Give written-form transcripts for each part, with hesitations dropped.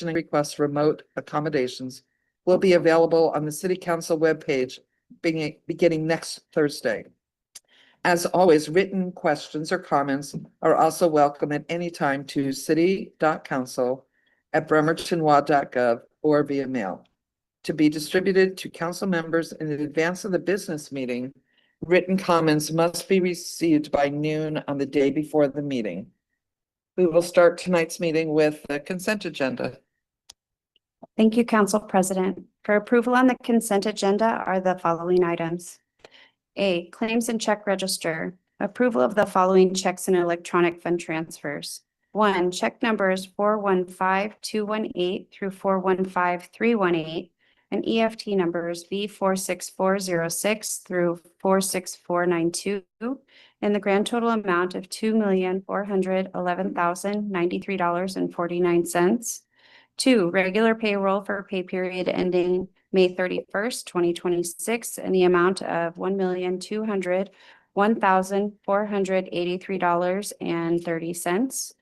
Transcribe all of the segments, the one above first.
request remote accommodations will be available on the City Council webpage beginning next Thursday. As always, written questions or comments are also welcome at any time to city.council@bremertonwa.gov or via mail. To be distributed to council members in advance of the business meeting, written comments must be received by noon on the day before the meeting. We will start tonight's meeting with the consent agenda. Thank you, Council President. For approval on the consent agenda are the following items. A, claims and check register. Approval of the following checks and electronic fund transfers. 1, check numbers 415218 through 415318 and EFT numbers B46406 through 46492 in the grand total amount of $2,411,093.49. 2, regular payroll for pay period ending May 31st, 2026, in the amount of $1,201,483.30.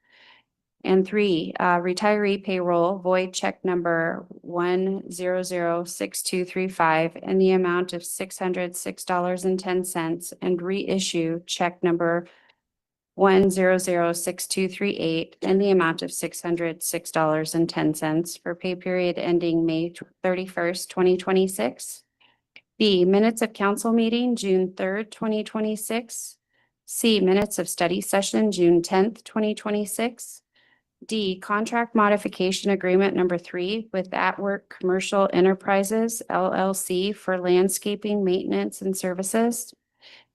And 3, retiree payroll void check number 1006235 in the amount of $606.10 and reissue check number 1006238 in the amount of $606.10 for pay period ending May 31st, 2026. B, minutes of council meeting, June 3rd, 2026. C, minutes of study session, June 10th, 2026. D, contract modification agreement number 3 with At Work Commercial Enterprises, LLC for landscaping, maintenance, and services.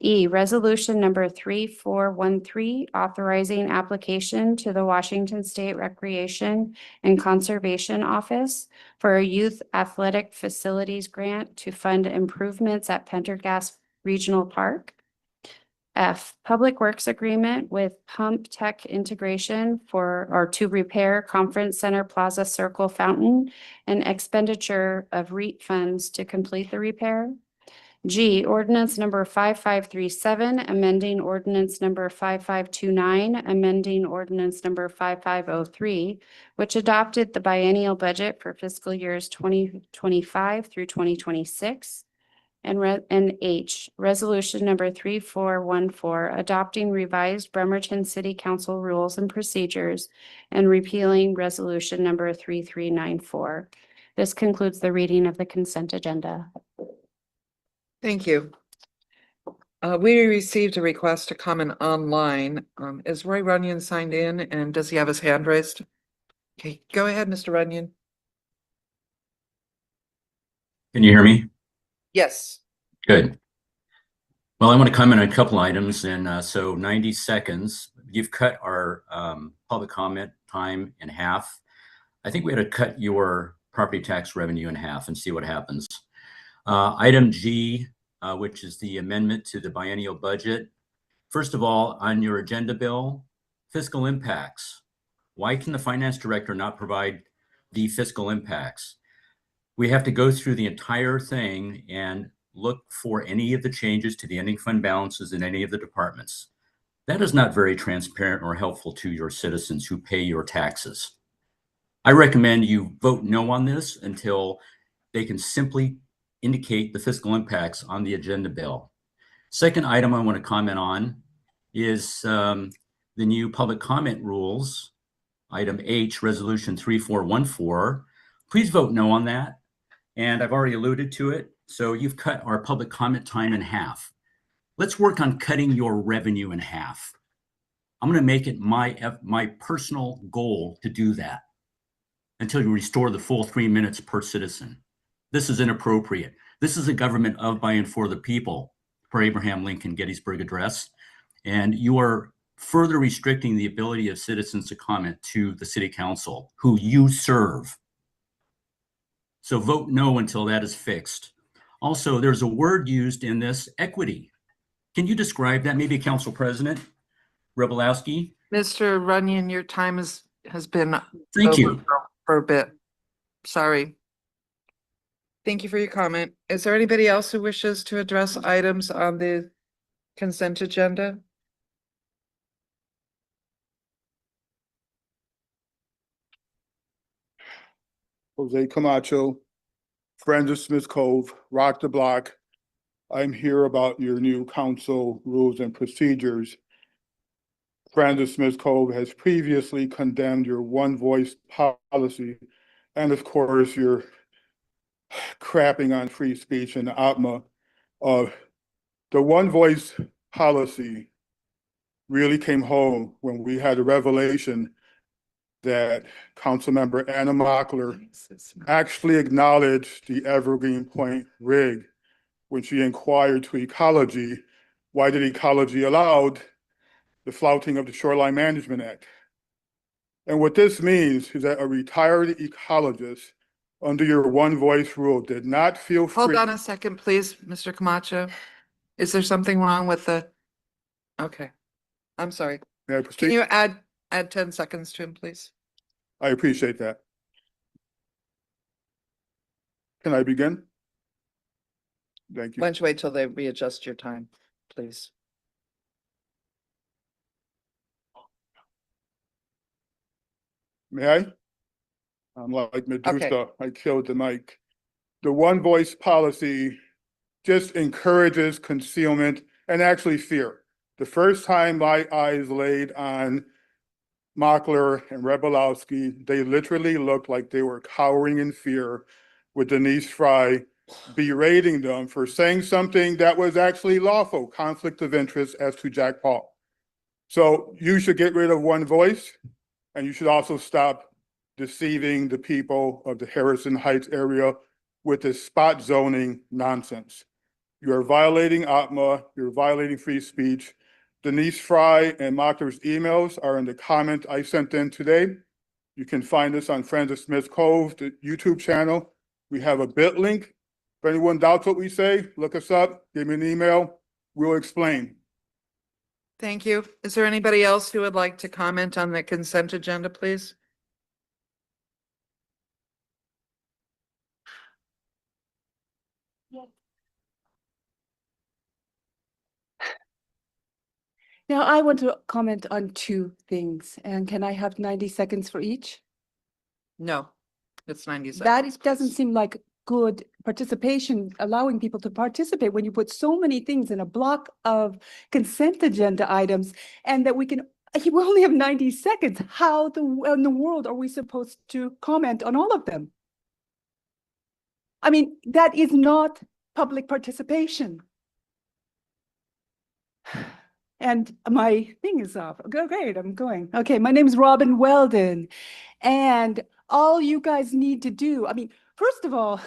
E, resolution number 3413, authorizing application to the Washington State Recreation and Conservation Office for a youth athletic facilities grant to fund improvements at Pendergast Regional Park. F, public works agreement with Pump Tech Integration to repair Conference Center Plaza Circle Fountain and expenditure of REIT funds to complete the repair. G, ordinance number 5537, amending ordinance number 5529, amending ordinance number 5503, which adopted the biennial budget for fiscal years 2025 through 2026. And H, resolution number 3414, adopting revised Bremerton City Council rules and procedures and repealing resolution number 3394. This concludes the reading of the consent agenda. Thank you. We received a request to comment online. Is Roy Runyon signed in and does he have his hand raised? Okay, go ahead, Mr. Runyon. Can you hear me? Yes. Good. Well, I want to comment on a couple items, and so 90 seconds. You've cut our public comment time in half. I think we had to cut your property tax revenue in half and see what happens. Item G, which is the amendment to the biennial budget. First of all, on your agenda bill, fiscal impacts. Why can the finance director not provide the fiscal impacts? We have to go through the entire thing and look for any of the changes to the ending fund balances in any of the departments. That is not very transparent or helpful to your citizens who pay your taxes. I recommend you vote no on this until they can simply indicate the fiscal impacts on the agenda bill. Second item I want to comment on is the new public comment rules, item H, resolution 3414. Please vote no on that. And I've already alluded to it. So you've cut our public comment time in half. Let's work on cutting your revenue in half. I'm going to make it my personal goal to do that until you restore the full 3 minutes per citizen. This is inappropriate. This is a government of, by, and for the people, per Abraham Lincoln Gettysburg Address. And you are further restricting the ability of citizens to comment to the city council, who you serve. So vote no until that is fixed. Also, there's a word used in this, equity. Can you describe that? Maybe Council President Rebelowski? Mr. Runyon, your time has been Thank over you. for a bit. Sorry. Thank you for your comment. Is there anybody else who wishes to address items on the consent agenda? Jose Camacho, friends of Smith Cove, Rock the Block. I'm here about your new council rules and procedures. Friends of Smith Cove has previously condemned your one voice policy, and of course, your crapping on free speech and OPMA. The one voice policy really came home when we had a revelation that Councilmember Anna Mockler actually acknowledged the Evergreen Point rig when she inquired to Ecology, why did Ecology allowed the flouting of the Shoreline Management Act? And what this means is that a retired ecologist under your one voice rule did not feel free. Hold on a second, please, Mr. Camacho. Is there something wrong with the? Okay, I'm sorry. May I Can proceed? you add 10 seconds to him, please? I appreciate that. Can I begin? Thank you. Why don't you wait till they readjust your time, please? May I? I'm like Medusa, Okay. I killed the mic. The one voice policy just encourages concealment and actually fear. The first time my eyes laid on Mockler and Rebelowski, they literally looked like they were cowering in fear with Denise Fry berating them for saying something that was actually lawful, conflict of interest as to Jack Paul. So you should get rid of one voice, and you should also stop deceiving the people of the Harrison Heights area with this spot zoning nonsense. You are violating OPMA, you're violating free speech. Denise Fry and Mockler's emails are in the comment I sent in today. You can find this on Friends of Smith Cove, the YouTube channel. We have a bit link. If anyone doubts what we say, look us up, give me an email, we'll explain. Thank you. Is there anybody else who would like to comment on the consent agenda, please? Now, I want to comment on two things, and can I have 90 seconds for each? No, it's 90 seconds. That doesn't please. seem like good participation, allowing people to participate when you put so many things in a block of consent agenda items, and that we only have 90 seconds. How in the world are we supposed to comment on all of them? I mean, that is not public participation. And my thing is off. Great, I'm going. Okay, my name is Robin Weldon. And all you guys need to do, I mean, first of all,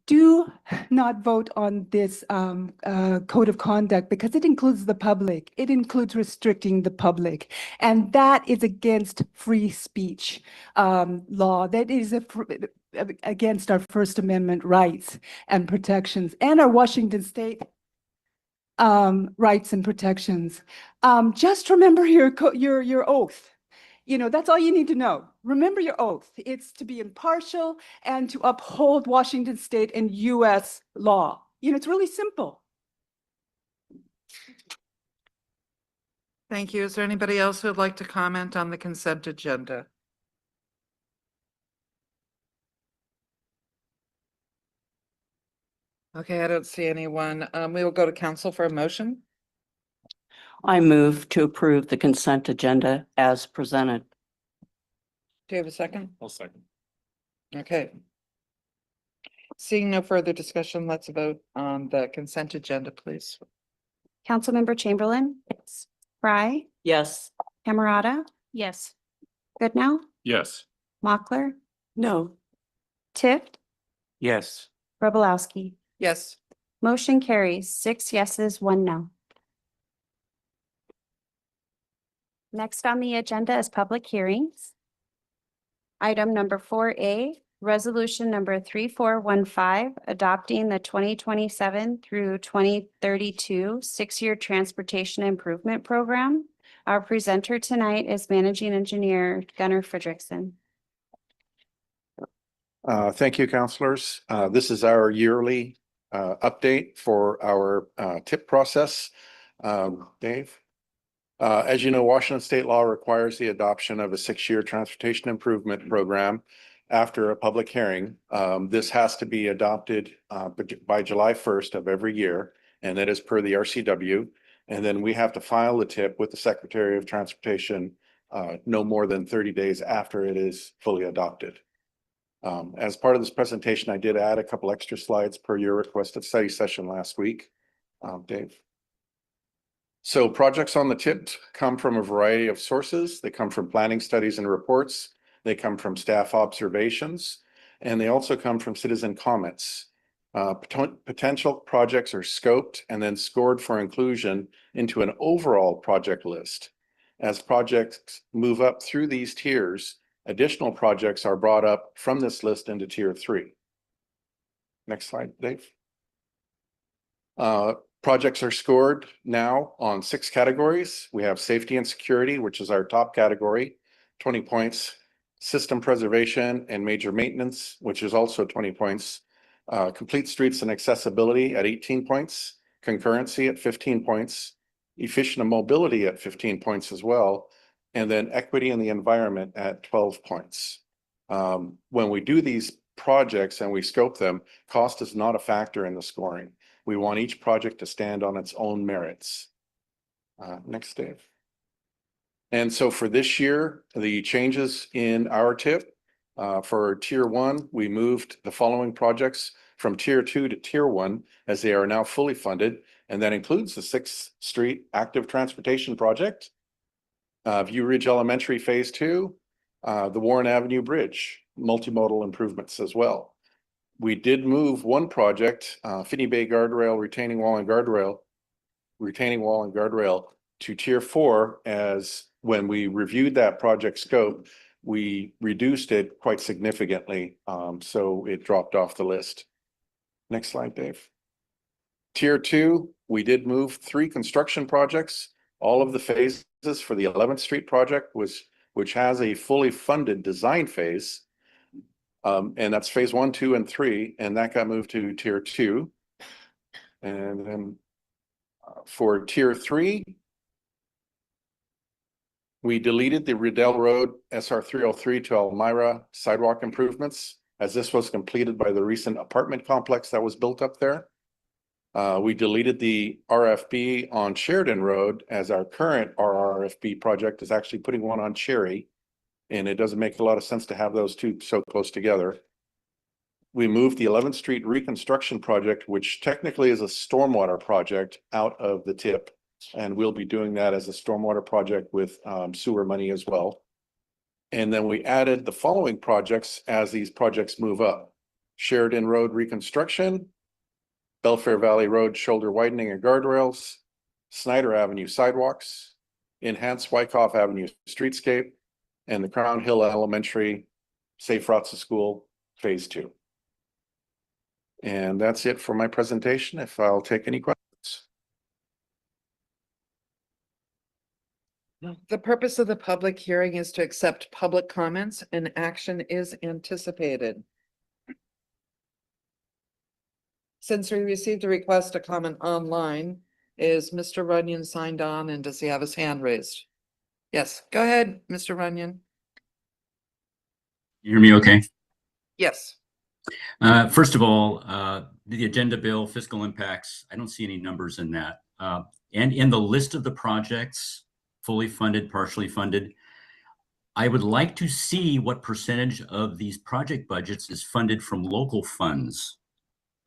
do not vote on this code of conduct because it includes the public. It includes restricting the public. And that is against free speech law. That is against our First Amendment rights and protections and our Washington State rights and protections. Just remember your oath. You know, that's all you need to know. Remember your oath. It's to be impartial and to uphold Washington State and US law. You know, it's really simple. Thank you. Is there anybody else who would like to comment on the consent agenda? Okay, I don't see anyone. We will go to council for a motion. I move to approve the consent agenda as presented. Do you have a second? I'll second. Okay. Seeing no further discussion, let's vote on the consent agenda, please. Councilmember Chamberlain? Yes. Fry? Yes. Camerata? Yes. Goodnow? Yes. Mockler? No. Tift? Yes. Rebelowski? Yes. Motion carries 6 yeses, 1 no. Next on the agenda is public hearings. Item number 4A, resolution number 3415, adopting the 2027 through 2032 6-year transportation improvement program. Our presenter tonight is Managing Engineer Gunnar Fredrickson. Thank you, councilors. This is our yearly update for our TIP process. Dave? As you know, Washington state law requires the adoption of a 6-year transportation improvement program after a public hearing. This has to be adopted by July 1st of every year, and that is per the RCW. And then we have to file the TIP with the Secretary of Transportation no more than 30 days after it is fully adopted. As part of this presentation, I did add a couple extra slides per your requested study session last week. Dave. So projects on the TIP come from a variety of sources. They come from planning studies and reports. They come from staff observations, and they also come from citizen comments. Potential projects are scoped and then scored for inclusion into an overall project list. As projects move up through these tiers, additional projects are brought up from this list into tier 3. Next slide, Dave. Projects are scored now on 6 categories. We have safety and security, which is our top category, 20 points. System preservation and major maintenance, which is also 20 points. Complete streets and accessibility at 18 points. Concurrency at 15 points. Efficient mobility at 15 points as well. And then equity in the environment at 12 points. When we do these projects and we scope them, cost is not a factor in the scoring. We want each project to stand on its own merits. Next, Dave. And so for this year, the changes in our TIP, for tier 1, we moved the following projects from tier 2 to tier 1 as they are now fully funded. And that includes the 6th Street Active Transportation Project, View Ridge Elementary Phase 2, the Warren Avenue Bridge, multimodal improvements as well. We did move one project, Finney Bay Guardrail, retaining wall and guardrail to tier 4, as when we reviewed that project scope, we reduced it quite significantly. So it dropped off the list. Next slide, Dave. Tier 2, we did move 3 construction projects. All of the phases for the 11th Street project which has a fully funded design phase. And that's phase 1, 2, and 3, and that got moved to tier 2. And then for tier 3, we deleted the Riddell Road SR 303 to Elmira sidewalk improvements, as this was completed by the recent apartment complex that was built up there. We deleted the RFB on Sheridan Road, as our current RRFB project is actually putting one on Cherry. And it doesn't make a lot of sense to have those two so close together. We moved the 11th Street reconstruction project, which technically is a stormwater project, out of the TIP. And we'll be doing that as a stormwater project with sewer money as well. And then we added the following projects as these projects move up. Sheridan Road reconstruction, Belfair Valley Road shoulder widening and guardrails, Snyder Avenue sidewalks, enhanced Wyckoff Avenue streetscape, and the Crown Hill Elementary Safe Routes to School Phase 2. And that's it for my presentation. If I'll take any questions. The purpose of the public hearing is to accept public comments, and action is anticipated. Since we received a request to comment online, is Mr. Runyon signed on, and does he have his hand raised? Yes, go ahead, Mr. Runyon. You hear me okay? Yes. First of all, the agenda bill, fiscal impacts, I don't see any numbers in that. And in the list of the projects, fully funded, partially funded, I would like to see what percentage of these project budgets is funded from local funds.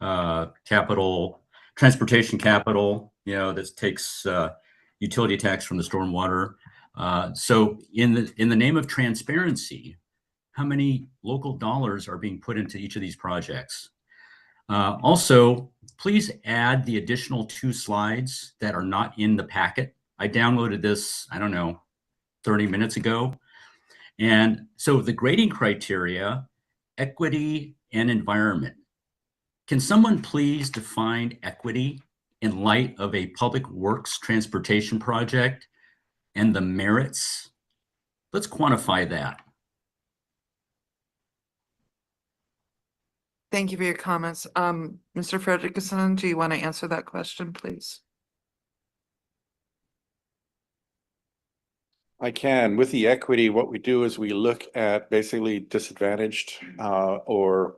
Capital, transportation capital, that takes utility tax from the stormwater. So in the name of transparency, how many local dollars are being put into each of these projects? Also, please add the additional 2 slides that are not in the packet. I downloaded this, 30 minutes ago. And so the grading criteria, equity and environment. Can someone please define equity in light of a public works transportation project and the merits? Let's quantify that. Thank you for your comments. Mr. Frederickson, do you want to answer that question, please? I can. With the equity, what we do is we look at basically disadvantaged or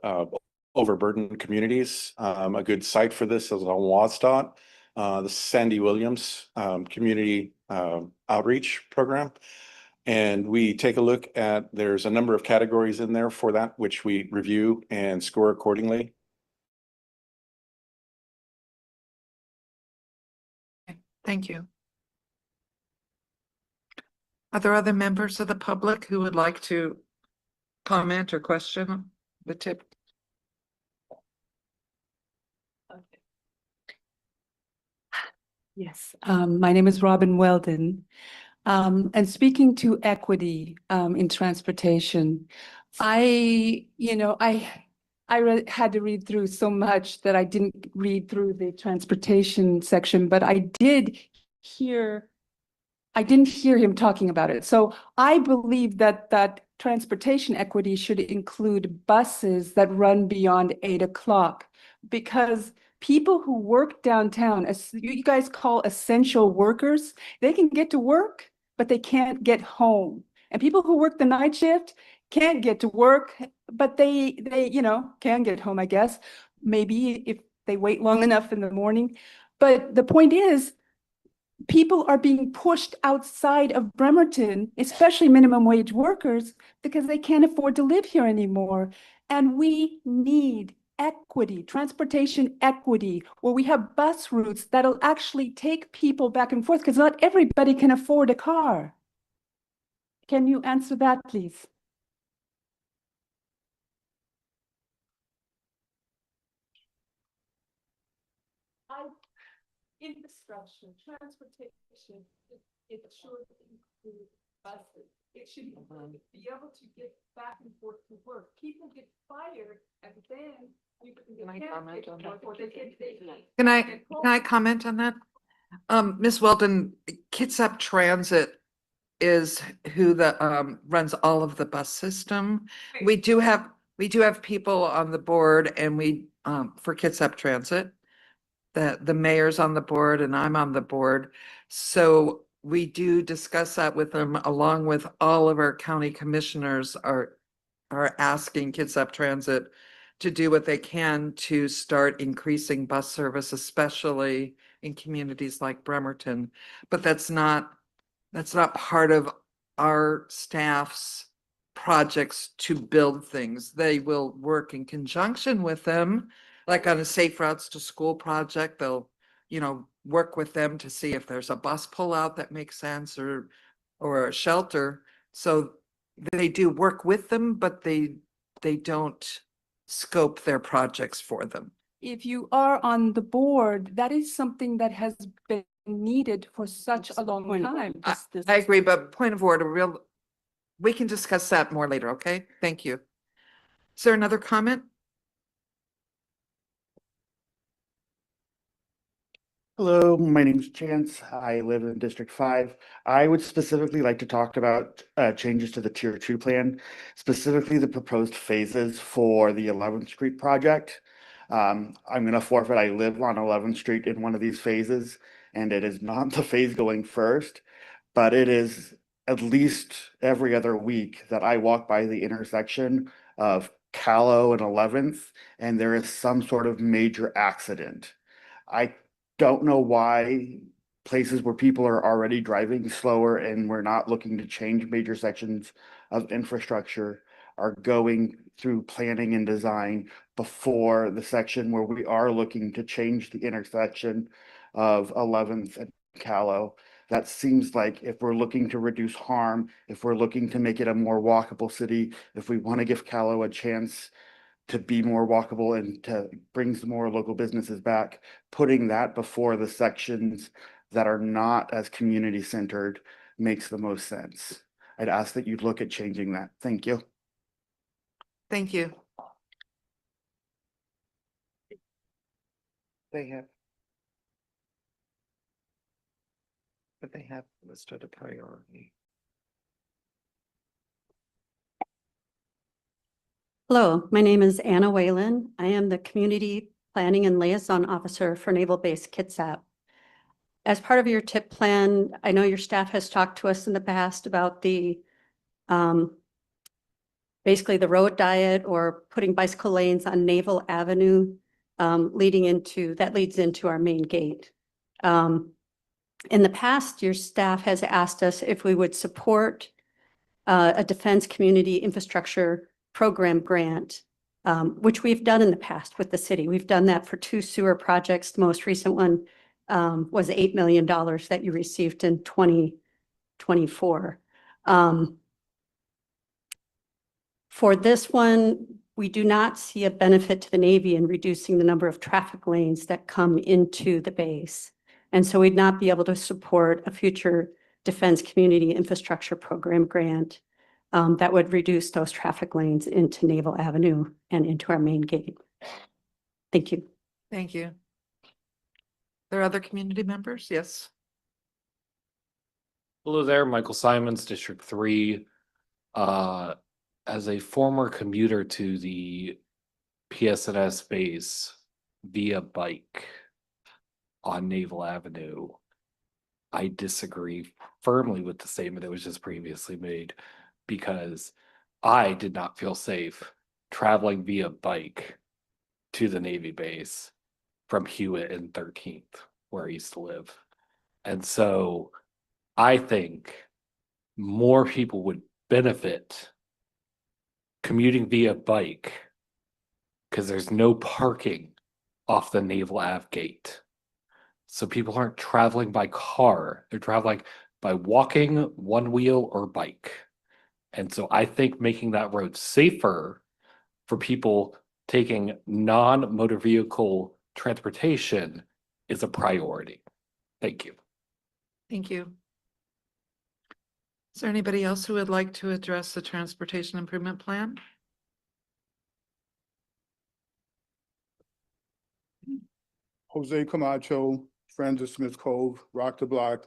overburdened communities. A good site for this is on Wadsdot, the Sandy Williams Community Outreach Program. And we take a look at, there's a number of categories in there for that, which we review and score accordingly. Thank you. Are there other members of the public who would like to comment or question the tip? Yes, my name is Robin Weldon. And speaking to equity in transportation, I had to read through so much that I didn't read through the transportation section, but I didn't hear him talking about it. So I believe that transportation equity should include buses that run beyond 8 o'clock, because people who work downtown, as you guys call essential workers, they can get to work, but they can't get home. And people who work the night shift can't get to work, but they can get home, I guess, maybe if they wait long enough in the morning. But the point is, people are being pushed outside of Bremerton, especially minimum wage workers, because they can't afford to live here anymore. And we need equity, transportation equity, where we have bus routes that'll actually take people back and forth, because not everybody can afford a car. Can you answer that, please? Infrastructure, transportation, it should include buses. It should be able to get back and forth to work. People get fired, and then you can't comment get on to work, or Can I comment on that? Ms. Weldon, Kitsap Transit is who runs all of the bus system. We do have people on the board, and we for Kitsap Transit. The mayor's on the board and I'm on the board. So we do discuss that with them, along with all of our county commissioners are asking Kitsap Transit to do what they can to start increasing bus service, especially in communities like Bremerton. But that's not part of our staff's projects to build things. They will work in conjunction with them, like on a Safe Routes to School project. They'll, work with them to see if there's a bus pullout that makes sense, or a shelter. So they do work with them, but they don't scope their projects for them. If you are on the board, that is something that has been needed for such a long time. I agree, but point of order, we can discuss that more later, okay? Thank you. Is there another comment? Hello, my name's Chance. I live in District 5. I would specifically like to talk about changes to the Tier 2 plan, specifically the proposed phases for the 11th Street project. I'm going to forfeit. I live on 11th Street in one of these phases, and it is not the phase going first, but it is at least every other week that I walk by the intersection of Callow and 11th, and there is some sort of major accident. I don't know why places where people are already driving slower and we're not looking to change major sections of infrastructure are going through planning and design before the section where we are looking to change the intersection of 11th and Callow. That seems like if we're looking to reduce harm, if we're looking to make it a more walkable city, if we want to give Callow a chance to be more walkable and to bring some more local businesses back, putting that before the sections that are not as community centered makes the most sense. I'd ask that you'd look at changing that. Thank you. Thank you. They have listed a priority. Hello, my name is Anna Whalen. I am the Community Planning and Liaison Officer for Naval Base Kitsap. as part of your tip plan, I know your staff has talked to us in the past about the basically the road diet or putting bicycle lanes on Naval Avenue, that leads into our main gate. In the past, your staff has asked us if we would support a Defense Community Infrastructure Program grant, which we've done in the past with the city. We've done that for 2 sewer projects. The most recent one was $8 million that you received in 2024. For this one, we do not see a benefit to the Navy in reducing the number of traffic lanes that come into the base. And so we'd not be able to support a future Defense Community Infrastructure Program grant that would reduce those traffic lanes into Naval Avenue and into our main gate. Thank you. Thank you. There are other community members? Yes. Hello there, Michael Simons, District 3. As a former commuter to the PSNS base via bike on Naval Avenue, I disagree firmly with the statement that was just previously made, because I did not feel safe traveling via bike to the Navy base from Hewitt and 13th, where I used to live. And so I think more people would benefit commuting via bike because there's no parking off the Naval Ave gate. So people aren't traveling by car, they're traveling by walking, one wheel, or bike. And so I think making that road safer for people taking non-motor vehicle transportation is a priority. Thank you. Thank you. Is there anybody else who would like to address the transportation improvement plan? Jose Camacho, Friends of Smith Cove, Rock the Block.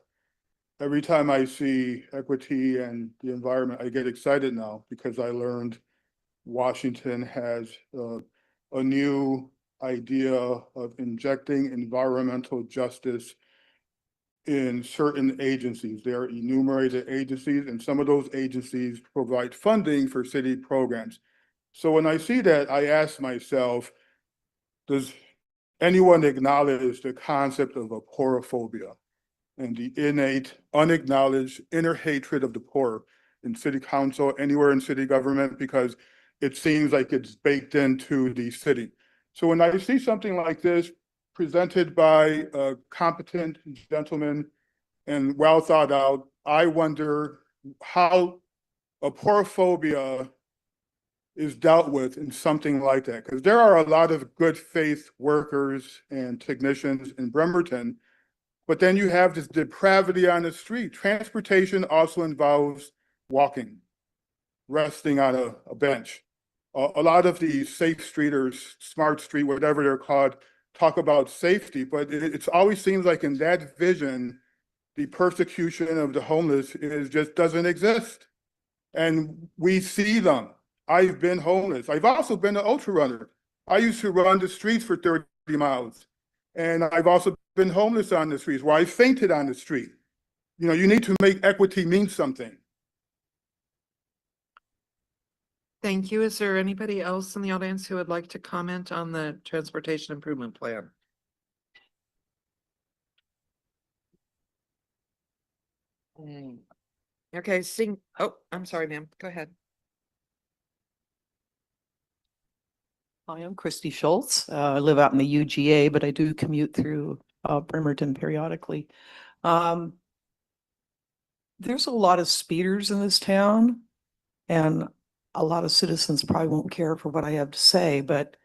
Every time I see equity and the environment, I get excited now because I learned Washington has a new idea of injecting environmental justice in certain agencies. There are enumerated agencies, and some of those agencies provide funding for city programs. So when I see that, I ask myself, does anyone acknowledge the concept of aporophobia and the innate, unacknowledged inner hatred of the poor in city council, anywhere in city government, because it seems like it's baked into the city. So when I see something like this presented by a competent gentleman and well thought out, I wonder how aporophobia is dealt with in something like that. Because there are a lot of good faith workers and technicians in Bremerton, but then you have this depravity on the street. Transportation also involves walking, resting on a bench. A lot of the safe street or smart street, whatever they're called, talk about safety, but it always seems like in that vision, the persecution of the homeless just doesn't exist. And we see them. I've been homeless. I've also been an ultra runner. I used to run the streets for 30 miles. And I've also been homeless on the streets where I fainted on the street. You know, you need to make equity mean something. Thank you. Is there anybody else in the audience who would like to comment on the transportation improvement plan? Okay, I'm sorry, ma'am. Go ahead. Hi, I'm Christy Schultz. I live out in the UGA, but I do commute through Bremerton periodically. There's a lot of speeders in this town, and a lot of citizens probably won't care for what I have to say, but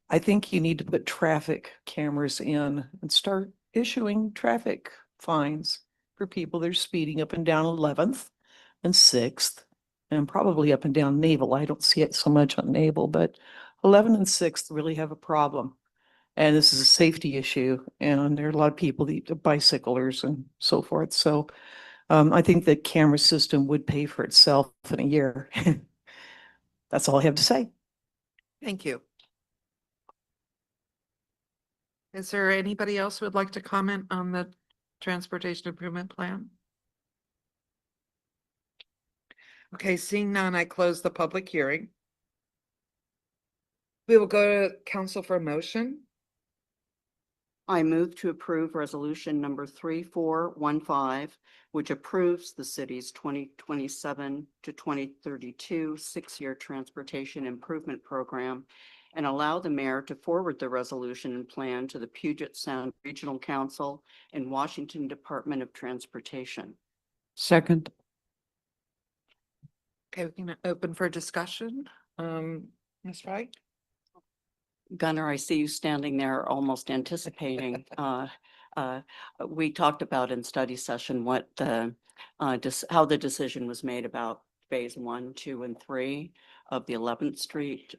I think you need to put traffic cameras in and start issuing traffic fines for people that are speeding up and down 11th and 6th, and probably up and down Naval. I don't see it so much on Naval, but 11th and 6th really have a problem. And this is a safety issue, and there are a lot of people, the bicyclers and so forth. So I think the camera system would pay for itself in a year. That's all I have to say. Thank you. Is there anybody else who would like to comment on the transportation improvement plan? Okay, seeing none, I close the public hearing. We will go to council for a motion. I move to approve resolution number 3415, which approves the city's 2027 to 2032 six-year transportation improvement program and allow the mayor to forward the resolution and plan to the Puget Sound Regional Council and Washington Department of Transportation. Second. Okay, we can open for discussion. Ms. Wright? Gunnar, I see you standing there almost anticipating. We talked about in study session what the, how the decision was made about phase 1, 2, and 3 of the 11th Street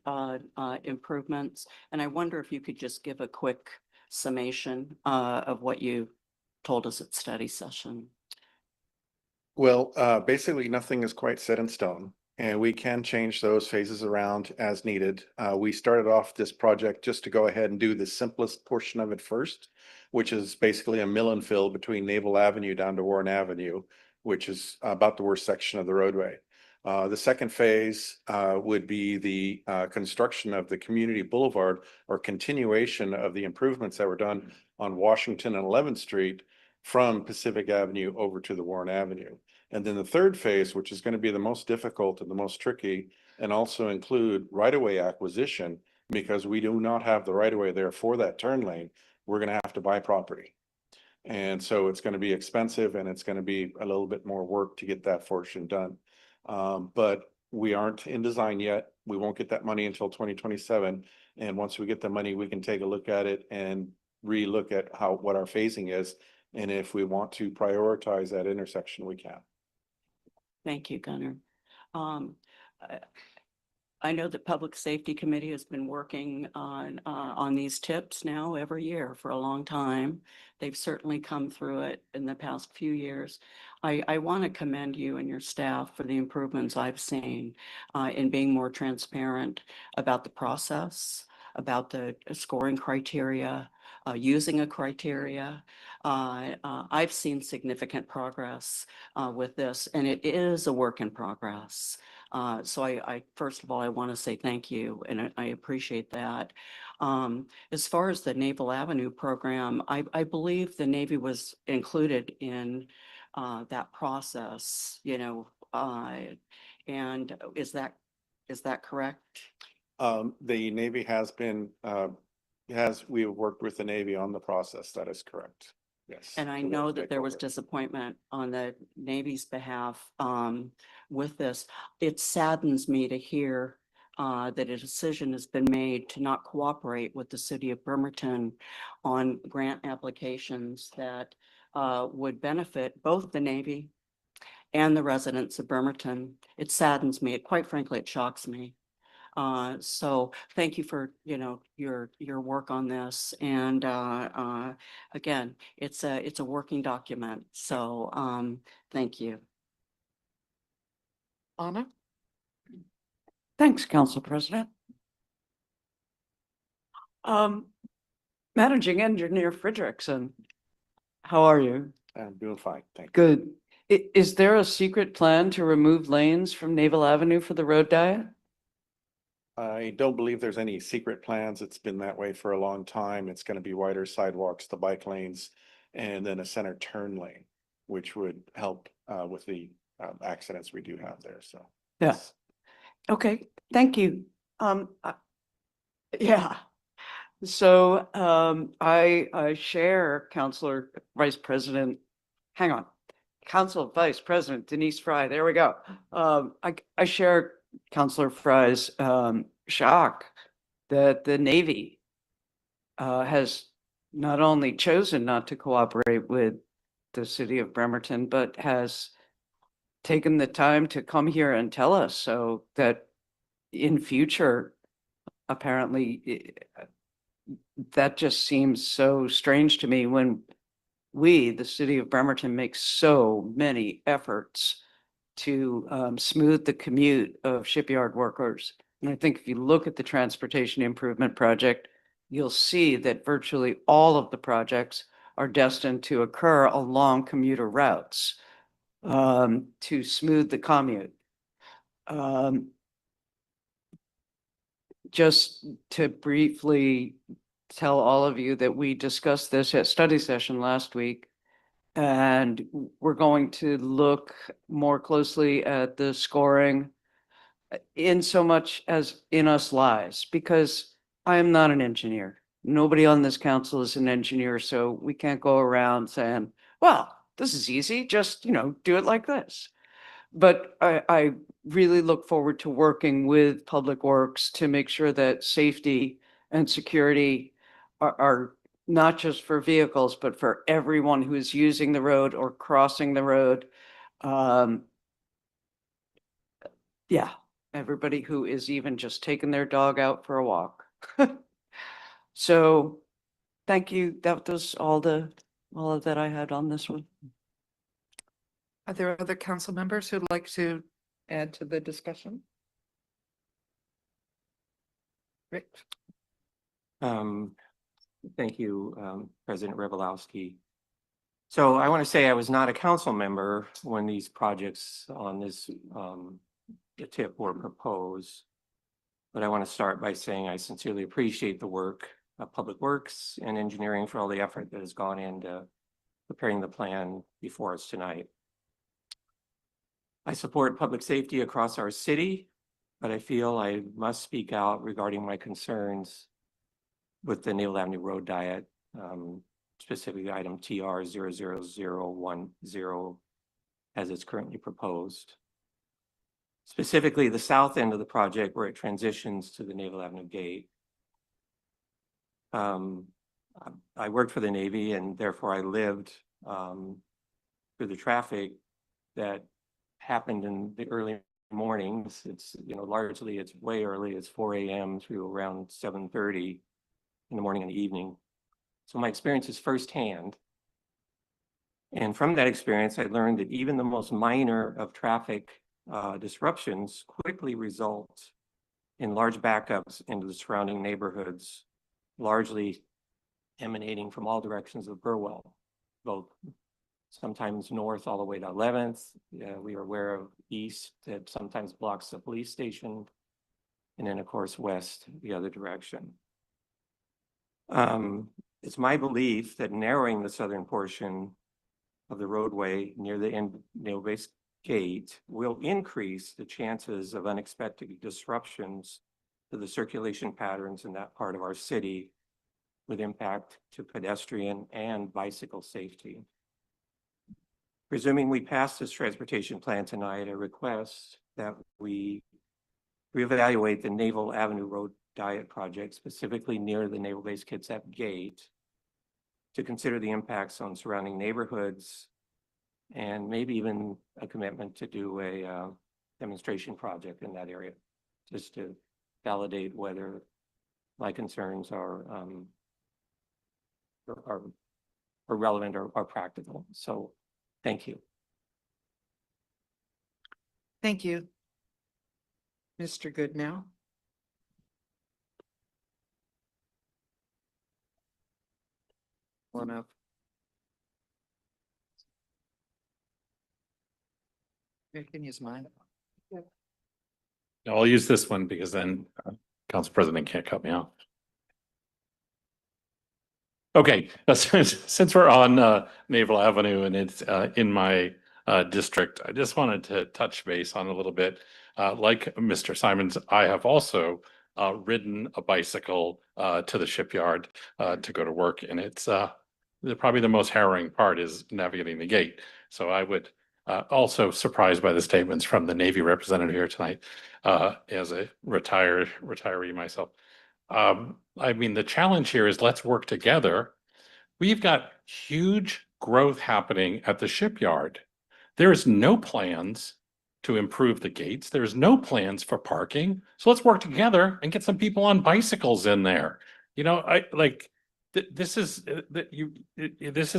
improvements. And I wonder if you could just give a quick summation of what you told us at study session. Well, basically, nothing is quite set in stone, and we can change those phases around as needed. We started off this project just to go ahead and do the simplest portion of it first, which is basically a mill and fill between Naval Avenue down to Warren Avenue, which is about the worst section of the roadway. The second phase would be the construction of the community boulevard, or continuation of the improvements that were done on Washington and 11th Street from Pacific Avenue over to the Warren Avenue. And then the third phase, which is going to be the most difficult and the most tricky, and also include right-of-way acquisition, because we do not have the right-of-way there for that turn lane. We're going to have to buy property. And so it's going to be expensive, and it's going to be a little bit more work to get that portion done. But we aren't in design yet. We won't get that money until 2027. And once we get the money, we can take a look at it and re-look at what our phasing is. And if we want to prioritize that intersection, we can. Thank you, Gunnar. I know the Public Safety Committee has been working on these tips now every year for a long time. They've certainly come through it in the past few years. I want to commend you and your staff for the improvements I've seen in being more transparent about the process, about the scoring criteria, using a criteria. I've seen significant progress with this, and it is a work in progress. So I first of all, I want to say thank you, and I appreciate that. As far as the Naval Avenue program, I believe the Navy was included in that process, you know, and is that correct? The Navy has been, we have worked with the Navy on the process. That is correct. Yes. And I know that there was disappointment on the Navy's behalf with this. It saddens me to hear that a decision has been made to not cooperate with the city of Bremerton on grant applications that would benefit both the Navy and the residents of Bremerton. It saddens me. Quite frankly, it shocks me. So thank you for, you know, your work on this. And again, it's a working document. So thank you. Anna? Thanks, Council President. Managing Engineer Frederickson, how are you? I'm doing fine. Thank you. Good. Is there a secret plan to remove lanes from Naval Avenue for the road diet? I don't believe there's any secret plans. It's been that way for a long time. It's going to be wider sidewalks, the bike lanes, and then a center turn lane, which would help with the accidents we do have there. So Yeah. Okay, thank you. Yeah. So I share Councilor Vice President, hang on, Council Vice President Denise Fry, there we go. I share Councilor Fry's shock that the Navy has not only chosen not to cooperate with the city of Bremerton, but has taken the time to come here and tell us, so that in future, apparently, that just seems so strange to me when we, the city of Bremerton, make so many efforts to smooth the commute of shipyard workers. And I think if you look at the transportation improvement project, you'll see that virtually all of the projects are destined to occur along commuter routes to smooth the commute. Just to briefly tell all of you that we discussed this at study session last week, and we're going to look more closely at the scoring in so much as in us lies, because I am not an engineer. Nobody on this council is an engineer, so we can't go around saying, well, this is easy, just, do it like this. But I really look forward to working with Public Works to make sure that safety and security are not just for vehicles, but for everyone who is using the road or crossing the road. Yeah, everybody who is even just taking their dog out for a walk. So thank you. That was all of that I had on this one. Are there other council members who'd like to add to the discussion? Rick? Thank you, President Revelowski. So I want to say I was not a council member when these projects on this tip were proposed. But I want to start by saying I sincerely appreciate the work of Public Works and engineering for all the effort that has gone into preparing the plan before us tonight. I support public safety across our city, but I feel I must speak out regarding my concerns with the Naval Avenue Road Diet, specifically item TR 00010 as it's currently proposed. Specifically, the south end of the project where it transitions to the Naval Avenue Gate. I worked for the Navy and therefore I lived through the traffic that happened in the early mornings. It's, largely it's way early. It's 4 a.m. through around 7:30 in the morning and the evening. So my experience is firsthand. And from that experience, I learned that even the most minor of traffic disruptions quickly result in large backups into the surrounding neighborhoods, largely emanating from all directions of Burwell, both sometimes north all the way to 11th. We are aware of east that sometimes blocks the police station, and then of course west the other direction. It's my belief that narrowing the southern portion of the roadway near the Naval Base Gate will increase the chances of unexpected disruptions to the circulation patterns in that part of our city, with impact to pedestrian and bicycle safety. Presuming we pass this transportation plan tonight, I request that we reevaluate the Naval Avenue Road Diet project, specifically near the Naval Base Kitsap Gate, to consider the impacts on surrounding neighborhoods, and maybe even a commitment to do a demonstration project in that area, just to validate whether my concerns are relevant or practical. So thank you. Thank you. Mr. Goodnow. One of. You can use mine. I'll use this one because then Council President can't cut me off. Okay, since we're on Naval Avenue and it's in my district, I just wanted to touch base on a little bit. Like Mr. Simons, I have also ridden a bicycle to the shipyard to go to work, and it's probably the most harrowing part is navigating the gate. So I would also surprised by the statements from the Navy representative here tonight as a retiree myself. I mean, the challenge here is let's work together. We've got huge growth happening at the shipyard. There's no plans to improve the gates. There's no plans for parking. So let's work together and get some people on bicycles in there. This is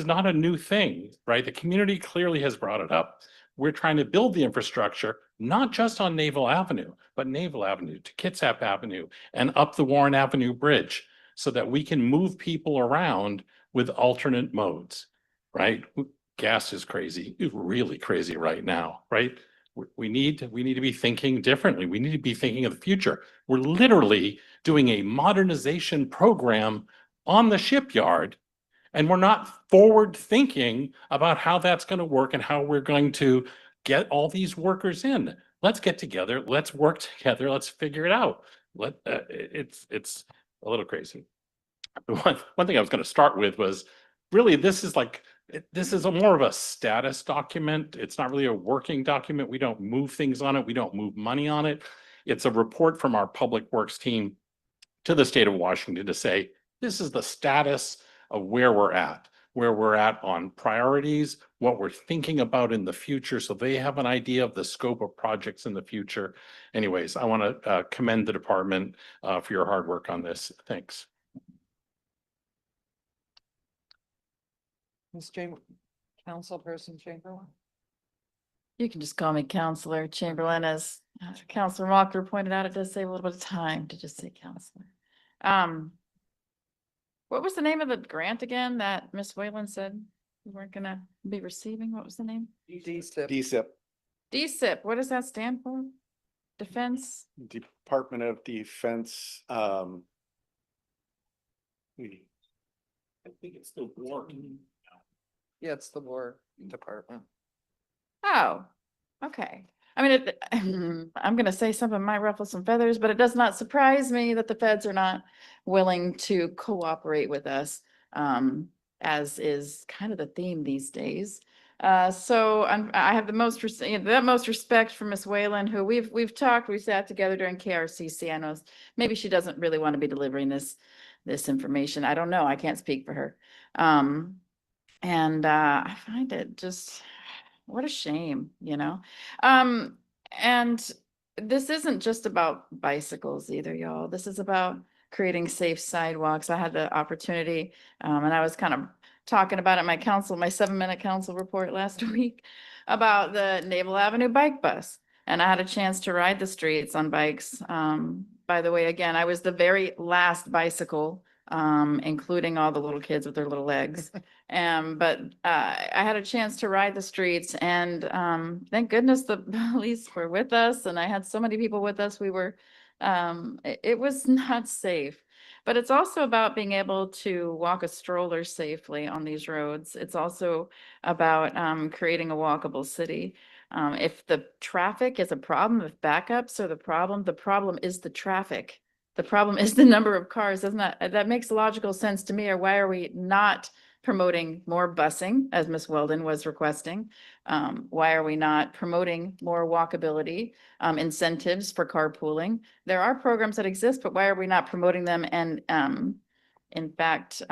not a new thing, right? The community clearly has brought it up. We're trying to build the infrastructure, not just on Naval Avenue, but Naval Avenue to Kitsap Avenue and up the Warren Avenue Bridge, so that we can move people around with alternate modes, right? Gas is crazy, really crazy right now, right? We need to be thinking differently. We need to be thinking of the future. We're literally doing a modernization program on the shipyard, and we're not forward thinking about how that's going to work and how we're going to get all these workers in. Let's get together. Let's work together. Let's figure it out. It's a little crazy. One thing I was going to start with was really this is more of a status document. It's not really a working document. We don't move things on it. We don't move money on it. It's a report from our public works team to the state of Washington to say, this is the status of where we're at on priorities, what we're thinking about in the future, so they have an idea of the scope of projects in the future. Anyways, I want to commend the department for your hard work on this. Thanks. Ms. Councilperson Chamberlain? You can just call me Counselor Chamberlain. As Counselor Walker pointed out, it does save a little bit of time to just say Counselor. What was the name of the grant again that Miss Whalen said we weren't gonna be receiving? What was the name? DSIP, DSIP. What does that stand for? Defense? Department of Defense. I think it's the war. Yeah, it's the War Department. Oh, okay. I mean, I'm going to say something might ruffle some feathers, but it does not surprise me that the feds are not willing to cooperate with us, as is kind of the theme these days. So I have the utmost respect for Miss Whalen, who we sat together during KRCC. I know maybe she doesn't really want to be delivering this information. I don't know. I can't speak for her. And I find it just, what a shame, and this isn't just about bicycles either, y'all. This is about creating safe sidewalks. I had the opportunity, and I was kind of talking about it in my 7-minute council report last week about the Naval Avenue bike bus. And I had a chance to ride the streets on bikes. By the way, again, I was the very last bicycle, including all the little kids with their little legs. But I had a chance to ride the streets, and thank goodness the police were with us, and I had so many people with us. It was not safe. But it's also about being able to walk a stroller safely on these roads. It's also about creating a walkable city. If the traffic is a problem, if backups are the problem is the traffic. The problem is the number of cars. That makes logical sense to me. Or why are we not promoting more busing, as Ms. Weldon was requesting? Why are we not promoting more walkability, incentives for carpooling? There are programs that exist, but why are we not promoting them? And in fact,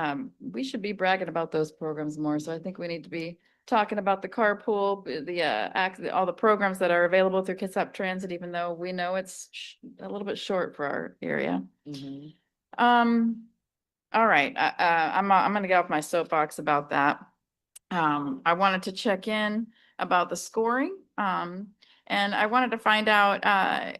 we should be bragging about those programs more. So I think we need to be talking about the carpool, all the programs that are available through Kitsap Transit, even though we know it's a little bit short for our area. All right, I'm gonna get off my soapbox about that. I wanted to check in about the scoring, and I wanted to find out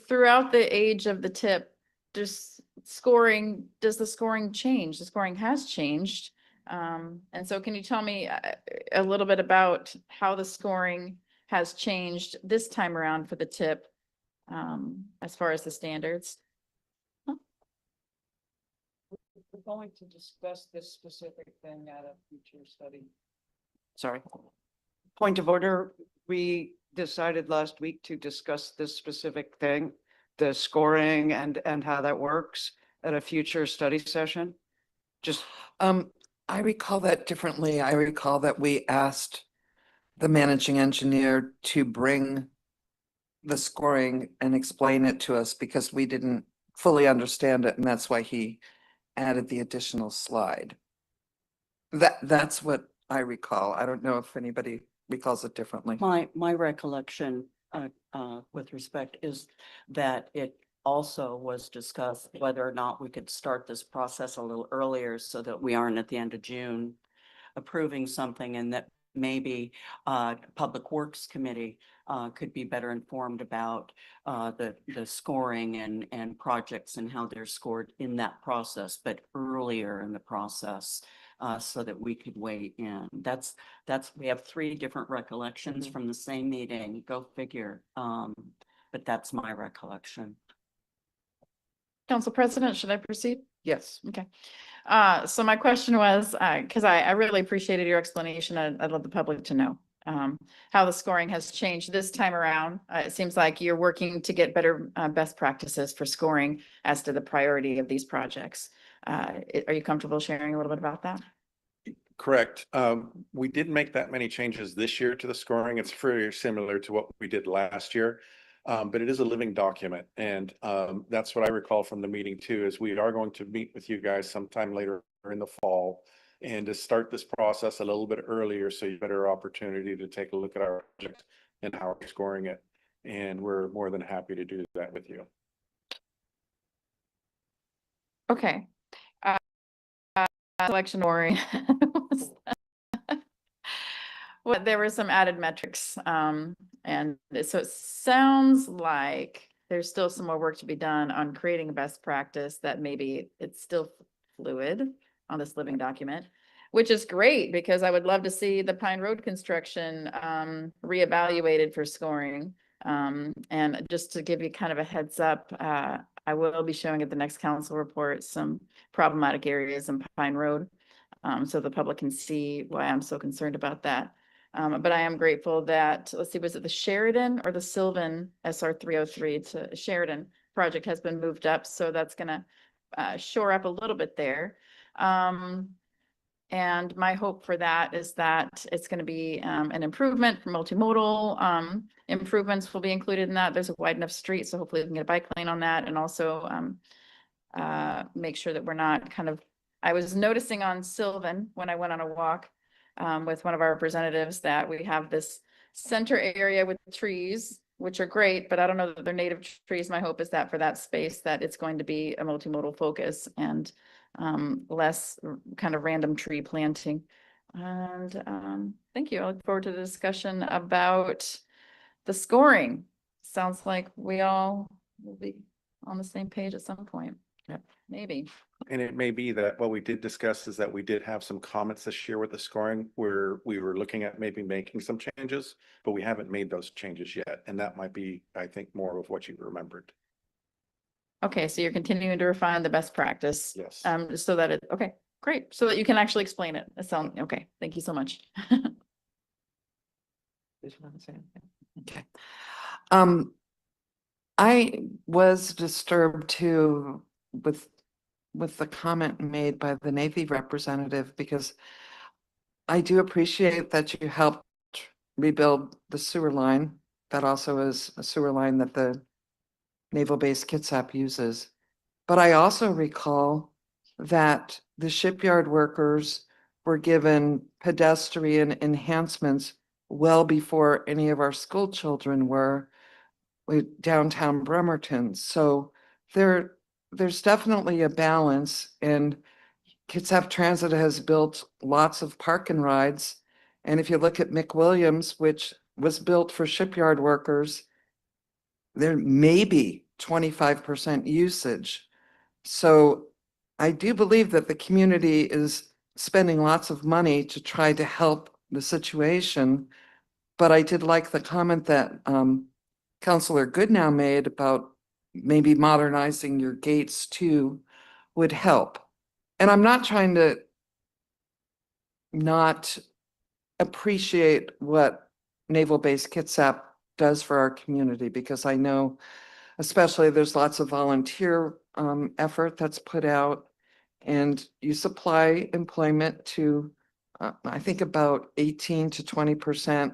throughout the age of the tip, does the scoring change? The scoring has changed. And so can you tell me a little bit about how the scoring has changed this time around for the tip, as far as the standards? We're going to discuss this specific thing at a future study. Sorry. Point of order, we decided last week to discuss this specific thing, the scoring and how that works at a future study session. Just I recall that differently. I recall that we asked the managing engineer to bring the scoring and explain it to us because we didn't fully understand it, and that's why he added the additional slide. That's what I recall. I don't know if anybody recalls it differently. My recollection, with respect, is that it also was discussed whether or not we could start this process a little earlier so that we aren't at the end of June approving something, and that maybe Public Works Committee could be better informed about the scoring and projects and how they're scored in that process, but earlier in the process. so that we could weigh in. We have three different recollections from the same meeting, go figure. But that's my recollection. Council President, should I proceed? Yes. Okay. So my question was, because I really appreciated your explanation. I'd love the public to know how the scoring has changed this time around. It seems like you're working to get better best practices for scoring as to the priority of these projects. Are you comfortable sharing a little bit about that? Correct. We didn't make that many changes this year to the scoring. It's very similar to what we did last year. But it is a living document. And that's what I recall from the meeting too, is we are going to meet with you guys sometime later in the fall and to start this process a little bit earlier so you have a better opportunity to take a look at our project and how we're scoring it. And we're more than happy to do that with you. Okay. Selection scoring. Well, there were some added metrics. And so it sounds like there's still some more work to be done on creating a best practice that maybe it's still fluid on this living document, which is great because I would love to see the Pine Road construction reevaluated for scoring. And just to give you kind of a heads up, I will be showing at the next council report some problematic areas in Pine Road, so the public can see why I'm so concerned about that. But I am grateful that, let's see, was it the Sheridan or the Sylvan SR 303 to Sheridan project has been moved up. So that's gonna shore up a little bit there. And my hope for that is that it's going to be an improvement for multimodal. Improvements will be included in that. There's a wide enough street, so hopefully we can get a bike lane on that, and also make sure that we're not kind of. I was noticing on Sylvan when I went on a walk with one of our representatives that we have this center area with trees, which are great, but I don't know that they're native trees. My hope is that for that space, that it's going to be a multimodal focus and less kind of random tree planting. And thank you. I look forward to the discussion about the scoring. Sounds like we all will be on the same page at some point. Yep. Maybe. And it may be that what we did discuss is that we did have some comments this year with the scoring where we were looking at maybe making some changes, but we haven't made those changes yet. And that might be, I think, more of what you remembered. Okay, so you're continuing to refine the best practice. Yes. So that it, okay, great. So that you can actually explain it. It sounds, okay, thank you so much. Okay. I was disturbed too with the comment made by the Navy representative, because I do appreciate that you helped rebuild the sewer line. That also is a sewer line that the Naval Base Kitsap uses. But I also recall that the shipyard workers were given pedestrian enhancements well before any of our school children were with downtown Bremerton. So there's definitely a balance, and Kitsap Transit has built lots of park and rides. And if you look at McWilliams, which was built for shipyard workers, there may be 25% usage. So I do believe that the community is spending lots of money to try to help the situation. But I did like the comment that Councilor Goodnow made about maybe modernizing your gates too would help. And I'm not trying to not appreciate what Naval Base Kitsap does for our community, because I know especially there's lots of volunteer effort that's put out, and you supply employment to I think about 18 to 20%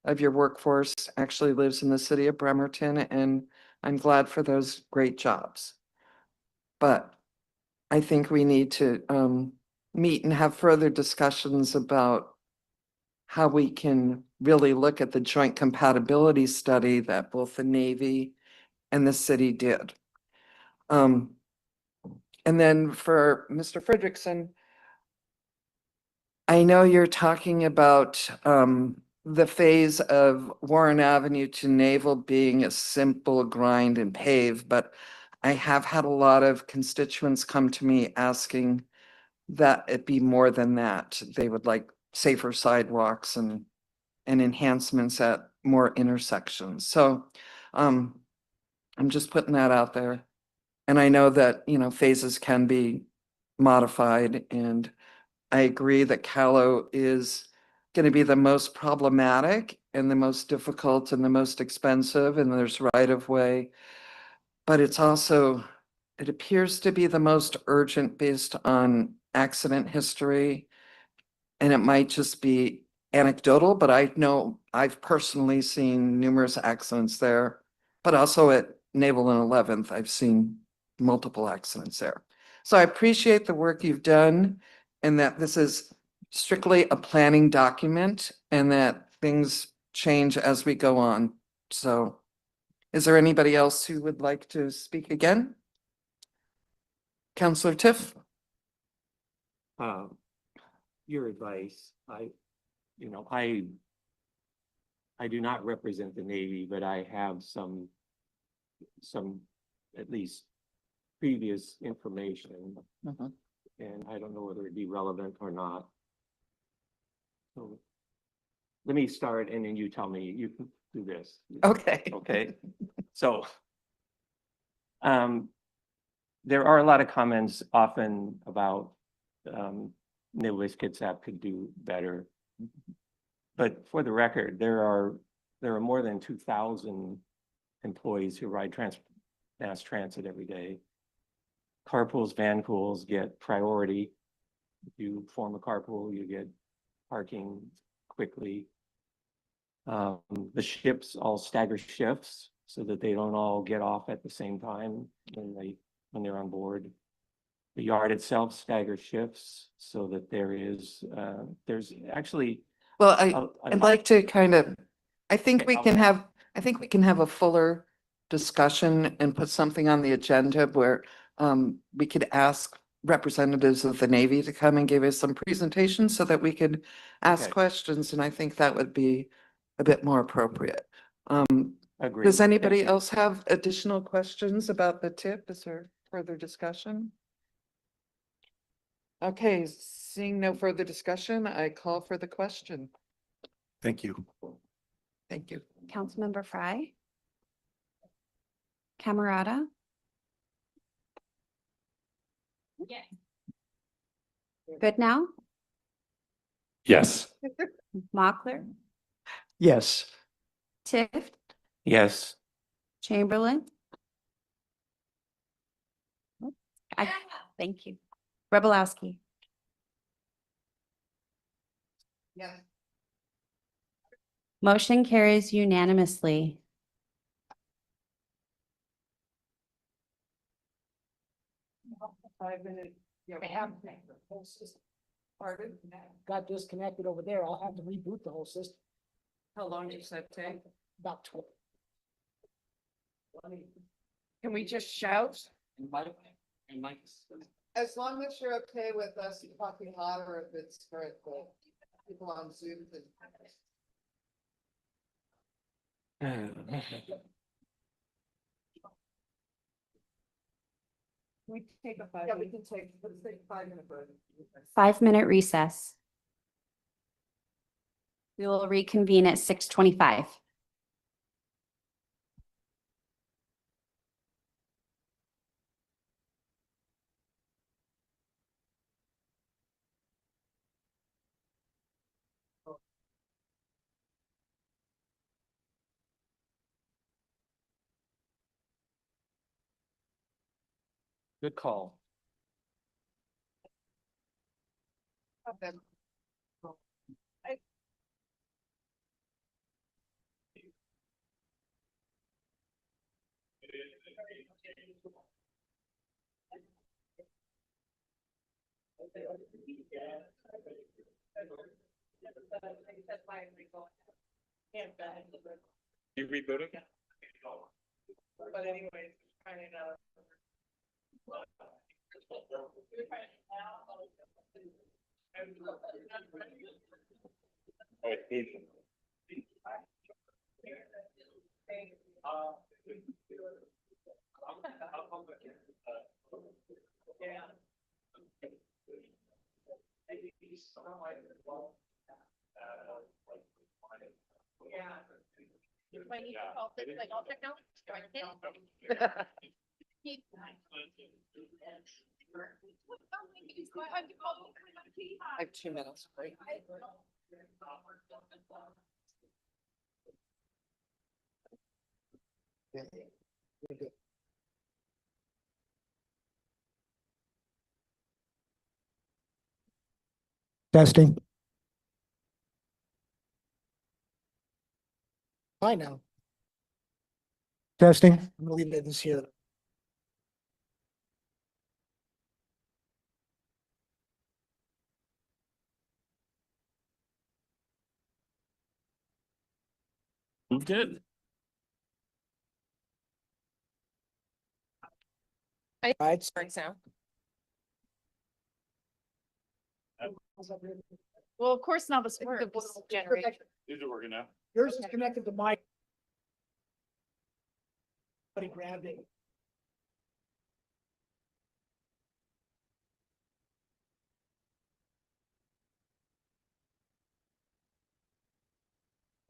of your workforce actually lives in the city of Bremerton, and I'm glad for those great jobs. But I think we need to meet and have further discussions about how we can really look at the joint compatibility study that both the Navy and the city did. And then for Mr. Frederickson, I know you're talking about the phase of Warren Avenue to Naval being a simple grind and pave, but I have had a lot of constituents come to me asking that it be more than that. They would like safer sidewalks and enhancements at more intersections. So I'm just putting that out there. And I know that, you know, phases can be modified, and I agree that Callow is going to be the most problematic and the most difficult and the most expensive, and there's right of way. But it's also, it appears to be the most urgent based on accident history. And it might just be anecdotal, but I know I've personally seen numerous accidents there. But also at Naval and 11th, I've seen multiple accidents there. So I appreciate the work you've done, and that this is strictly a planning document and that things change as we go on. So is there anybody else who would like to speak again? Counselor Tiff? Your advice, I do not represent the Navy, but I have some at least previous information, and I don't know whether it'd be relevant or not. So let me start, and then you tell me. You can do this. Okay. Okay. So there are a lot of comments often about Naval Kitsap could do better. But for the record, there are more than 2,000 employees who ride mass transit every day. Carpools, van pools get priority. If you form a carpool, you get parking quickly. The ships all stagger shifts so that they don't all get off at the same time when they're on board. The yard itself staggers shifts so that there's actually. Well, I'd like to kind of, I think Okay, we can have a fuller discussion and put something on the agenda where we could ask representatives of the Navy to come and give us some presentations so that we could ask Okay. questions, and I think that would be a bit more appropriate. Agreed. Does Thank anybody you. else have additional questions about the tip? Is there further discussion? Okay, seeing no further discussion, I call for the question. Thank you. Thank you. Councilmember Frye? Camerata? Yes. Good now? Yes. Mochler? Yes. Tift? Yes. Chamberlain? Thank you. Rebelowski? Yes. Motion carries unanimously. Pardon? Got disconnected over there. I'll have to reboot the whole system. How long does that take? About 20. Can we just shout? As long as you're okay with us talking louder if it's for the people on Zoom. We take a 5. Yeah, we can take, let's take a 5-minute break. 5-minute recess. We will reconvene at 6:25. Good call. You rebooting? But anyway, trying I have 2 minutes, right? Testing. Hi now. Testing. I'm gonna leave this here. Good. Right. Well, of course now this works. These are working now. Yours is connected to my. Somebody grabbed it.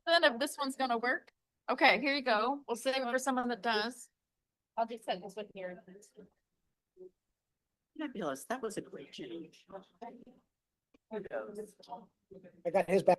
Then if this one's gonna work, okay, here you go. We'll save it for someone that does. I'll just send this one here. Fabulous. That was a great change. I got his back.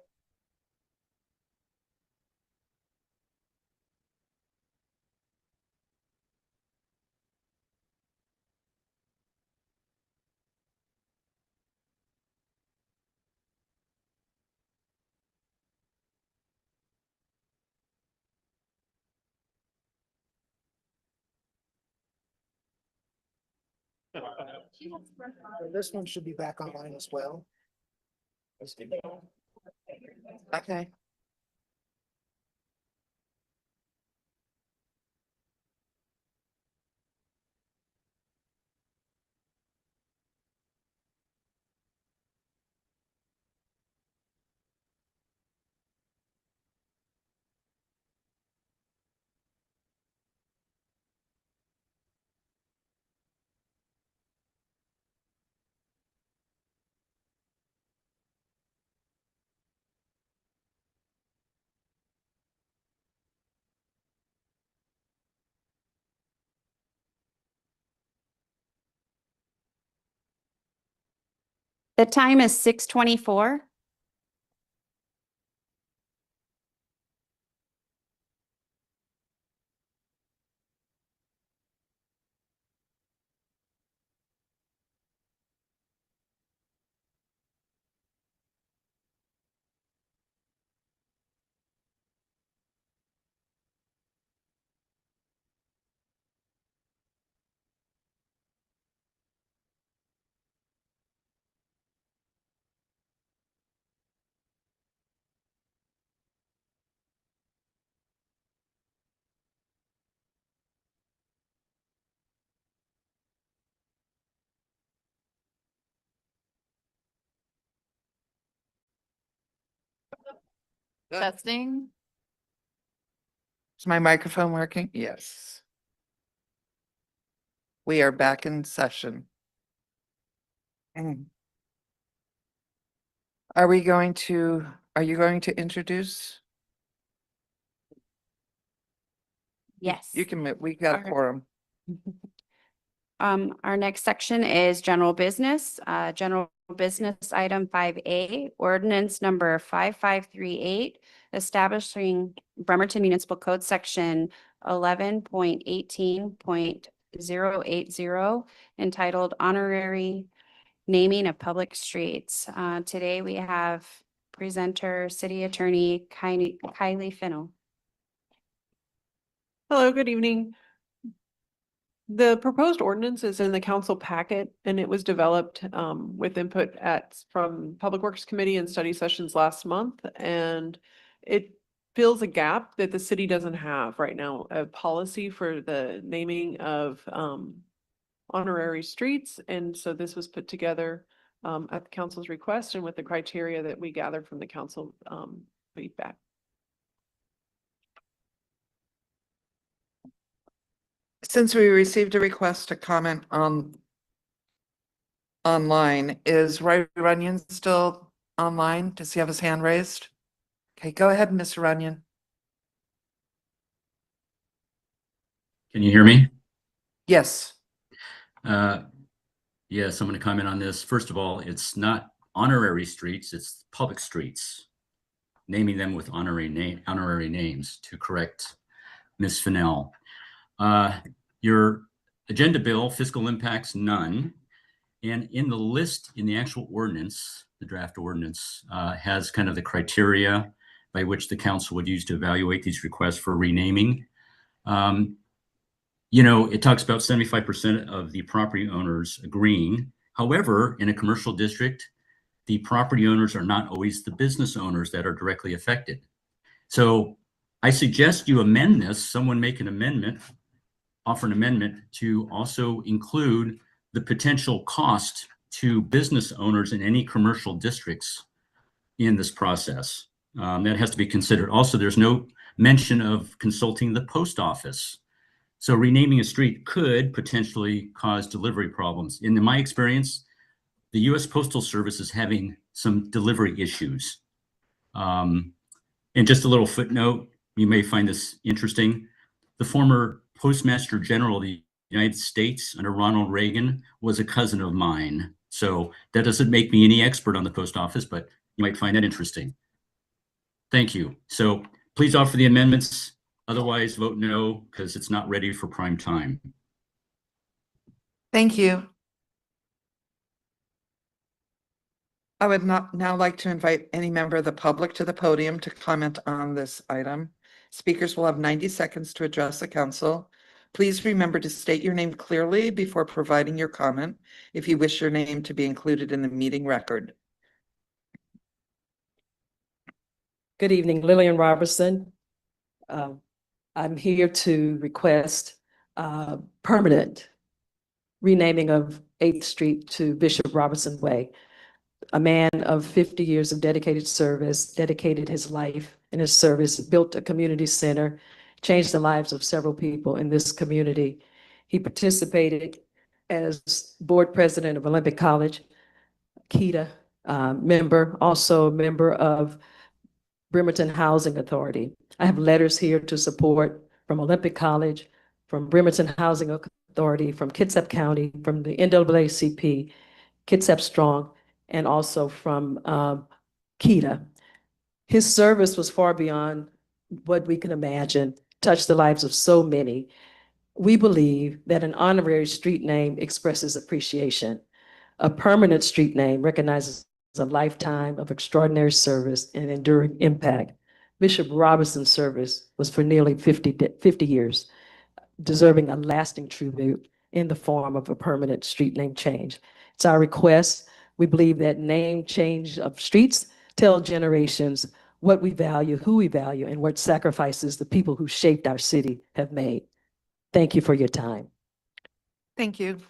This one should be back online as well. Okay. The time is 6:24. Testing. Is my microphone working? Yes. We are back in session. Are you going to introduce? Yes. You can, we got a Alright. quorum. Our next section is general business. General business item 5A, ordinance number 5538, establishing Bremerton Municipal Code section 11.18.080 entitled honorary naming of public streets. Today we have presenter, City Attorney Kylie Fennell. Hello, good evening. The proposed ordinance is in the council packet and it was developed with input from Public Works Committee and study sessions last month. And it fills a gap that the city doesn't have right now, a policy for the naming of honorary streets. And so this was put together at the council's request and with the criteria that we gathered from the council feedback. Since we received a request to comment online, is Ray Runyon still online? Does he have his hand raised? Okay, go ahead, Mr. Runyon. Can you hear me? Yes. Yes, I'm going to comment on this. First of all, it's not honorary streets, it's public streets. Naming them with honorary names to correct Ms. Fennell. Your agenda bill, fiscal impacts, none. And in the list, in the actual ordinance, the draft ordinance has kind of the criteria by which the council would use to evaluate these requests for renaming. You know, it talks about 75% of the property owners agreeing. However, in a commercial district, the property owners are not always the business owners that are directly affected. So I suggest you amend this, someone make an amendment, offer an amendment to also include the potential cost to business owners in any commercial districts in this process. That has to be considered. Also, there's no mention of consulting the post office. So renaming a street could potentially cause delivery problems. In my experience, the U.S. Postal Service is having some delivery issues. And just a little footnote, you may find this interesting. The former Postmaster General of the United States under Ronald Reagan was a cousin of mine. So that doesn't make me any expert on the post office, but you might find that interesting. Thank you. So please offer the amendments. Otherwise, vote no, because it's not ready for prime time. Thank you. I would now like to invite any member of the public to the podium to comment on this item. Speakers will have 90 seconds to address the council. Please remember to state your name clearly before providing your comment if you wish your name to be included in the meeting record. Good evening, Lillian Robertson. I'm here to request permanent renaming of 8th Street to Bishop Robertson Way. A man of 50 years of dedicated service, dedicated his life in his service, built a community center, changed the lives of several people in this community. He participated as board president of Olympic College, KETA member, also a member of Bremerton Housing Authority. I have letters here to support from Olympic College, from Bremerton Housing Authority, from Kitsap County, from the NAACP, Kitsap Strong, and also from KETA. His service was far beyond what we can imagine, touched the lives of so many. We believe that an honorary street name expresses appreciation. A permanent street name recognizes a lifetime of extraordinary service and enduring impact. Bishop Robertson's service was for nearly 50 years, deserving a lasting tribute in the form of a permanent street name change. It's our request. We believe that name change of streets tell generations what we value, who we value, and what sacrifices the people who shaped our city have made. Thank you for your time. Thank you.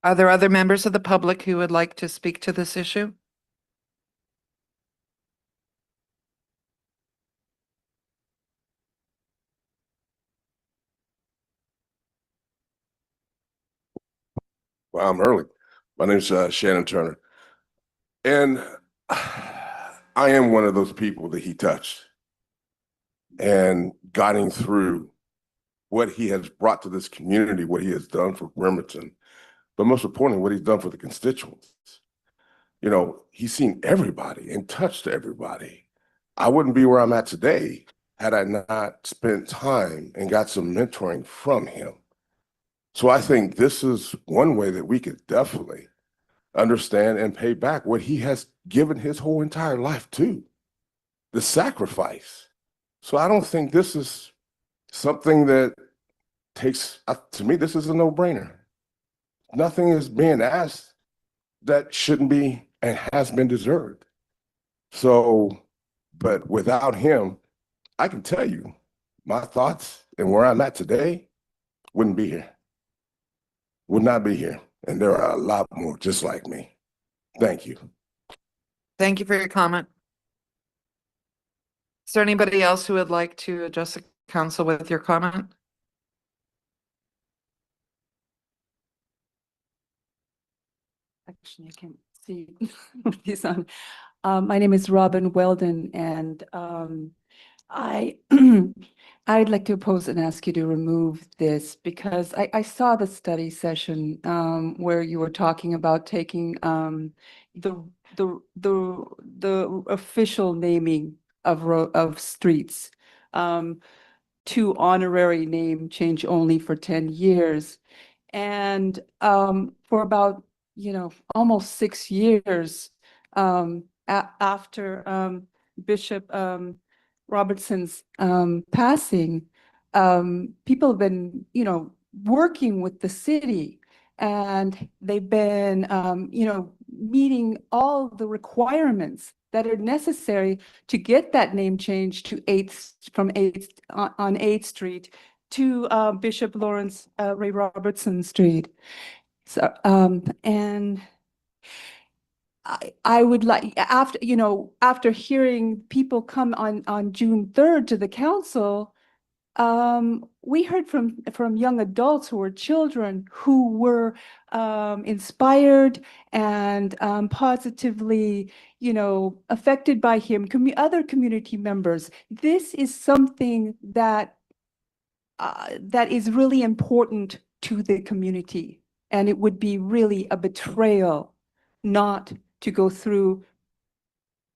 Are there other members of the public who would like to speak to this issue? Well, I'm early. My name's Shannon Turner. And I am one of those people that he touched and guiding through what he has brought to this community, what he has done for Bremerton, but most importantly, what he's done for the constituents. You know, he's seen everybody and touched everybody. I wouldn't be where I'm at today had I not spent time and got some mentoring from him. So I think this is one way that we could definitely understand and pay back what he has given his whole entire life to, the sacrifice. So I don't think this is something that takes, to me, this is a no-brainer. Nothing is being asked that shouldn't be and has been deserved. So, but without him, I can tell you my thoughts and where I'm at today wouldn't be here. Would not be here. And there are a lot more just like me. Thank you. Thank you for your comment. Is there anybody else who would like to address the council with your comment? Actually, I can't see these on. My name is Robin Weldon, and I I'd like to oppose and ask you to remove this because I saw the study session where you were talking about taking the the official naming of streets to honorary name change only for 10 years. And for about, almost 6 years after Bishop Robertson's passing, people have been, working with the city, and they've been, meeting all the requirements that are necessary to get that name change to from 8th on 8th Street to Bishop Lawrence Ray Robertson Street. So, and I would like, after hearing people come on June 3rd to the council, we heard from young adults who were children who were inspired and positively, affected by him, other community members. This is something that is really important to the community, and it would be really a betrayal not to go through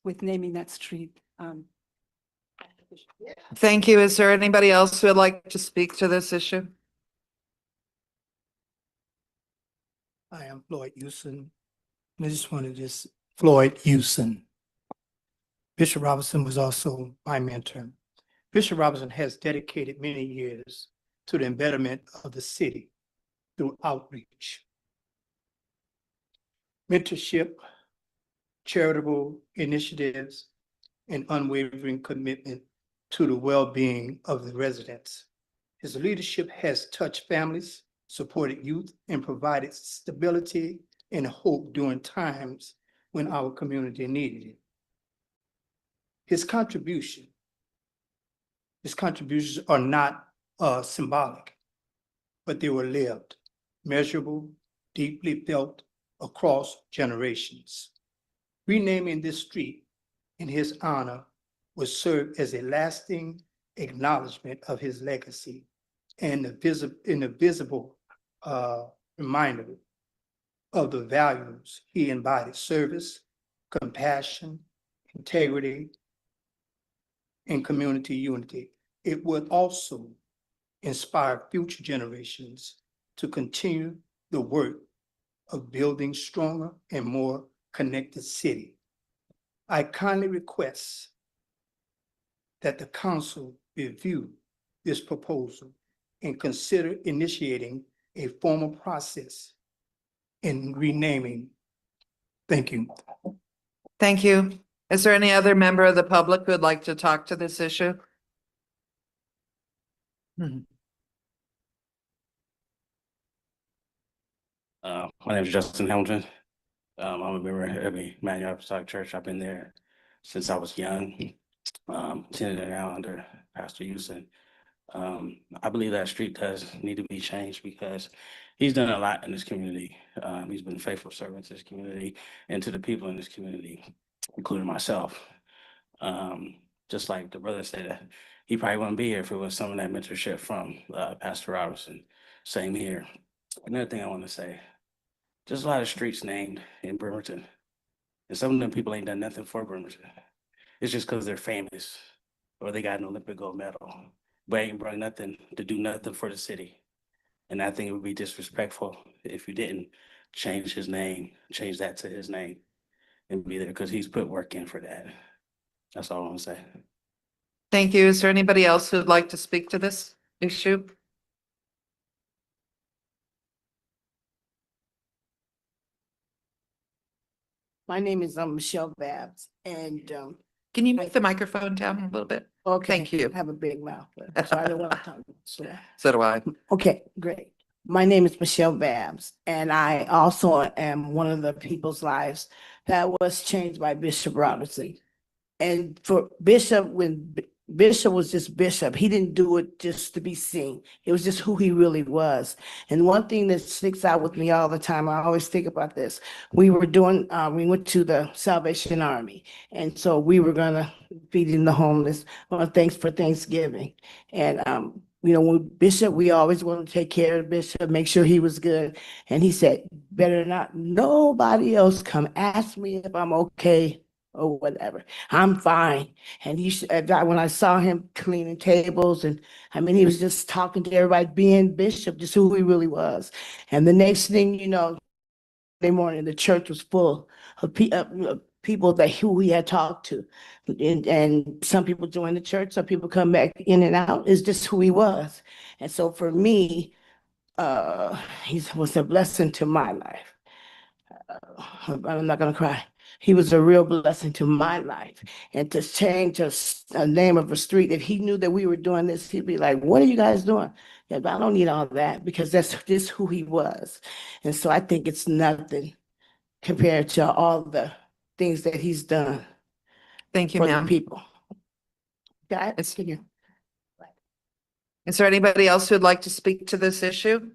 with naming that street. Thank you. Is there anybody else who would like to speak to this issue? I am Floyd Houston. I just want to Floyd Houston. Bishop Robinson was also my mentor. Bishop Robinson has dedicated many years to the betterment of the city through outreach, mentorship, charitable initiatives, and unwavering commitment to the well-being of the residents. His leadership has touched families, supported youth, and provided stability and hope during times when our community needed it. His contributions are not symbolic, but they were lived, measurable, deeply felt across generations. Renaming this street in his honor will serve as a lasting acknowledgement of his legacy and a visible reminder of the values he embodied: service, compassion, integrity, and community unity. It would also inspire future generations to continue the work of building stronger and more connected city. I kindly request that the council review this proposal and consider initiating a formal process in renaming. Thank you. Thank you. Is there any other member of the public who would like to talk to this issue? My name is Justin Hamilton. I'm a member of Emmanuel Apostolic Church. I've been there since I was young. Attended it now under Pastor Houston. I believe that street does need to be changed because he's done a lot in this community. He's been a faithful servant to this community and to the people in this community, including myself. Just like the brother said, he probably wouldn't be here if it was some of that mentorship from Pastor Robertson. Same here. Another thing I want to say, there's a lot of streets named in Bremerton, and some of them people ain't done nothing for Bremerton. It's just because they're famous or they got an Olympic gold medal, but ain't brought nothing to do nothing for the city. And I think it would be disrespectful if you didn't change his name, change that to his name, and be there because he's put work in for that. That's all I want to say. Thank you. Is there anybody else who would like to speak to this issue? My name is Michelle Babs, and can you move the microphone down a little bit? Okay. Thank you. I have a big mouth, so I don't want to talk. So do I. Okay, great. My name is Michelle Babs, and I also am one of the people's lives that was changed by Bishop Robertson. And for Bishop, when Bishop was just Bishop. He didn't do it just to be seen. It was just who he really was. And one thing that sticks out with me all the time, I always think about this. We went to the Salvation Army. And so we were gonna feeding the homeless on Thanksgiving. And with Bishop, we always want to take care of Bishop, make sure he was good. And he said, better not nobody else come ask me if I'm okay or whatever. I'm fine. And when I saw him cleaning tables, and I mean, he was just talking to everybody, being Bishop, just who he really was. And the next thing you know, Monday morning, the church was full of people who he had talked to. And some people joined the church, some people come back in and out. It's just who he was. And so for me, he was a blessing to my life. I'm not gonna cry. He was a real blessing to my life. And to change a name of a street, if he knew that we were doing this, he'd be like, what are you guys doing? Yeah, but I don't need all that, because that's just who he was. And so I think it's nothing compared to all the things that he's done. Thank you, for the ma'am. people. Got it? Continue. Is there anybody else who'd like to speak to this issue?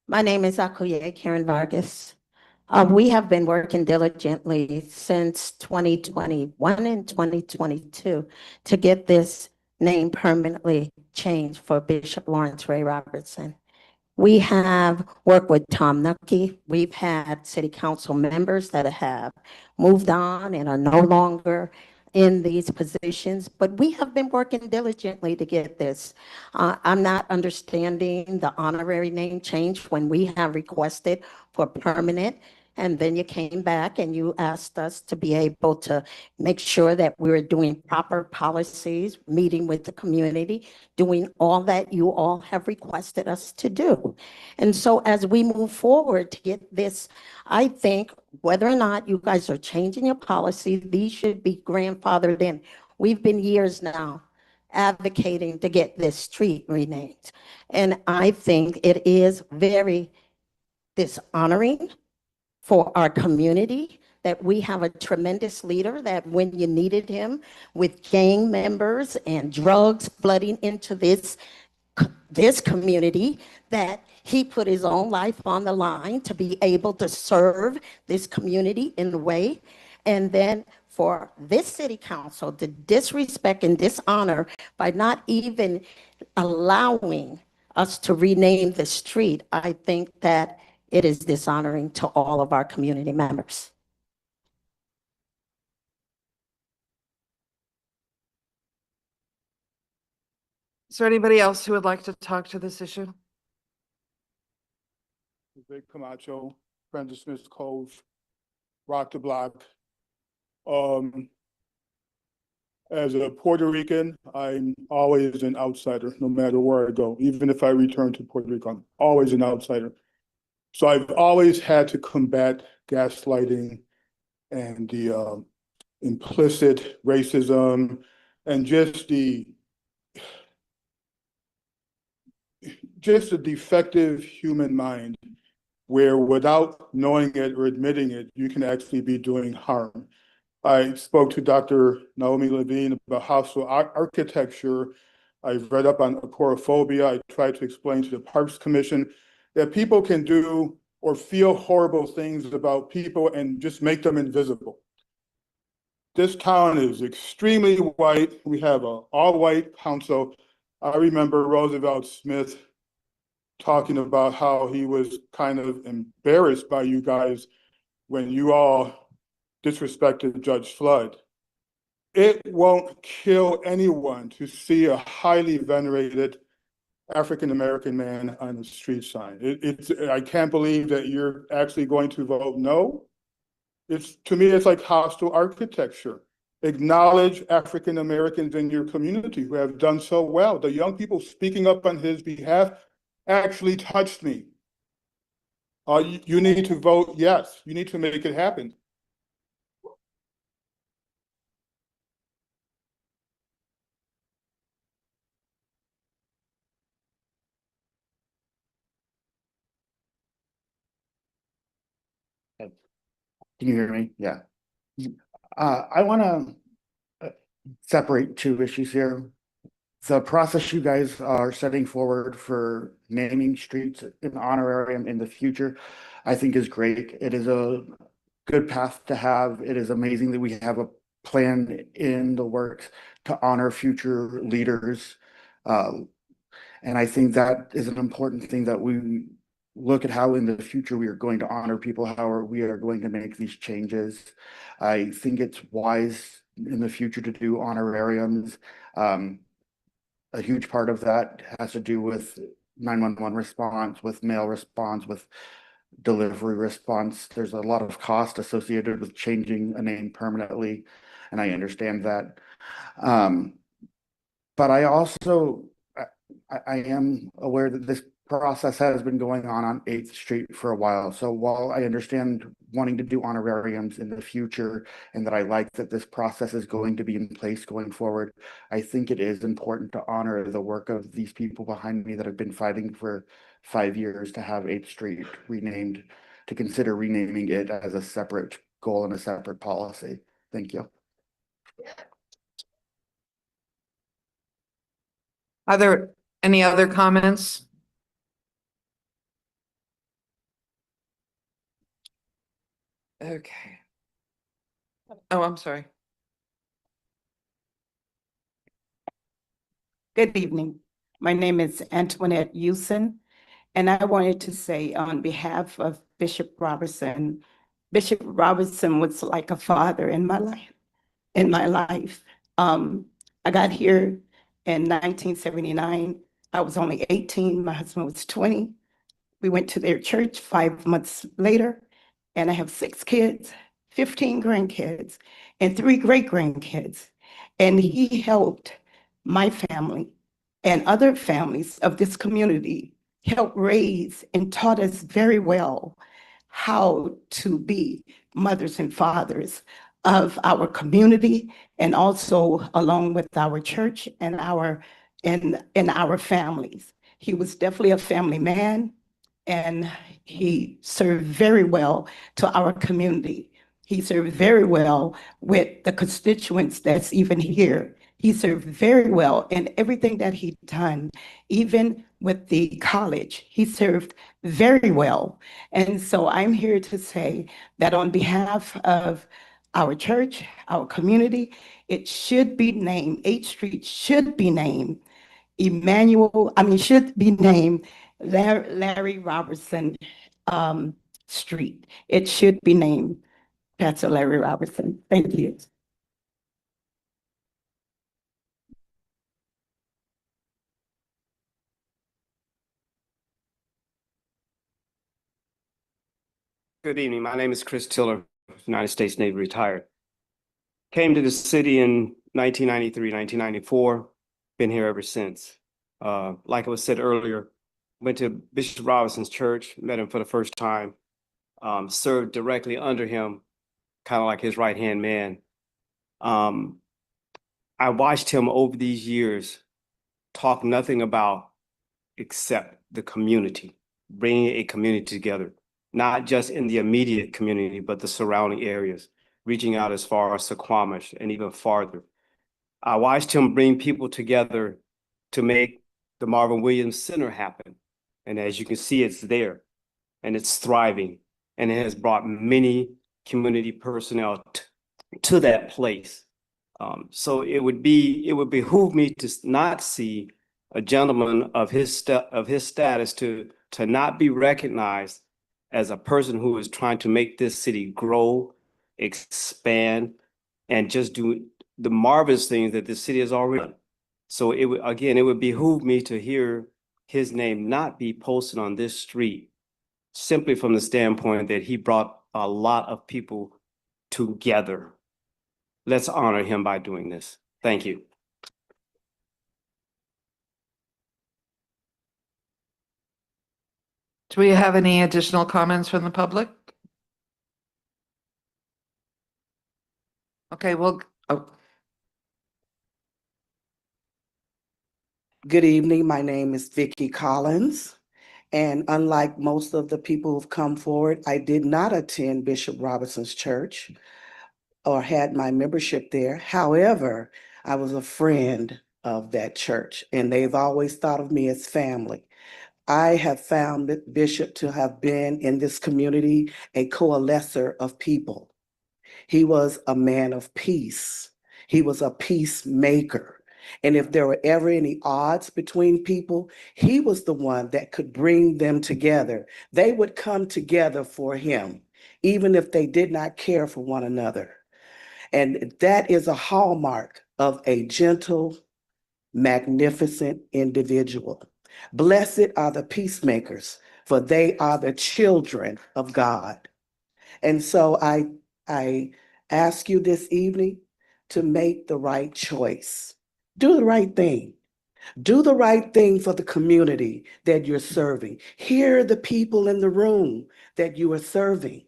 My name is Akuye Karen Vargas. We have been working diligently since 2021 and 2022 to get this name permanently changed for Bishop Lawrence Ray Robertson. We have worked with Tom Nucky. We've had city council members that have moved on and are no longer in these positions, but we have been working diligently to get this. I'm not understanding the honorary name change when we have requested for permanent. And then you came back and you asked us to be able to make sure that we were doing proper policies, meeting with the community, doing all that you all have requested us to do. And so as we move forward to get this, I think whether or not you guys are changing your policy, these should be grandfathered in. We've been years now advocating to get this street renamed. And I think it is very dishonoring for our community that we have a tremendous leader that when you needed him with gang members and drugs flooding into this community, that he put his own life on the line to be able to serve this community in the way. And then for this city council to disrespect and dishonor by not even allowing us to rename the street, I think that it is dishonoring to all of our community members. Is there anybody else who would like to talk to this issue? Vic Camacho, Brenda Smith Cove, Rock the Block. As a Puerto Rican, I'm always an outsider, no matter where I go. Even if I return to Puerto Rico, I'm always an outsider. So I've always had to combat gaslighting and the implicit racism and just the defective human mind, where without knowing it or admitting it, you can actually be doing harm. I spoke to Dr. Naomi Levine about hostile architecture. I've read up on agoraphobia. I tried to explain to the Parks Commission that people can do or feel horrible things about people and just make them invisible. This town is extremely white. We have an all-white council. I remember Roosevelt Smith talking about how he was kind of embarrassed by you guys when you all disrespected Judge Flood. It won't kill anyone to see a highly venerated African-American man on the street sign. I can't believe that you're actually going to vote no. To me, it's like hostile architecture. Acknowledge African-Americans in your community who have done so well. The young people speaking up on his behalf actually touched me. You need to vote yes. You need to make it happen. Can you hear me? Yeah. I want to separate two issues here. The process you guys are setting forward for naming streets in honorarium in the future, I think is great. It is a good path to have. It is amazing that we have a plan in the works to honor future leaders. And I think that is an important thing, that we look at how in the future we are going to honor people, we are going to make these changes. I think it's wise in the future to do honorariums. A huge part of that has to do with 911 response, with mail response, with delivery response. There's a lot of cost associated with changing a name permanently, and I understand that. But I also, I am aware that this process has been going on 8th Street for a while. So while I understand wanting to do honorariums in the future, and that I like that this process is going to be in place going forward, I think it is important to honor the work of these people behind me that have been fighting for 5 years to have 8th Street renamed, to consider renaming it as a separate goal and a separate policy. Thank you. Are there any other comments? Okay. Oh, I'm sorry. Good evening. My name is Antoinette Houston, and I wanted to say on behalf of Bishop Robertson was like a father in my life. I got here in 1979. I was only 18. My husband was 20. We went to their church 5 months later, and I have 6 kids, 15 grandkids, and 3 great-grandkids. And he helped my family and other families of this community help raise and taught us very well how to be mothers and fathers of our community, and also along with our church and our families. He was definitely a family man, and he served very well to our community. He served very well with the constituents that's even here. He served very well in everything that he done, even with the college. He served very well. And so I'm here to say that on behalf of our church, our community, it should be named, 8th Street should be named should be named Larry Robertson Street. It should be named Pastor Larry Robertson. Thank you. Good evening. My name is Chris Tiller, United States Navy retired. Came to the city in 1993, 1994. Been here ever since. Like it was said earlier, went to Bishop Robinson's church, met him for the first time, served directly under him, kind of like his right-hand man. I watched him over these years talk nothing about except the community, bringing a community together, not just in the immediate community, but the surrounding areas, reaching out as far as Suquamish and even farther. I watched him bring people together to make the Marvin Williams Center happen. And as you can see, it's there and it's thriving, and it has brought many community personnel to that place. So it would behoove me to not see a gentleman of his status to not be recognized as a person who is trying to make this city grow, expand, and just do the marvelous things that the city has already done. So it would behoove me to hear his name not be posted on this street, simply from the standpoint that he brought a lot of people together. Let's honor him by doing this. Thank you. Do we have any additional comments from the public? Okay, well, Good evening. My name is Vicki Collins, And unlike most of the people who've come forward, I did not attend Bishop Robertson's church or had my membership there. However, I was a friend of that church, and they've always thought of me as family. I have found that Bishop to have been in this community a coalescer of people. He was a man of peace. He was a peacemaker. And if there were ever any odds between people, he was the one that could bring them together. They would come together for him, even if they did not care for one another. And that is a hallmark of a gentle, magnificent individual. Blessed are the peacemakers, for they are the children of God. And so I ask you this evening to make the right choice. Do the right thing. Do the right thing for the community that you're serving. Hear the people in the room that you are serving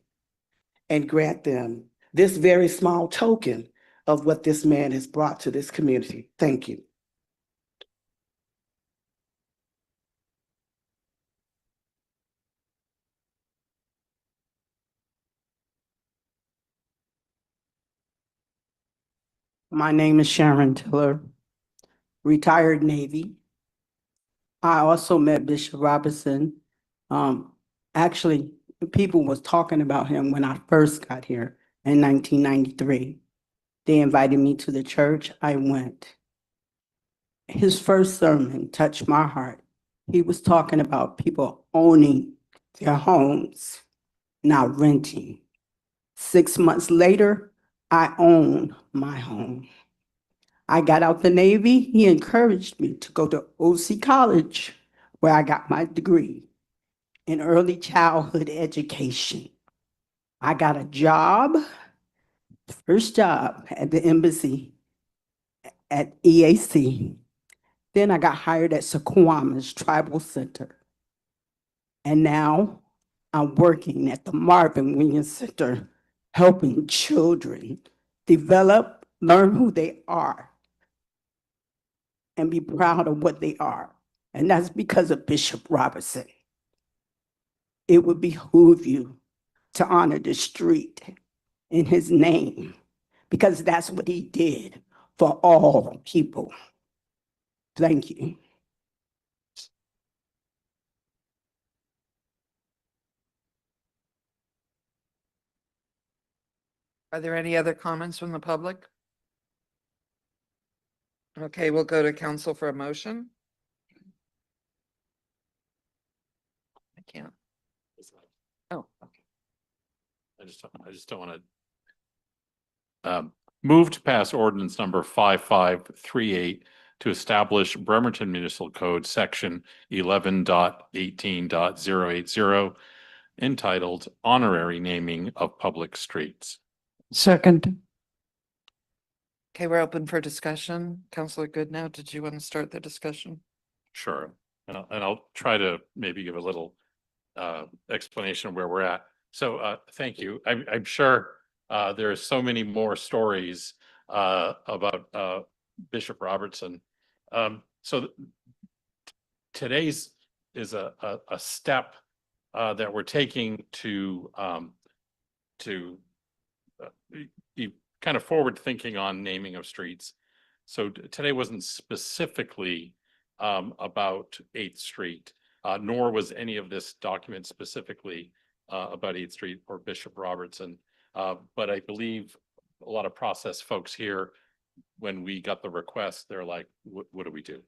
and grant them this very small token of what this man has brought to this community. Thank you. My name is Sharon Tiller, retired Navy. I also met Bishop Robertson. Actually, people was talking about him when I first got here in 1993. They invited me to the church. I went. His first sermon touched my heart. He was talking about people owning their homes, not renting. 6 months later, I own my home. I got out the Navy. He encouraged me to go to OC College, where I got my degree in early childhood education. I got a job, first job at the embassy at EAC. Then I got hired at Sequama's Tribal Center. And now I'm working at the Marvin Williams Center, helping children develop, learn who they are, and be proud of what they are. And that's because of Bishop Robertson. It would behoove you to honor the street in his name, because that's what he did for all people. Thank you. Are there any other comments from the public? Okay, we'll go to council for a motion. I can't. Oh, okay. I just don't want to move to pass ordinance number 5538 to establish Bremerton Municipal Code section 11.18.080 entitled Honorary Naming of Public Streets. Second. Okay, we're open for discussion. Councilor Goodnow, did you want to start the discussion? Sure. And I'll try to maybe give a little explanation of where we're at. So thank you. I'm sure there are so many more stories about Bishop Robertson. So today's is a step that we're taking to be kind of forward thinking on naming of streets. So today wasn't specifically about 8th Street, nor was any of this document specifically about 8th Street or Bishop Robertson. But I believe a lot of process folks here, when we got the request, they're like, what do we do?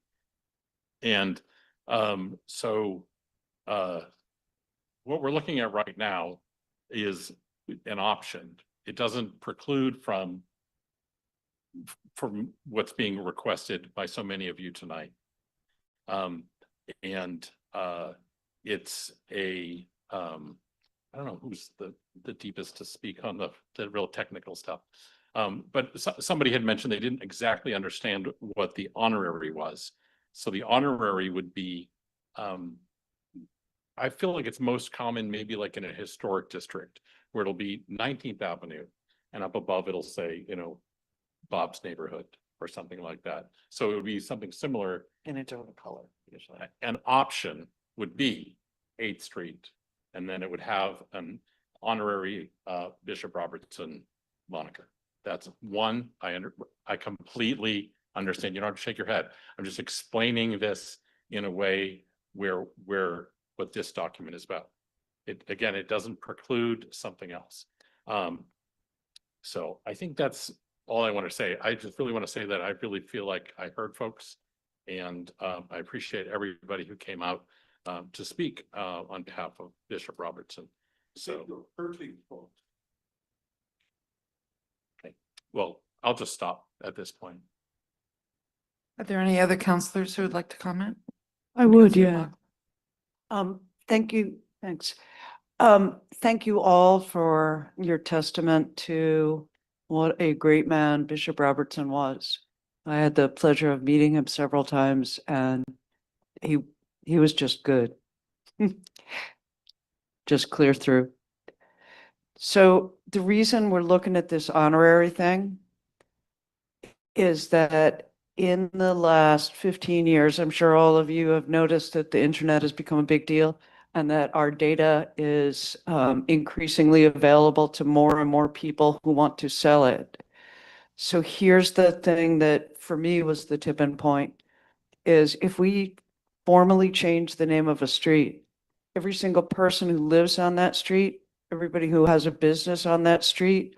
And so what we're looking at right now is an option. It doesn't preclude from what's being requested by so many of you tonight. It's a I don't know who's the deepest to speak on the real technical stuff. But somebody had mentioned they didn't exactly understand what the honorary was. So the honorary would be, I feel like it's most common maybe like in a historic district where it'll be 19th Avenue and up above it'll say, you know, Bob's neighborhood or something like that. So it would be something similar. In a different color usually. An option would be 8th Street. And then it would have an honorary Bishop Robertson moniker. That's one. I completely understand. You don't have to shake your head. I'm just explaining this in a way where what this document is about. Again, it doesn't preclude something else. So I think that's all I want to say. I just really want to say that I really feel like I heard folks, and I appreciate everybody who came out to speak on behalf of Bishop Robertson. So, okay. Well, I'll just stop at this point. Are there any other counselors who would like to comment? I would, Counselor yeah. Mock? Thank you, thanks. Thank you all for your testament to what a great man Bishop Robertson was. I had the pleasure of meeting him several times, and he was just good. Just clear through. So the reason we're looking at this honorary thing is that in the last 15 years, I'm sure all of you have noticed that the internet has become a big deal and that our data is increasingly available to more and more people who want to sell it. So here's the thing that for me was the tipping point, is if we formally change the name of a street, every single person who lives on that street, everybody who has a business on that street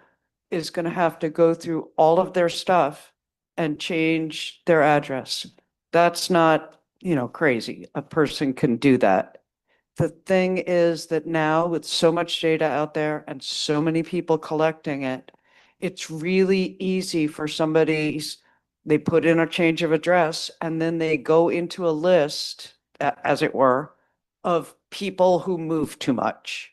is going to have to go through all of their stuff and change their address. That's not, crazy. A person can do that. The thing is that now with so much data out there and so many people collecting it, it's really easy for they put in a change of address and then they go into a list, as it were, of people who move too much,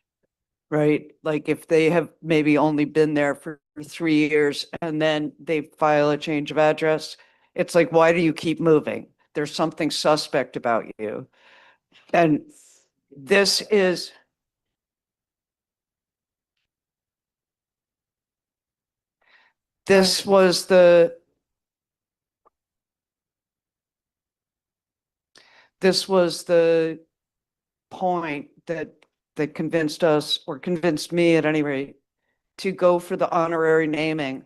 right? Like if they have maybe only been there for 3 years and then they file a change of address, it's like, why do you keep moving? There's something suspect about you. And this is this was the point that convinced us, or convinced me at any rate, to go for the honorary naming,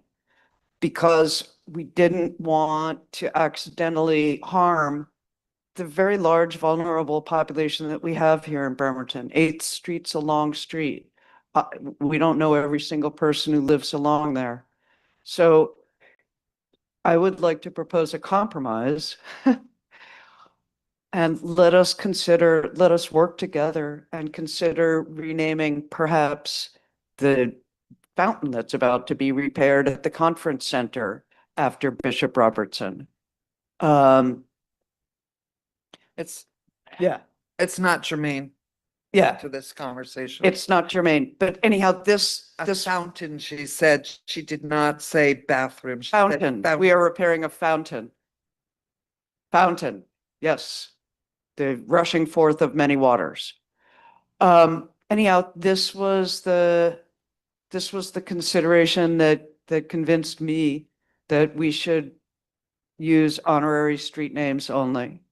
because we didn't want to accidentally harm the very large vulnerable population that we have here in Bremerton. 8th Street's a long street. We don't know every single person who lives along there. So I would like to propose a compromise and let us work together and consider renaming perhaps the fountain that's about to be repaired at the conference center after Bishop Robertson. It's It's not germane yeah, to this conversation. it's not germane, but anyhow, this Fountain, she said. She did not say bathroom. She said fountain, we are repairing a fountain. Fountain, yes, the rushing forth of many waters. Anyhow, this was the consideration that convinced me that we should use honorary street names only.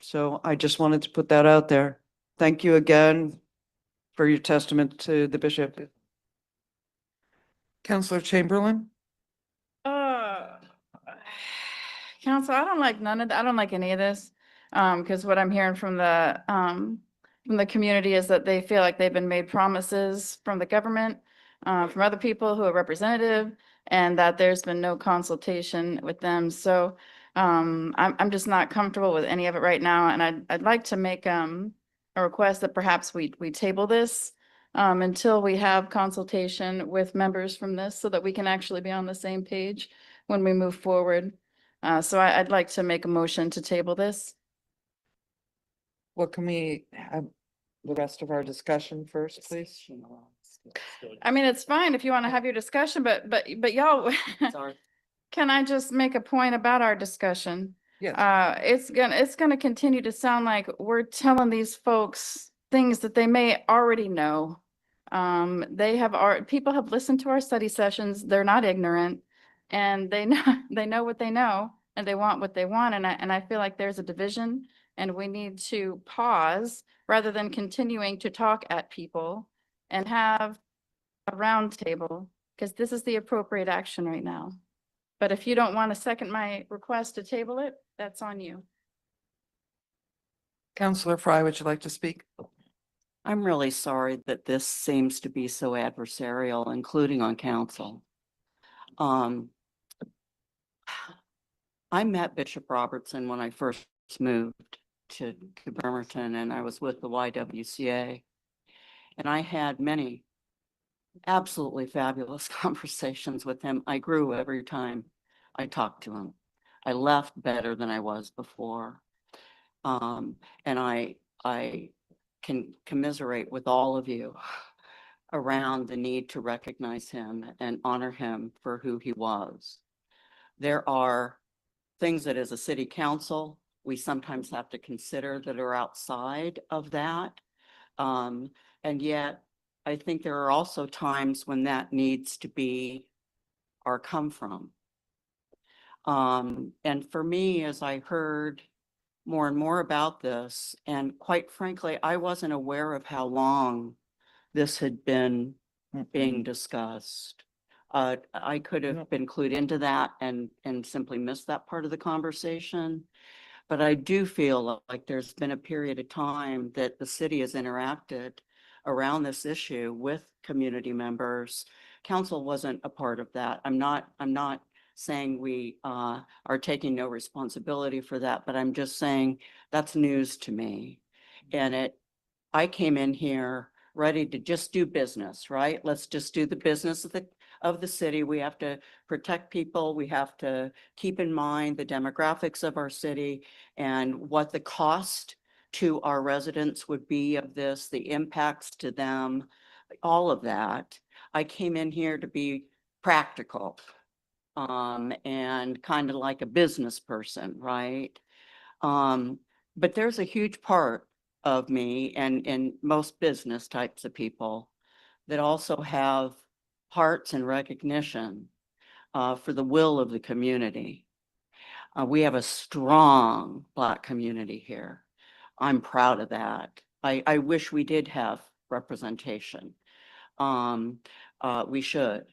So I just wanted to put that out there. Thank you again for your testament to the bishop. Counselor Chamberlain? Council, I don't like I don't like any of this. Because what I'm hearing from the community is that they feel like they've been made promises from the government, from other people who are representative, and that there's been no consultation with them. So I'm just not comfortable with any of it right now, and I'd like to make a request that perhaps we table this until we have consultation with members from this, so that we can actually be on the same page when we move forward. So I'd like to make a motion to table this. Well, can we have the rest of our discussion first, please? I mean, it's fine if you want to have your discussion, but y'all, can I just make a point about our discussion? Yes. It's gonna continue to sound like we're telling these folks things that they may already know. People have listened to our study sessions. They're not ignorant, and they know what they know. And and they want what they want. And I feel like there's a division and we need to pause rather than continuing to talk at people and have a round table, because this is the appropriate action right now. But if you don't want to second my request to table it, that's on you. Counselor Fry, would you like to speak? I'm really sorry that this seems to be so adversarial, including on council. I met Bishop Robertson when I first moved to Bremerton, and I was with the YWCA. And I had many absolutely fabulous conversations with him. I grew every time I talked to him. I left better than I was before. And I can commiserate with all of you around the need to recognize him and honor him for who he was. There are things that as a city council, we sometimes have to consider that are outside of that. And yet, I think there are also times when that needs to be or come from. And for me, as I heard more and more about this, and quite frankly, I wasn't aware of how long this had been being discussed. I could have been clued into that and simply missed that part of the conversation. But I do feel like there's been a period of time that the city has interacted around this issue with community members. Council wasn't a part of that. I'm not saying we are taking no responsibility for that, but I'm just saying that's news to me. And I came in here ready to just do business, right? Let's just do the business of the city. We have to protect people. We have to keep in mind the demographics of our city and what the cost to our residents would be of this, the impacts to them, all of that. I came in here to be practical and kind of like a business person, right? But there's a huge part of me and most business types of people that also have hearts and recognition for the will of the community. We have a strong Black community here. I'm proud of that. I wish we did have representation. We should.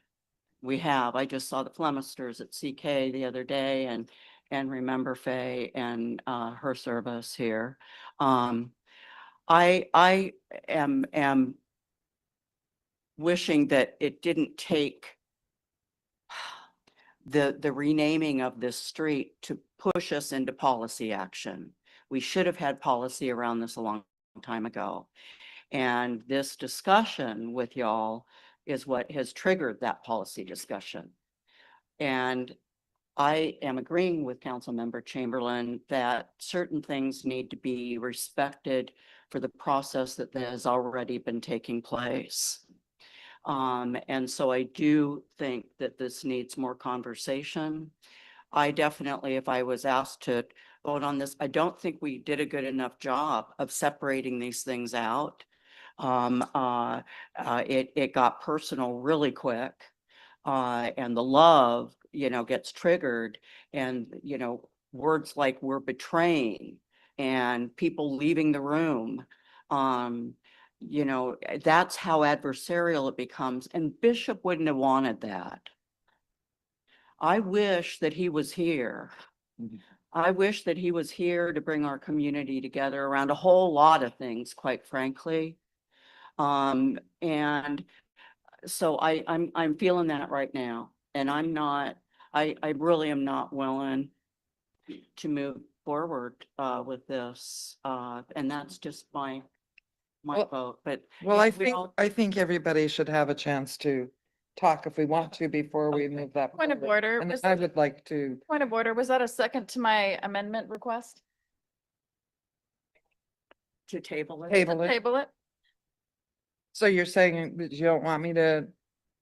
We have. I just saw the Flemisters at CK the other day and remember Faye and her service here. I am wishing that it didn't take the renaming of this street to push us into policy action. We should have had policy around this a long time ago. And this discussion with y'all is what has triggered that policy discussion. And I am agreeing with Councilmember Chamberlain that certain things need to be respected for the process that has already been taking place. And so I do think that this needs more conversation. I definitely, if I was asked to vote on this, I don't think we did a good enough job of separating these things out. It got personal really quick. And the love, gets triggered, and, words like we're betraying and people leaving the room. That's how adversarial it becomes. And Bishop wouldn't have wanted that. I wish that he was here. I wish that he was here to bring our community together around a whole lot of things, quite frankly. And so I'm feeling that right now, and I really am not willing to move forward with this. And that's just my vote. But Well, yeah, I think everybody should have a chance to talk if we want to before we move that. Point of forward. order. And Was I that- would like to, Point of order. Was that a second to my amendment request? to table it. Table it. Table it. So you're saying that you don't want me to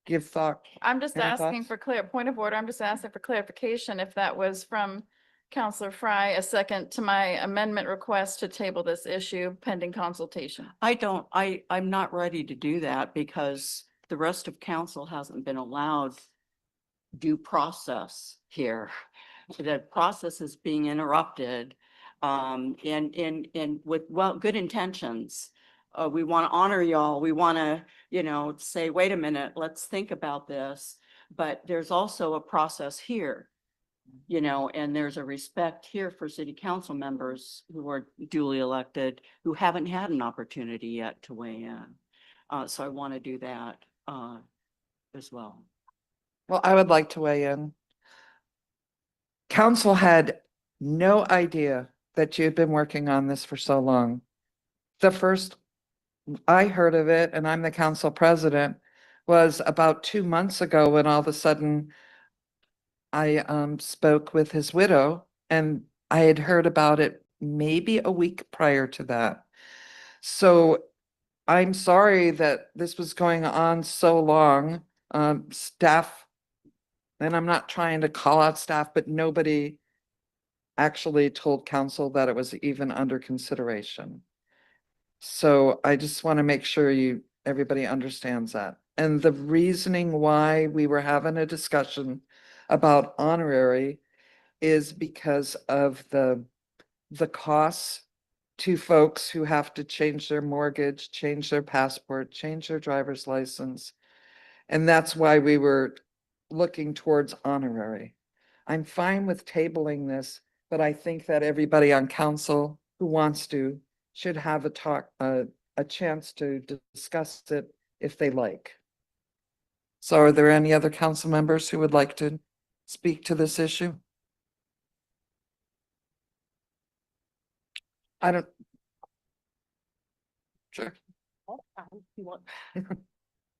give thought? I'm just Any asking thoughts? for point of order. I'm just asking for clarification if that was from Counselor Fry, a second to my amendment request to table this issue pending consultation. I'm not ready to do that because the rest of council hasn't been allowed due process here. the process is being interrupted. And with, well, good intentions. We want to honor y'all. We want to, you know, say, wait a minute, let's think about this. But there's also a process here, you know, and there's a respect here for city council members who are duly elected, who haven't had an opportunity yet to weigh in. So I want to do that as well. Well, I would like to weigh in. Council had no idea that you had been working on this for so long. The first I heard of it, and I'm the council president, was about 2 months ago when all of a sudden I spoke with his widow, and I had heard about it maybe a week prior to that. So I'm sorry that this was going on so long. Staff, and I'm not trying to call out staff, but nobody actually told council that it was even under consideration. So I just want to make sure everybody understands that. And the reasoning why we were having a discussion about honorary is because of the costs to folks who have to change their mortgage, change their passport, change their driver's license. And that's why we were looking towards honorary. I'm fine with tabling this, but I think that everybody on council who wants to should have a chance to discuss it if they like. So are there any other council members who would like to speak to this issue? I don't. Sure.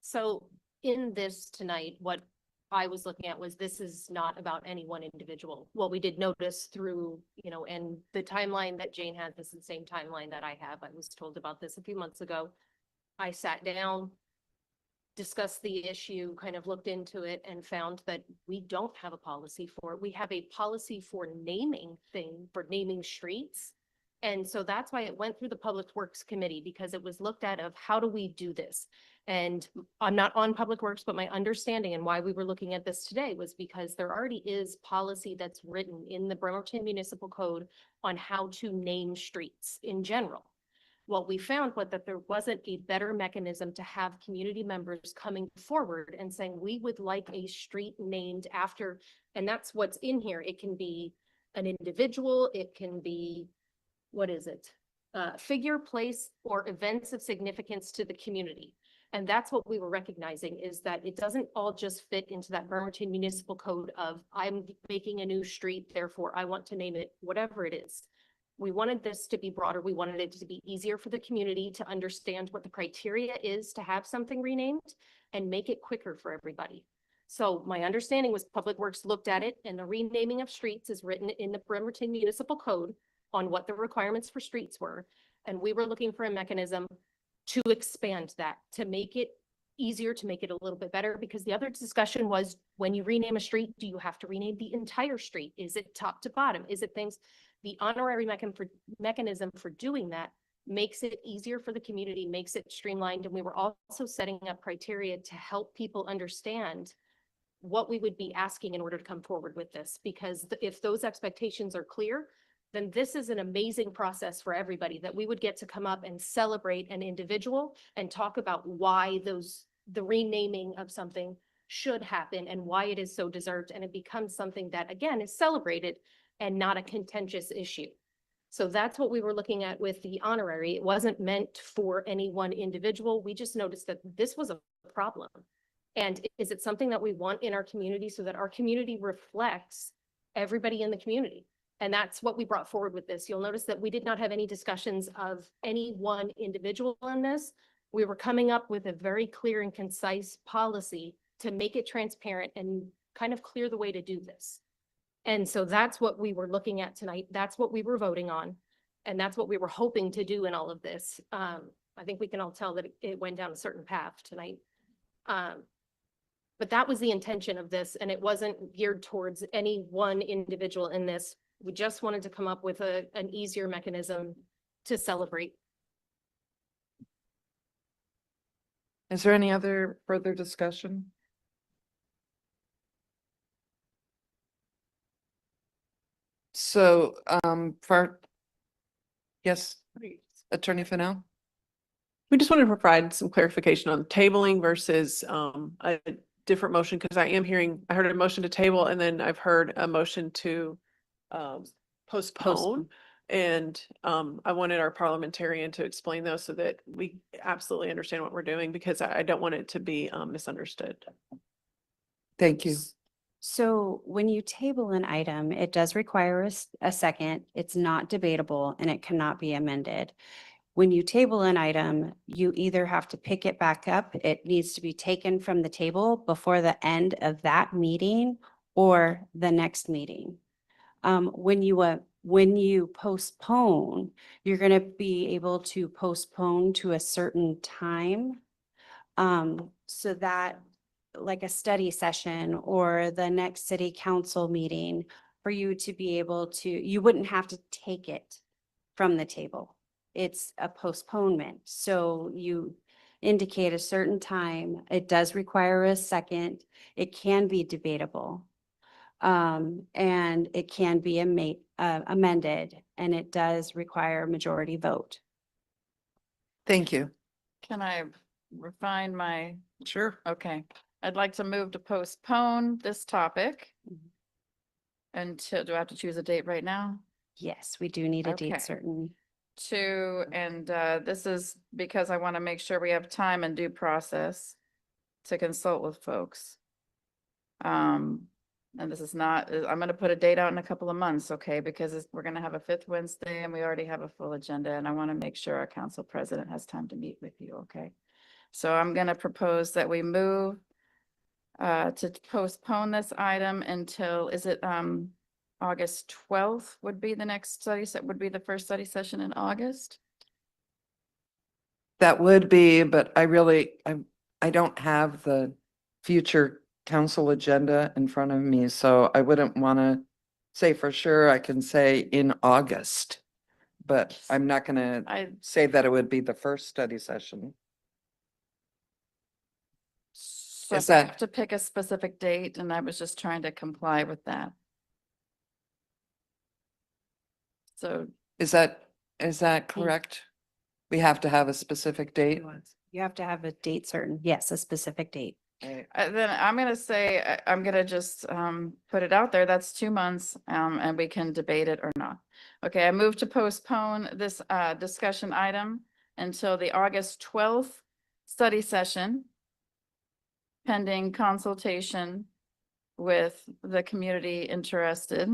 So in this tonight, what I was looking at was this is not about any one individual. What we did notice through, you know, and the timeline that Jane had, this is the same timeline that I have. I was told about this a few months ago. I sat down, discussed the issue, kind of looked into it and found that we don't have a policy for it. We have a policy for naming streets. And so that's why it went through the Public Works Committee, because it was looked at of how do we do this? And I'm not on Public Works, but my understanding and why we were looking at this today was because there already is policy that's written in the Bremerton Municipal Code on how to name streets in general. What we found was that there wasn't a better mechanism to have community members coming forward and saying, we would like a street named after, and that's what's in here. It can be an individual, it can be, what is it? Figure, place, or events of significance to the community. And that's what we were recognizing, is that it doesn't all just fit into that Bremerton Municipal Code of I'm making a new street, therefore I want to name it whatever it is. We wanted this to be broader. We wanted it to be easier for the community to understand what the criteria is to have something renamed and make it quicker for everybody. So my understanding was Public Works looked at it, and the renaming of streets is written in the Bremerton Municipal Code on what the requirements for streets were. And we were looking for a mechanism to expand that, to make it easier, to make it a little bit better, because the other discussion was when you rename a street, do you have to rename the entire street? Is it top to bottom? Is it things? The honorary mechanism for doing that makes it easier for the community, makes it streamlined. And we were also setting up criteria to help people understand what we would be asking in order to come forward with this. Because if those expectations are clear, then this is an amazing process for everybody, that we would get to come up and celebrate an individual and talk about why the renaming of something should happen and why it is so deserved. And it becomes something that, again, is celebrated and not a contentious issue. So that's what we were looking at with the honorary. It wasn't meant for any one individual. We just noticed that this was a problem. And is it something that we want in our community so that our community reflects everybody in the community? And that's what we brought forward with this. You'll notice that we did not have any discussions of any one individual in this. We were coming up with a very clear and concise policy to make it transparent and kind of clear the way to do this. And so that's what we were looking at tonight. That's what we were voting on. And that's what we were hoping to do in all of this. I think we can all tell that it went down a certain path tonight. But that was the intention of this, and it wasn't geared towards any one individual in this. We just wanted to come up with an easier mechanism to celebrate. Is there any other further discussion? So, yes, Attorney Fennell? We just wanted to provide some clarification on tabling versus a different motion, because I heard a motion to table and then I've heard a motion to postpone. And I wanted our parliamentarian to explain those so that we absolutely understand what we're doing, because I don't want it to be misunderstood. Thank you. So when you table an item, it does require a second. It's not debatable and it cannot be amended. When you table an item, you either have to pick it back up, it needs to be taken from the table before the end of that meeting or the next meeting. When you postpone, you're going to be able to postpone to a certain time. So that, like a study session or the next city council meeting, for you to be able to, you wouldn't have to take it from the table. It's a postponement. So you indicate a certain time. It does require a second. It can be debatable. And it can be amended, and it does require a majority vote. Thank you. Can I refine my? Sure. Okay, I'd like to move to postpone this topic until, do I have to choose a date right now? Yes, we do need a date Okay. certain. This is because I want to make sure we have time and due process to consult with folks. And this is not, I'm going to put a date out in a couple of months, okay? Because we're going to have a 5th Wednesday and we already have a full agenda, and I want to make sure our council president has time to meet with you, okay? So I'm going to propose that we move to postpone this item until, is it August 12th would be the next study set, would be the first study session in August? That would be, but I don't have the future council agenda in front of me, so I wouldn't want to say for sure. I can say in August, but I'm not gonna say that it would be the first study session. So Is if I that- have to pick a specific date, and I was just trying to comply with that. So Is that correct? We have to have a specific date? You have to have a date certain. Yes, a specific date. then I'm gonna say, I'm gonna just put it out there, that's 2 months, and we can debate it or not. Okay, I move to postpone this discussion item until the August 12th study session, pending consultation with the community interested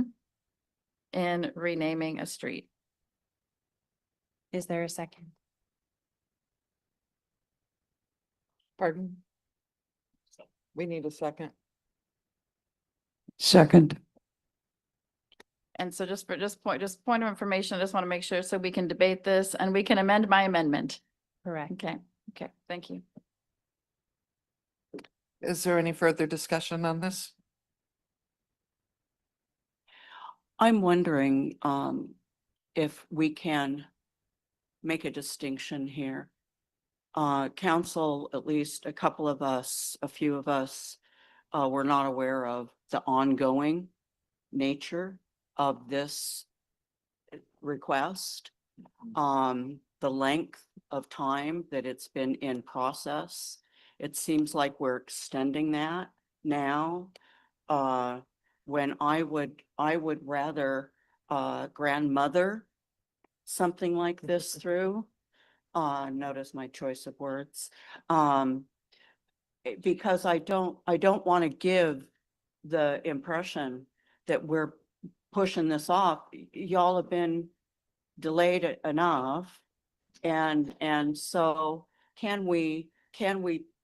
in renaming a street. Is there a second? Pardon? We need a second. Second. And so just point of information, I just want to make sure so we can debate this and we can amend my amendment. Correct. Okay, thank you. Is there any further discussion on this? I'm wondering if we can make a distinction here. Council, at least a couple of us, a few of us, were not aware of the ongoing nature of this request, the length of time that it's been in process. It seems like we're extending that now. When I would rather grandmother something like this through. Notice my choice of words. Because I don't want to give the impression that we're pushing this off. Y'all have been delayed enough. And so can we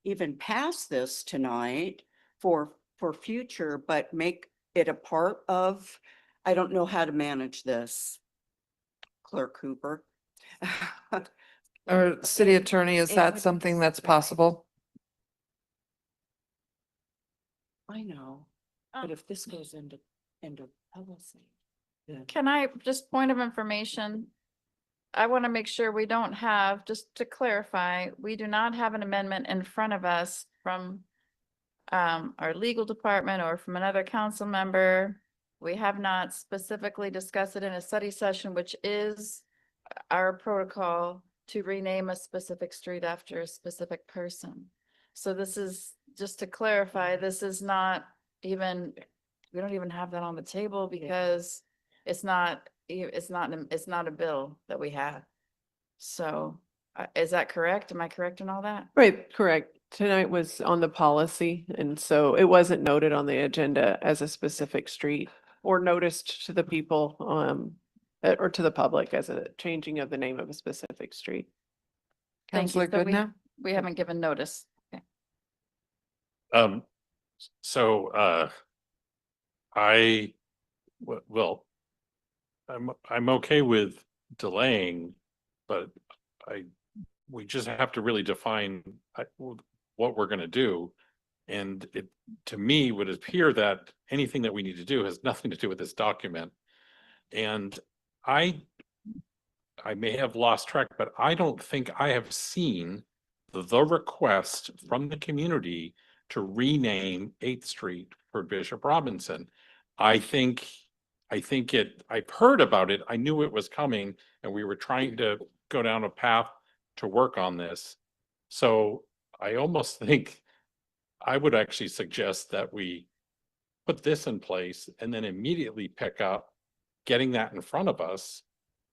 even pass this tonight for future, but make it a part of, I don't know how to manage this. Clerk Cooper. Or city attorney, is It that would- something that's possible? I know, but if this goes into policy. Can I, just point of information? I want to make sure we don't have, just to clarify, we do not have an amendment in front of us from our legal department or from another council member We have not specifically discussed it in a study session, which is our protocol to rename a specific street after a specific person. So this is, just to clarify, this is not even, we don't even have that on the table because it's not a bill that we have. So is that correct? Am I correct in all that? Right, correct. Tonight was on the policy, and so it wasn't noted on the agenda as a specific street or noticed to the people, or to the public as a changing of the name of a specific street. Thank you. Counselor So Goodnow? we haven't given notice. Okay. So well, I'm okay with delaying, but we just have to really define what we're going to do. And it, to me, would appear that anything that we need to do has nothing to do with this document. And I may have lost track, but I don't think I have seen the request from the community to rename 8th Street for Bishop Robinson. I've heard about it. I knew it was coming and we were trying to go down a path to work on this. So I almost think I would actually suggest that we put this in place and then immediately pick up getting that in front of us.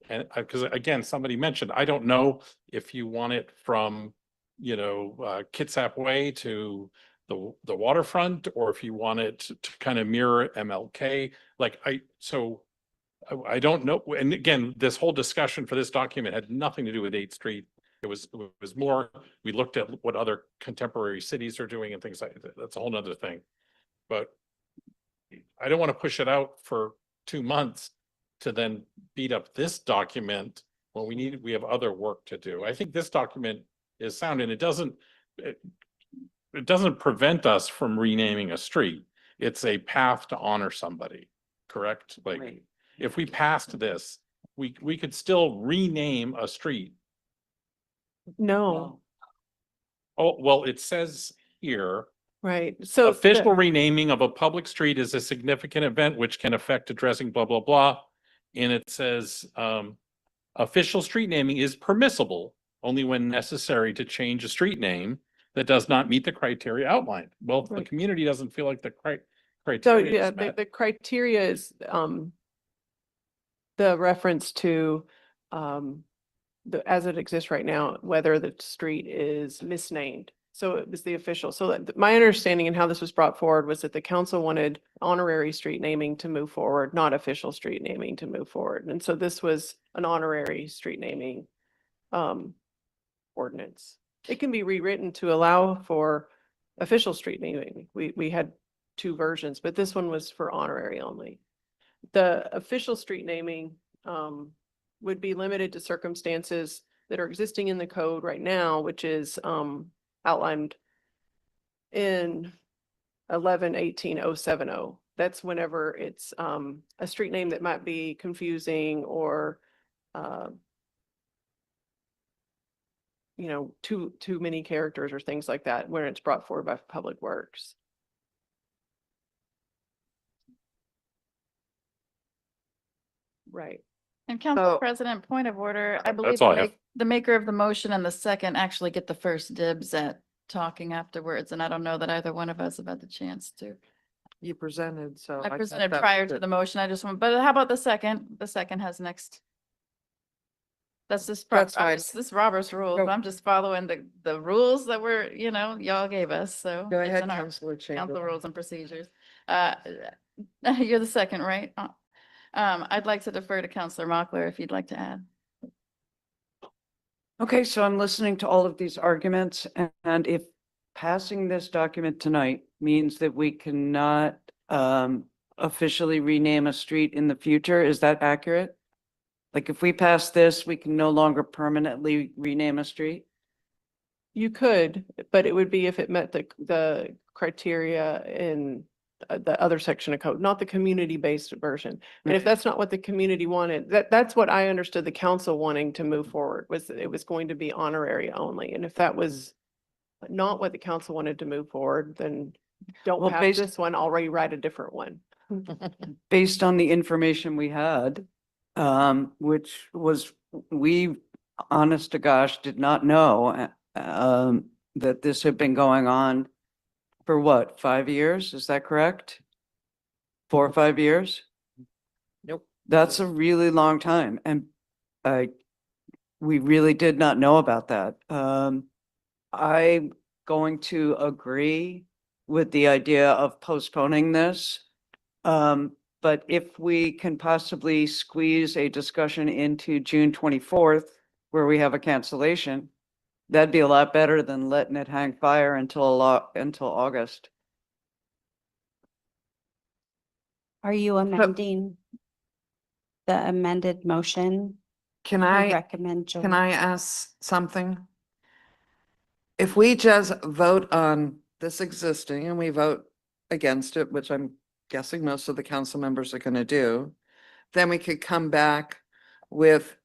And because again, somebody mentioned, I don't know if you want it from, Kitsap Way to the waterfront, or if you want it to kind of mirror MLK. I don't know. And again, this whole discussion for this document had nothing to do with 8th Street. It was more, we looked at what other contemporary cities are doing and things like that. That's a whole nother thing. But I don't want to push it out for 2 months to then beat up this document when we have other work to do. I think this document is sound, and it doesn't prevent us from renaming a street. It's a path to honor somebody, correct? Like, if we passed this, we could still rename a street. No, Oh, well, it says here, right. So official renaming of a public street is a significant event which can affect addressing blah, blah, blah. And it says, official street naming is permissible only when necessary to change a street name that does not meet the criteria outlined. Well, if the community doesn't feel like the So criteria yeah, is met. the criteria is the reference to as it exists right now, whether the street is misnamed. So it was the official. So my understanding and how this was brought forward was that the council wanted honorary street naming to move forward, not official street naming to move forward. And so this was an honorary street naming ordinance. It can be rewritten to allow for official street naming. We had 2 versions, but this one was for honorary only. The official street naming would be limited to circumstances that are existing in the code right now, which is outlined in 11-18-070. That's whenever it's a street name that might be confusing or too many characters or things like that when it's brought forward by Public Works. Right. And Council President, point of order, I believe all I have. the maker of the motion and the second actually get the first dibs at talking afterwards, and I don't know that either one of us have had the chance to. You presented, so. I thought presented that prior was to it. the motion, I just want, but how about the second? The second has next. That's just. That's fine. This Robert's rules. Go. I'm just following the rules that were, y'all gave us, so. Go it's ahead, in our Counselor Council Chamberlain. rules and procedures. You're the second, right? I'd like to defer to Counselor Mochler if you'd like to add. Okay, so I'm listening to all of these arguments, and if passing this document tonight means that we cannot officially rename a street in the future, is that accurate? Like if we pass this, we can no longer permanently rename a street? You could, but it would be if it met the criteria in the other section of code, not the community-based version. And if that's not what the community wanted, that's what I understood the council wanting to move forward, was that it was going to be honorary only. And if that was not what the council wanted to move forward, then don't Well, pass this one, I'll rewrite a different one. based on the information we had, which was, we, honest to gosh, did not know, that this had been going on for what, 5 years? Is that correct? 4 or 5 years? Nope. That's a really long time, and we really did not know about that. I'm going to agree with the idea of postponing this. But if we can possibly squeeze a discussion into June 24th, where we have a cancellation, that'd be a lot better than letting it hang fire until August. Are you amending the amended motion? Can to I, recommend can Joel? I ask something? If we just vote on this existing and we vote against it, which I'm guessing most of the council members are gonna do, then we could come back with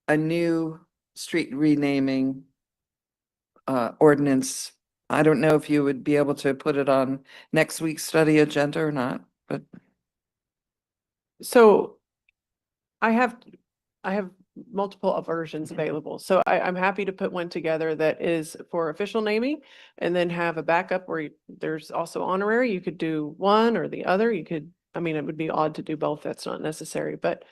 a new street renaming ordinance. I don't know if you would be able to put it on next week's study agenda or not, but So I have multiple versions available. So I'm happy to put one together that is for official naming and then have a backup where there's also honorary. You could do one or the other. You could, I mean, it would be odd to do both. That's not necessary, but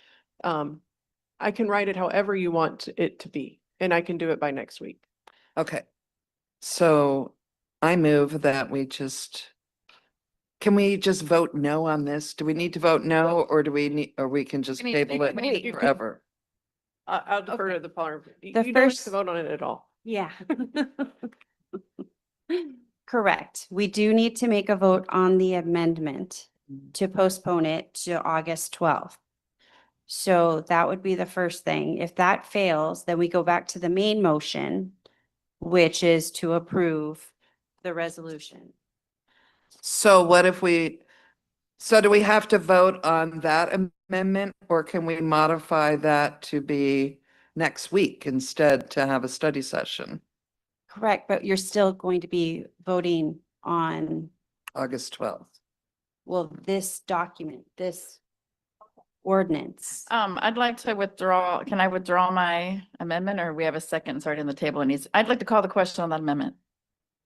I can write it however you want it to be, and I can do it by next week. okay. So I move that can we just vote no on this? Do we need to vote no, or do we need, or we can just table it forever? I'll defer to the parliament. You The don't have first- to vote on it at all. Yeah. Correct. We do need to make a vote on the amendment to postpone it to August 12th. So that would be the first thing. If that fails, then we go back to the main motion, which is to approve the resolution. So what if so do we have to vote on that amendment, or can we modify that to be next week instead to have a study session, Correct, but you're still going to be voting on, August 12th? well, this document, this ordinance. I'd like to withdraw, can I withdraw my amendment, or we have a second, it's already on the table and I'd like to call the question on that amendment.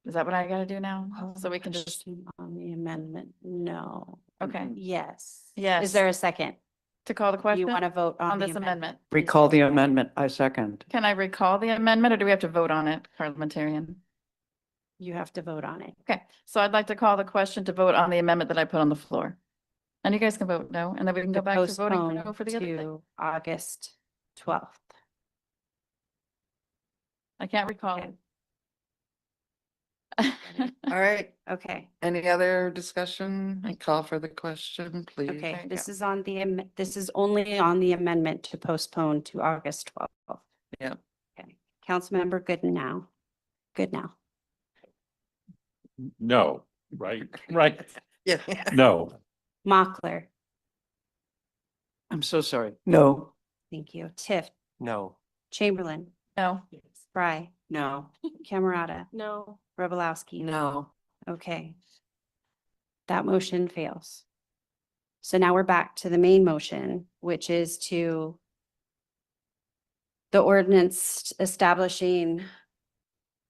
Is that what I gotta do now? So we can just, Question on the amendment, no. okay, Yes. yes. Is there a second? To call the You question want to vote on on the this amendment? amendment? Recall the amendment, I second. Can I recall the amendment, or do we have to vote on it, parliamentarian? You have to vote on it. Okay, so I'd like to call the question to vote on the amendment that I put on the floor. And you guys can vote no, and then we can go To back to voting postpone no for the other thing. to August 12th. I can't recall Okay. it. All right, Okay, any other discussion? I call for the question, please. okay. There you This go. is on this is only on the amendment to postpone to August 12th. Yeah. Okay. Councilmember Goodenow. Good now. No, right, right, Yeah. no. Mochler. I'm so sorry. No. Thank you. Tiff. No. Chamberlain. No, Fry. No. Camerata. No. Robolowski. No, Okay. That motion fails. So now we're back to the main motion, which is to the ordinance establishing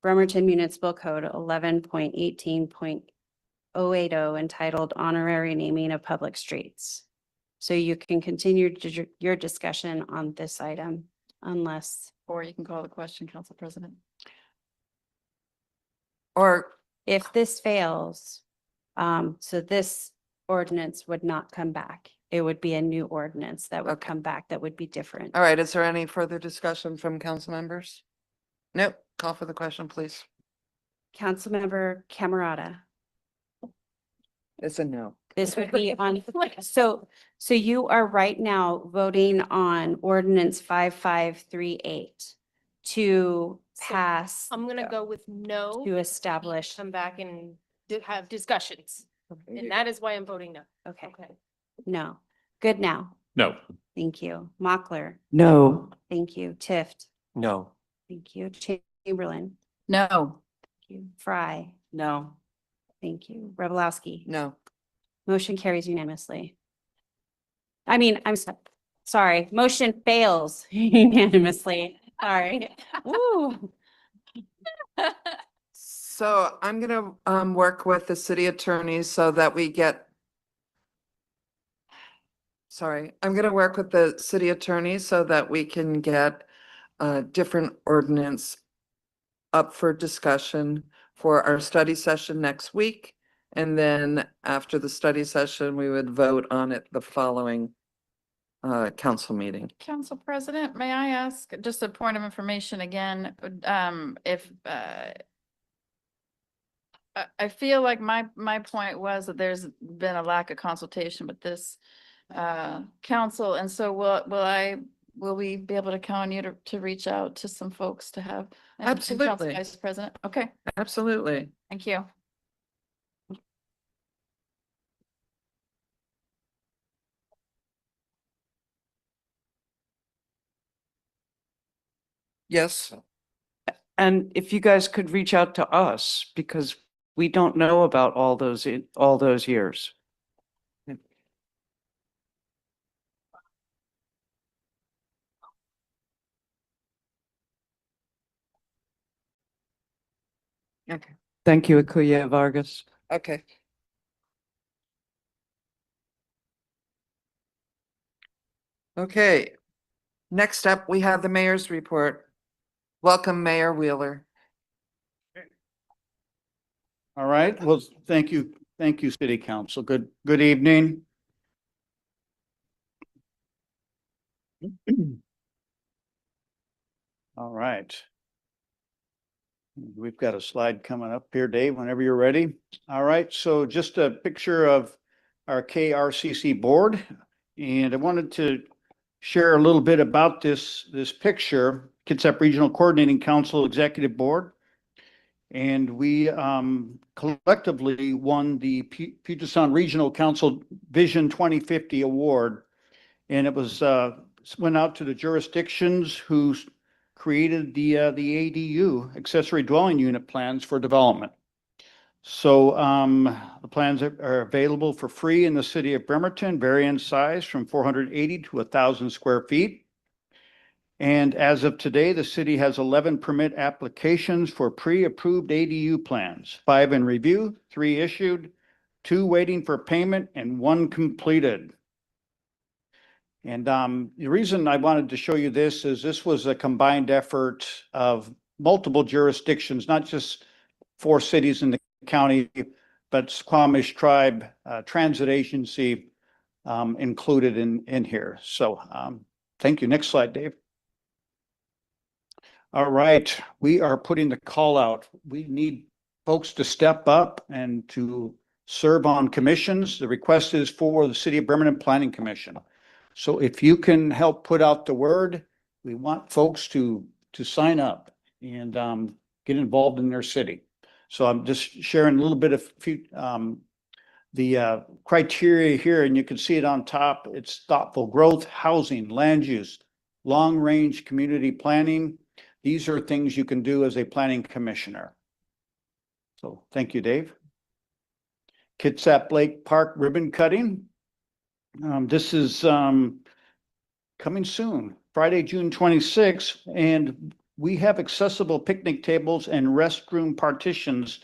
Bremerton Municipal Code 11.18.080 entitled Honorary Naming of Public Streets. So you can continue your discussion on this item unless, or you can call the question, Council President. or if this fails, so this ordinance would not come back. It would be a new ordinance that would Okay. come back that would be different. all right, is there any further discussion from council members? Nope, call for the question, please. Councilmember Camerata. It's a no. This would be on, so you are right now voting on ordinance 5538 to pass, I'm gonna go with no. to establish. Come back and have discussions. And that is why I'm voting no. Okay, Okay. no. Good now. No. Thank you. Mochler. No. Thank you. Tift. No. Thank you. Chamberlain. No, Thank you. Fry. No. Thank you. Robolowski. No, Motion carries unanimously. Sorry, motion fails unanimously. Sorry. Ooh. So I'm gonna work with the city attorney so that we get. Sorry, I'm gonna work with the city attorney so that we can get a different ordinance up for discussion for our study session next week. And then after the study session, we would vote on it the following council meeting. Council President, may I ask just a point of information again? If I feel like my point was that there's been a lack of consultation with this council, and so will we be able to count on you to reach out to some folks to have? and Council Absolutely. Vice President, okay, Absolutely. thank you. Yes. And if you guys could reach out to us, because we don't know about all those years. Okay. Thank you, Akuya Vargas. Okay. Okay. Next up, we have the mayor's report. Welcome, Mayor Wheeler. All right, well, thank you, City Council. Good evening. All right. We've got a slide coming up here, Dave, whenever you're ready. All right, so just a picture of our KRCC board. And I wanted to share a little bit about this picture, Kitsap Regional Coordinating Council Executive Board. And we collectively won the Puget Sound Regional Council Vision 2050 Award. And it was went out to the jurisdictions who created the ADU, accessory dwelling unit plans for development. So the plans are available for free in the city of Bremerton, vary in size from 480 to 1,000 square feet. And as of today, the city has 11 permit applications for pre-approved ADU plans, 5 in review, 3 issued, 2 waiting for payment, and 1 completed. And the reason I wanted to show you this is this was a combined effort of multiple jurisdictions, not just 4 cities in the county, but Squamish Tribe Transit Agency included in here. So thank you. Next slide, Dave. All right, we are putting the call out. We need folks to step up and to serve on commissions. The request is for the City of Bremerton Planning Commission. So if you can help put out the word, we want folks to sign up and get involved in their city. So I'm just sharing a little bit of the criteria here, and you can see it on top. It's thoughtful growth, housing, land use, long-range community planning. These are things you can do as a planning commissioner. So thank you, Dave. Kitsap Lake Park ribbon cutting. This is coming soon, Friday, June 26th, and we have accessible picnic tables and restroom partitions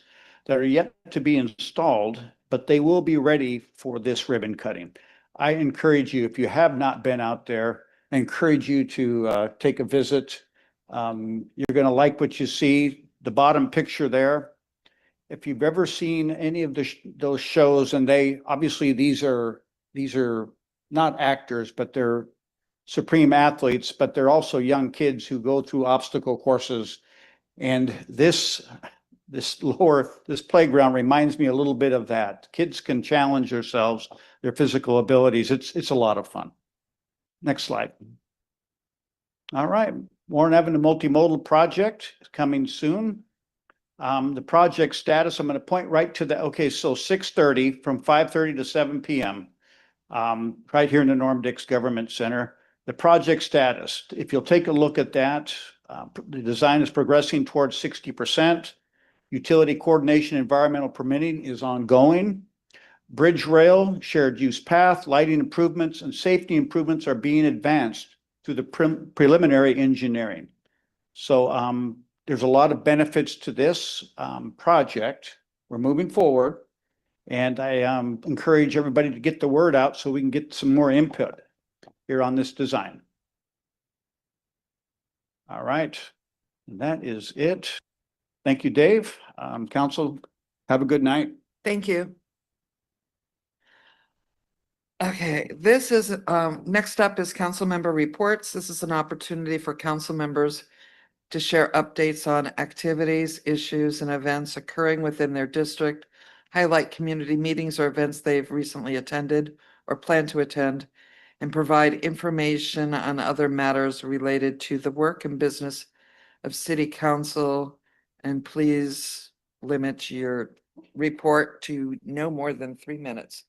that are yet to be installed, but they will be ready for this ribbon cutting. I encourage you, if you have not been out there, I encourage you to take a visit. You're going to like what you see. The bottom picture there. If you've ever seen any of those shows, and they obviously these are not actors, but they're supreme athletes, but they're also young kids who go through obstacle courses. And this playground reminds me a little bit of that. Kids can challenge themselves, their physical abilities. It's a lot of fun. Next slide. All right, Warren Avenue Multimodal Project is coming soon. The project status, I'm going to point right to the, okay, so 6:30 from 5:30 to 7 p.m. Right here in the Norm Dix Government Center. The project status, if you'll take a look at that, the design is progressing towards 60%. Utility coordination, environmental permitting is ongoing. Bridge rail, shared use path, lighting improvements, and safety improvements are being advanced through the preliminary engineering. So there's a lot of benefits to this project. We're moving forward. And I encourage everybody to get the word out so we can get some more input here on this design. All right, and that is it. Thank you, Dave. Council, have a good night. Thank you. Okay, this is, next up is council member reports. This is an opportunity for council members to share updates on activities, issues, and events occurring within their district, highlight community meetings or events they've recently attended or plan to attend, and provide information on other matters related to the work and business of city council. And please limit your report to no more than 3 minutes.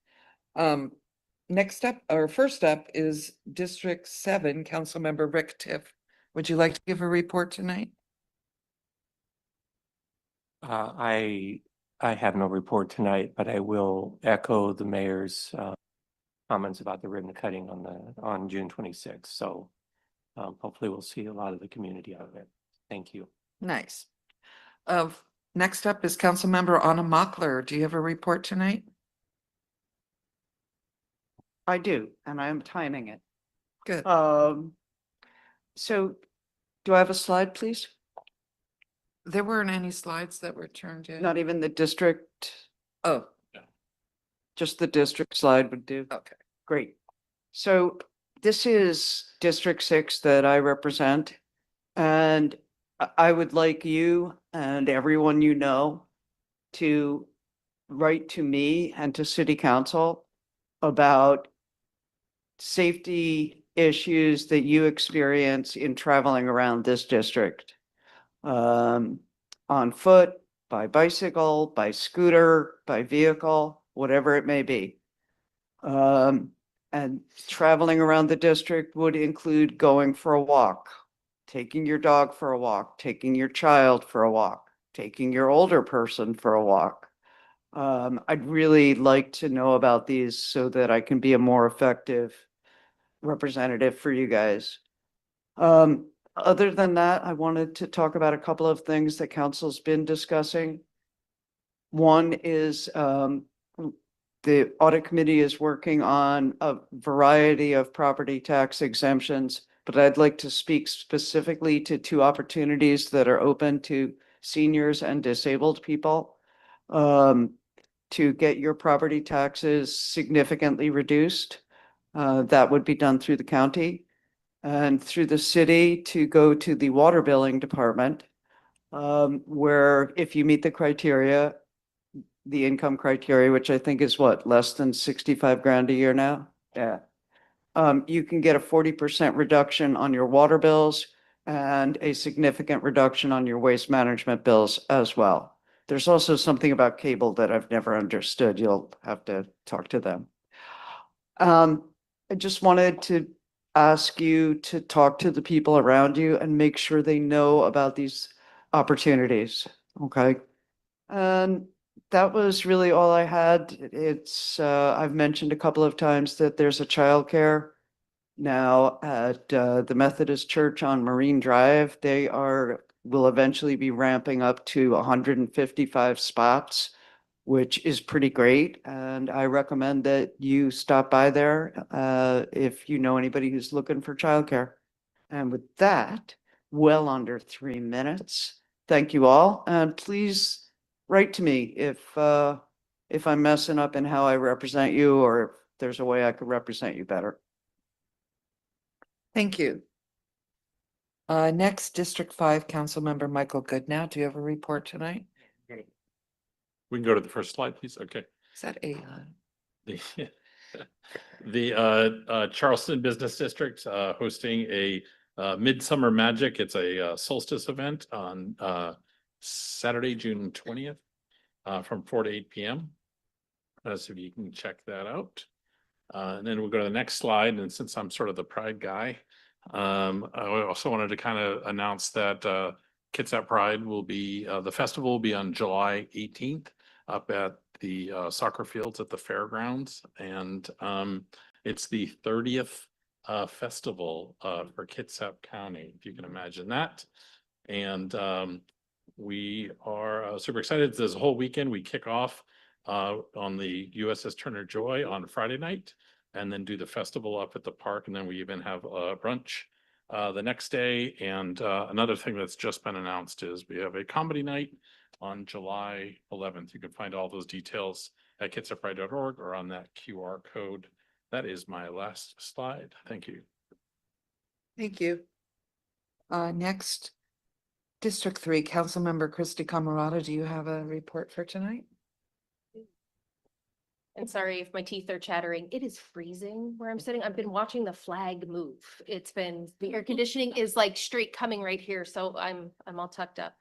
Next up, or first up, is District 7, Councilmember Rick Tiff. Would you like to give a report tonight? I have no report tonight, but I will echo the mayor's comments about the ribbon cutting on June 26th. So hopefully we'll see a lot of the community out of it. Thank you. Nice. Next up is Councilmember Anna Mockler. Do you have a report tonight? I do, and I am timing it. Good. So do I have a slide, please? There weren't any slides that were turned in. Not even the district, Oh, just the district slide would do. okay. Great. So this is District 6 that I represent, and I would like you and everyone you know to write to me and to City Council about safety issues that you experience in traveling around this district. On foot, by bicycle, by scooter, by vehicle, whatever it may be. And traveling around the district would include going for a walk, taking your dog for a walk, taking your child for a walk, taking your older person for a walk. I'd really like to know about these so that I can be a more effective representative for you guys. Other than that, I wanted to talk about a couple of things that council's been discussing. One is the audit committee is working on a variety of property tax exemptions, but I'd like to speak specifically to 2 opportunities that are open to seniors and disabled people to get your property taxes significantly reduced. That would be done through the county and through the city to go to the water billing department, where if you meet the criteria, the income criteria, which I think is what, less than 65 grand a year now? Yeah. You can get a 40% reduction on your water bills and a significant reduction on your waste management bills as well. There's also something about cable that I've never understood. You'll have to talk to them. I just wanted to ask you to talk to the people around you and make sure they know about these opportunities, okay? And that was really all I had. It's, I've mentioned a couple of times that there's a childcare now at the Methodist Church on Marine Drive. They will eventually be ramping up to 155 spots, which is pretty great. And I recommend that you stop by there if you know anybody who's looking for childcare. And with that, well under 3 minutes. Thank you all. And please write to me if I'm messing up in how I represent you, or if there's a way I could represent you better. Thank you. Next, District 5, Councilmember Michael Goodnow. Do you have a report tonight? We can go to the first slide, please. Okay. Is that a? The Charleston Business District hosting a Midsummer Magic. It's a solstice event on Saturday, June 20th from 4 to 8 p.m. So you can check that out. And then we'll go to the next slide. And since I'm sort of the pride guy, I also wanted to kind of announce that Kitsap Pride will be, the festival will be on July 18th up at the soccer fields at the fairgrounds. And it's the 30th festival for Kitsap County, if you can imagine that. And we are super excited. This whole weekend, we kick off on the USS Turner Joy on Friday night, and then do the festival up at the park. And then we even have a brunch the next day. And another thing that's just been announced is we have a comedy night on July 11th. You can find all those details at kitsappride.org or on that QR code. That is my last slide. Thank you. Thank you. Next, District 3, Councilmember Christy Camarada, do you have a report for tonight? And sorry if my teeth are chattering. It is freezing where I'm sitting. I've been watching the flag move. It's been, the air conditioning is like straight coming right here, so I'm all tucked up.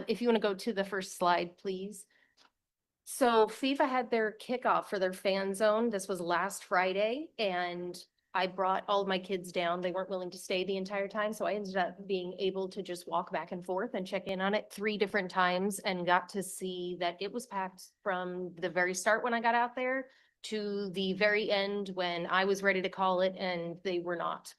If you want to go to the first slide, please. So FIFA had their kickoff for their fan zone. This was last Friday, and I brought all of my kids down. They weren't willing to stay the entire time, so I ended up being able to just walk back and forth and check in on it 3 different times, and got to see that it was packed from the very start when I got out there to the very end when I was ready to call it and they were not.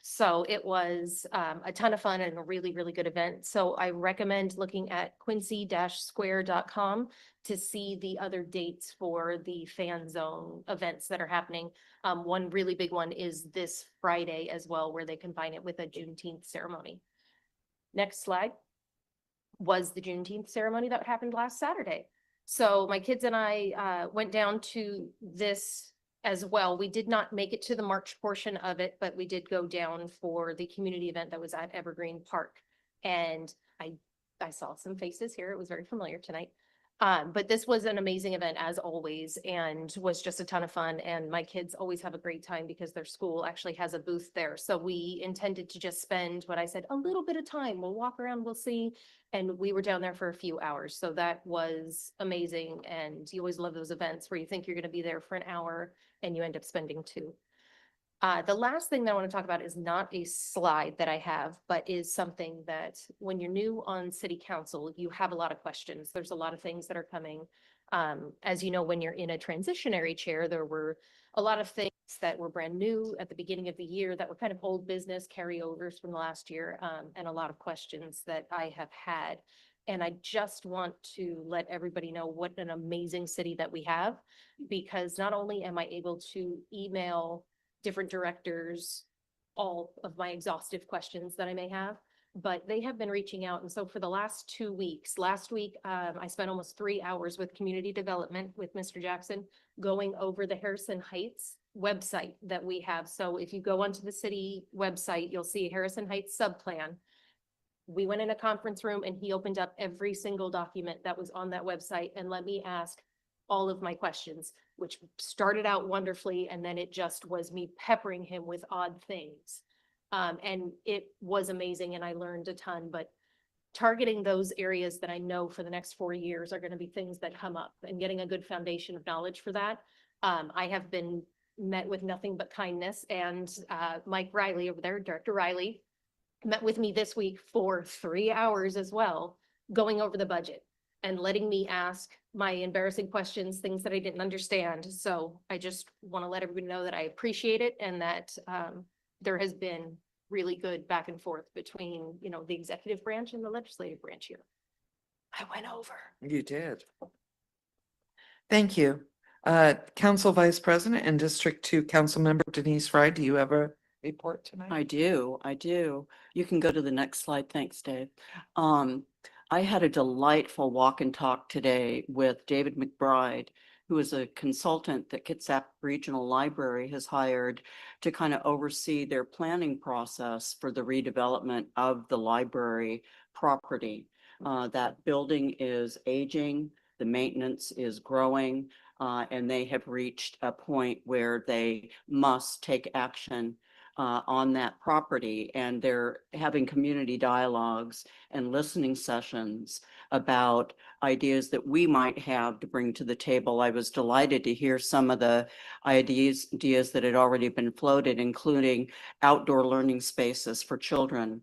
So it was a ton of fun and a really, really good event. So I recommend looking at quincy-square.com to see the other dates for the fan zone events that are happening. One really big one is this Friday as well, where they combine it with a Juneteenth ceremony. Next slide was the Juneteenth ceremony that happened last Saturday. So my kids and I went down to this as well. We did not make it to the March portion of it, but we did go down for the community event that was at Evergreen Park. And I saw some faces here. It was very familiar tonight. But this was an amazing event as always, and was just a ton of fun. And my kids always have a great time because their school actually has a booth there. So we intended to just spend what I said, a little bit of time. We'll walk around, we'll see. And we were down there for a few hours. So that was amazing. And you always love those events where you think you're going to be there for an hour and you end up spending 2. The last thing that I want to talk about is not a slide that I have, but is something that when you're new on city council, you have a lot of questions. There's a lot of things that are coming. As you know, when you're in a transitionary chair, there were a lot of things that were brand new at the beginning of the year that were kind of old business carryovers from the last year, and a lot of questions that I have had. And I just want to let everybody know what an amazing city that we have, because not only am I able to email different directors all of my exhaustive questions that I may have, but they have been reaching out. And so for the last 2 weeks, last week, I spent almost 3 hours with community development with Mr. Jackson, going over the Harrison Heights website that we have. So if you go onto the city website, you'll see Harrison Heights subplan. We went in a conference room and he opened up every single document that was on that website and let me ask all of my questions, which started out wonderfully. And then it just was me peppering him with odd things. And it was amazing. And I learned a ton, but targeting those areas that I know for the next 4 years are going to be things that come up, and getting a good foundation of knowledge for that. I have been met with nothing but kindness, and Mike Riley over there, Director Riley, met with me this week for 3 hours as well, going over the budget and letting me ask my embarrassing questions, things that I didn't understand. So I just want to let everybody know that I appreciate it, and that there has been really good back and forth between, you know, the executive branch and the legislative branch here. I went over. You did. Thank you. Council Vice President and District 2 Councilmember Denise Fry, do you have a report tonight? I do. You can go to the next slide. Thanks, Dave. I had a delightful walk and talk today with David McBride, who is a consultant that Kitsap Regional Library has hired to kind of oversee their planning process for the redevelopment of the library property. That building is aging, the maintenance is growing, and they have reached a point where they must take action on that property, and they're having community dialogues and listening sessions about ideas that we might have to bring to the table. I was delighted to hear some of the ideas that had already been floated, including outdoor learning spaces for children.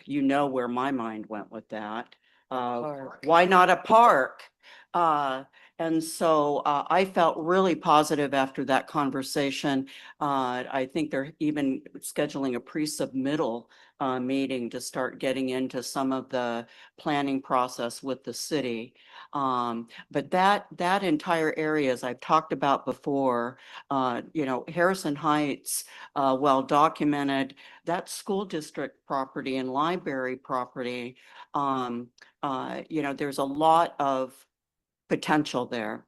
You know where my mind went with that. Why not a park? And so I felt really positive after that conversation. I think they're even scheduling a pre-submittal meeting to start getting into some of the planning process with the city. But that entire area, as I've talked about before, Harrison Heights, well documented, that school district property and library property, there's a lot of potential there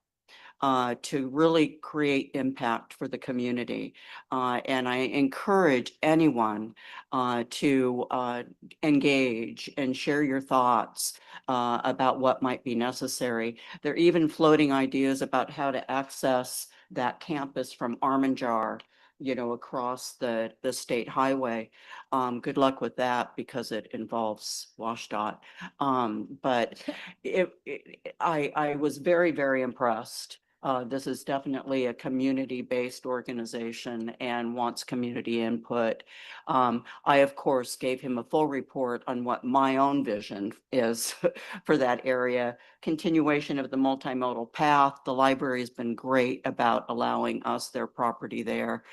to really create impact for the community. And I encourage anyone to engage and share your thoughts about what might be necessary. They're even floating ideas about how to access that campus from Arminjar, across the state highway. Good luck with that because it involves WashDOT. But I was very, very impressed. This is definitely a community-based organization and wants community input. I, of course, gave him a full report on what my own vision is for that area. Continuation of the multimodal path. The library has been great about allowing us their property there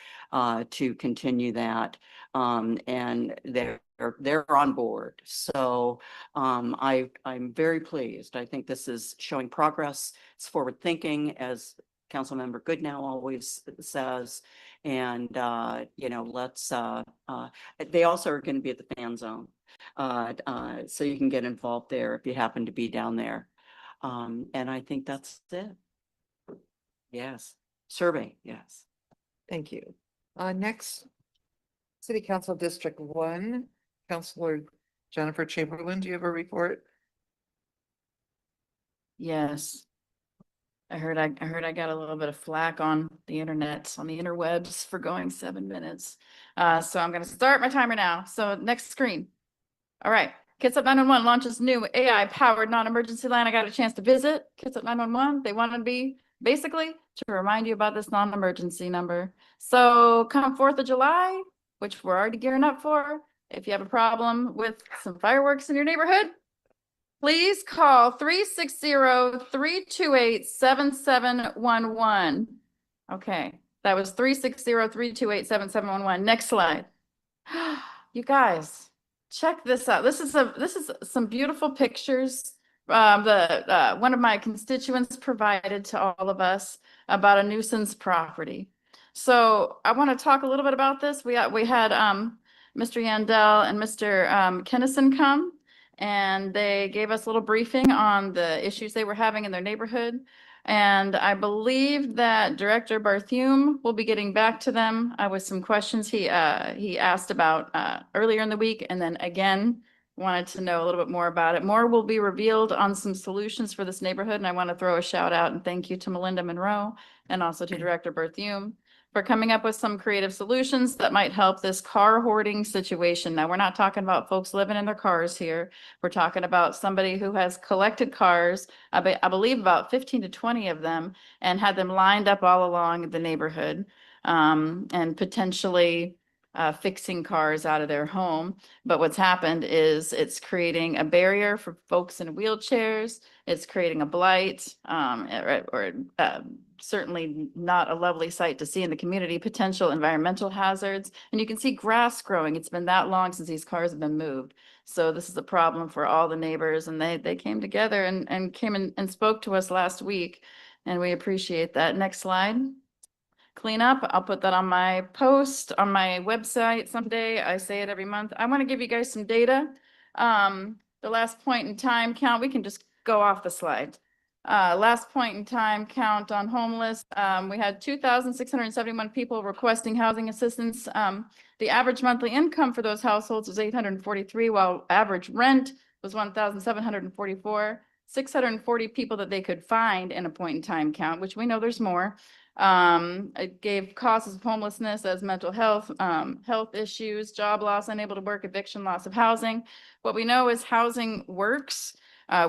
to continue that. And they're on board. So I'm very pleased. I think this is showing progress. It's forward thinking, as Councilmember Goodnow always says. And, let's, they also are going to be at the fan zone. So you can get involved there if you happen to be down there. And I think that's it. Yes. Survey. Yes. Thank you. Next, City Council District 1, Councilor Jennifer Chamberlain, do you have a report? Yes. I heard I got a little bit of flack on the internet, on the interwebs for going 7 minutes. So I'm going to start my timer now. So next screen. All right. Kids Up 911 launches new AI-powered non-emergency line. I got a chance to visit Kids Up 911. They wanted me basically to remind you about this non-emergency number. So come 4th of July, which we're already gearing up for, if you have a problem with some fireworks in your neighborhood, please call 360-328-7711. Okay, that was 360-328-7711. Next slide. You guys, check this out. This is some beautiful pictures. One of my constituents provided to all of us about a nuisance property. So I want to talk a little bit about this. We had Mr. Yandell and Mr. Kennison come, and they gave us a little briefing on the issues they were having in their neighborhood. And I believe that Director Barthume will be getting back to them with some questions he asked about earlier in the week, and then again wanted to know a little bit more about it. More will be revealed on some solutions for this neighborhood, and I want to throw a shout out and thank you to Melinda Monroe and also to Director Barthume for coming up with some creative solutions that might help this car hoarding situation. Now, we're not talking about folks living in their cars here. We're talking about somebody who has collected cars, I believe about 15 to 20 of them, and had them lined up all along the neighborhood, and potentially fixing cars out of their home. But what's happened is it's creating a barrier for folks in wheelchairs. It's creating a blight, or certainly not a lovely sight to see in the community, potential environmental hazards. And you can see grass growing. It's been that long since these cars have been moved. So this is a problem for all the neighbors, and they came together and came and spoke to us last week, and we appreciate that. Next slide. Cleanup. I'll put that on my post on my website someday. I say it every month. I want to give you guys some data. The last point in time count, we can just go off the slide. Last point in time count on homeless. We had 2,671 people requesting housing assistance. The average monthly income for those households was 843, while average rent was 1,744. 640 people that they could find in a point in time count, which we know there's more. It gave causes of homelessness as mental health, health issues, job loss, unable to work, eviction, loss of housing. What we know is housing works.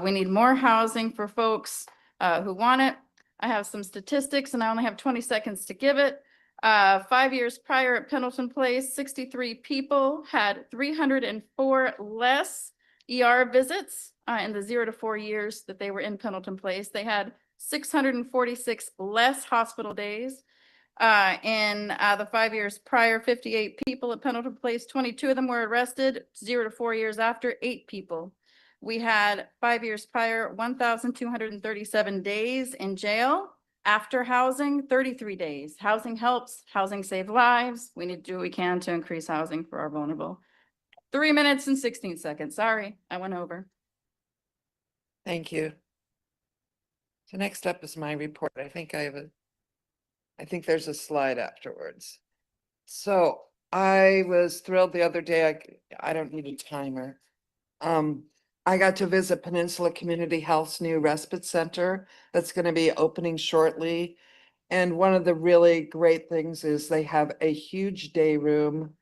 We need more housing for folks who want it. I have some statistics and I only have 20 seconds to give it. 5 years prior at Pendleton Place, 63 people had 304 less ER visits in the 0 to 4 years that they were in Pendleton Place. They had 646 less hospital days. In the 5 years prior, 58 people at Pendleton Place, 22 of them were arrested, 0 to 4 years after, 8 people. We had 5 years prior, 1,237 days in jail. After housing, 33 days. Housing helps, housing saves lives. We need to do what we can to increase housing for our vulnerable. 3 minutes and 16 seconds. Sorry, I went over. Thank you. So next up is my report. I think there's a slide afterwards. So I was thrilled the other day. I don't need a timer. I got to visit Peninsula Community Health's new respite center that's going to be opening shortly. And one of the really great things is they have a huge day room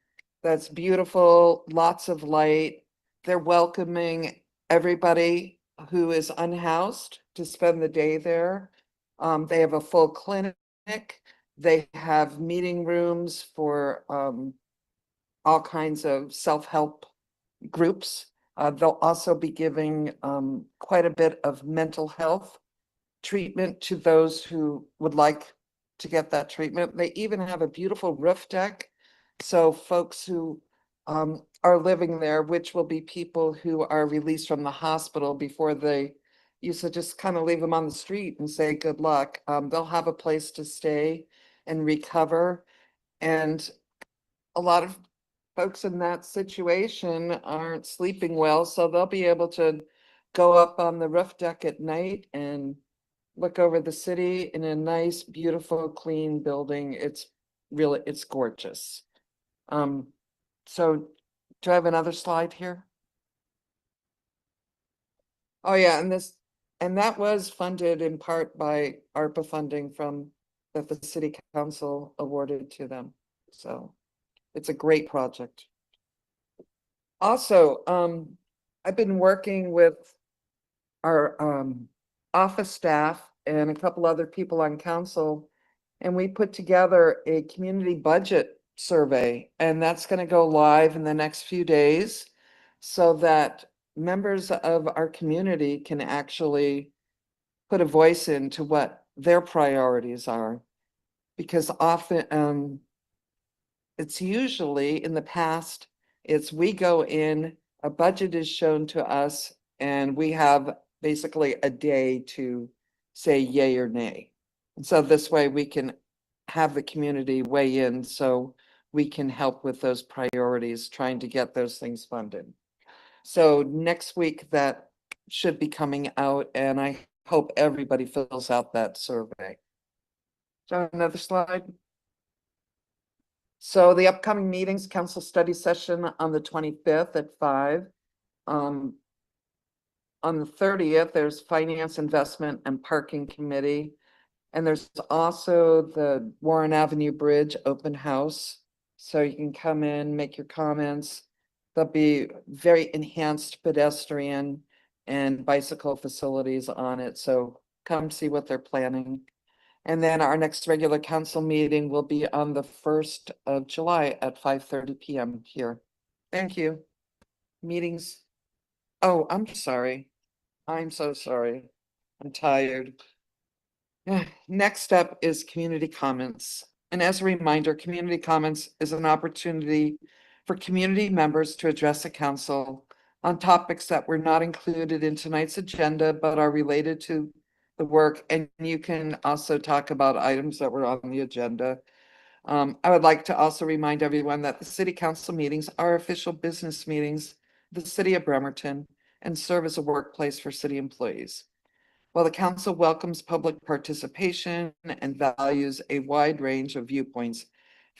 that's beautiful, lots of light. They're welcoming everybody who is unhoused to spend the day there. They have a full clinic. They have meeting rooms for all kinds of self-help groups. They'll also be giving quite a bit of mental health treatment to those who would like to get that treatment. They even have a beautiful roof deck. So folks who are living there, which will be people who are released from the hospital before they used to just kind of leave them on the street and say good luck. They'll have a place to stay and recover. And a lot of folks in that situation aren't sleeping well, so they'll be able to go up on the roof deck at night and look over the city in a nice, beautiful, clean building. It's gorgeous. So do I have another slide here? Oh yeah, and that was funded in part by ARPA funding that the city council awarded to them. So it's a great project. Also, I've been working with our office staff and a couple other people on council, and we put together a community budget survey, and that's going to go live in the next few days so that members of our community can actually put a voice into what their priorities are. Because often, it's usually in the past, we go in, a budget is shown to us, and we have basically a day to say yay or nay. And so this way we can have the community weigh in so we can help with those priorities, trying to get those things funded. So next week that should be coming out, and I hope everybody fills out that survey. So another slide. So the upcoming meetings, council study session on the 25th at 5. On the 30th, there's finance, investment, and parking committee. And there's also the Warren Avenue Bridge open house. So you can come in, make your comments. There'll be very enhanced pedestrian and bicycle facilities on it. So come see what they're planning. And then our next regular council meeting will be on the 1st of July at 5:30 p.m. here. Thank you. Meetings. Oh, I'm sorry. I'm so sorry. I'm tired. Next up is community comments. And as a reminder, community comments is an opportunity for community members to address the council on topics that were not included in tonight's agenda, but are related to the work. And you can also talk about items that were on the agenda. I would like to also remind everyone that the city council meetings are official business meetings, of the city of Bremerton, and serve as a workplace for city employees. While the council welcomes public participation and values a wide range of viewpoints,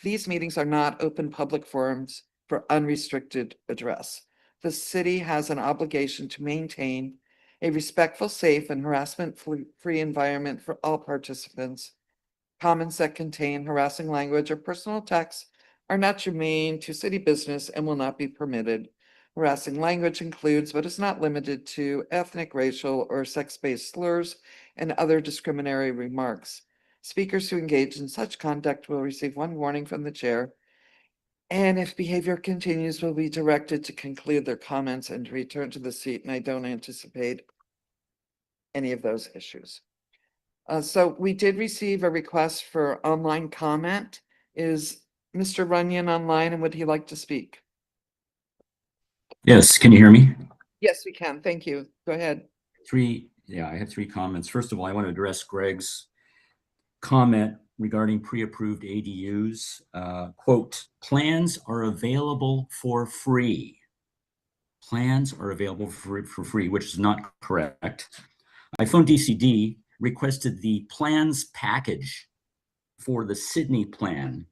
these meetings are not open public forums for unrestricted address. The city has an obligation to maintain a respectful, safe, and harassment-free environment for all participants. Comments that contain harassing language or personal attacks are not germane to city business and will not be permitted. Harassing language includes, but is not limited to, ethnic, racial, or sex-based slurs and other discriminatory remarks. Speakers who engage in such conduct will receive one warning from the chair, and if behavior continues, will be directed to conclude their comments and to return to the seat, and I don't anticipate any of those issues. So we did receive a request for online comment. Is Mr. Runyon online and would he like to speak? Yes, can you hear me? Yes, we can. Thank you. Go ahead. I have three comments. First of all, I want to address Greg's comment regarding pre-approved ADUs. Quote, plans are available for free. Plans are available for free, which is not correct. I phoned DCD, requested the plans package for the Sydney plan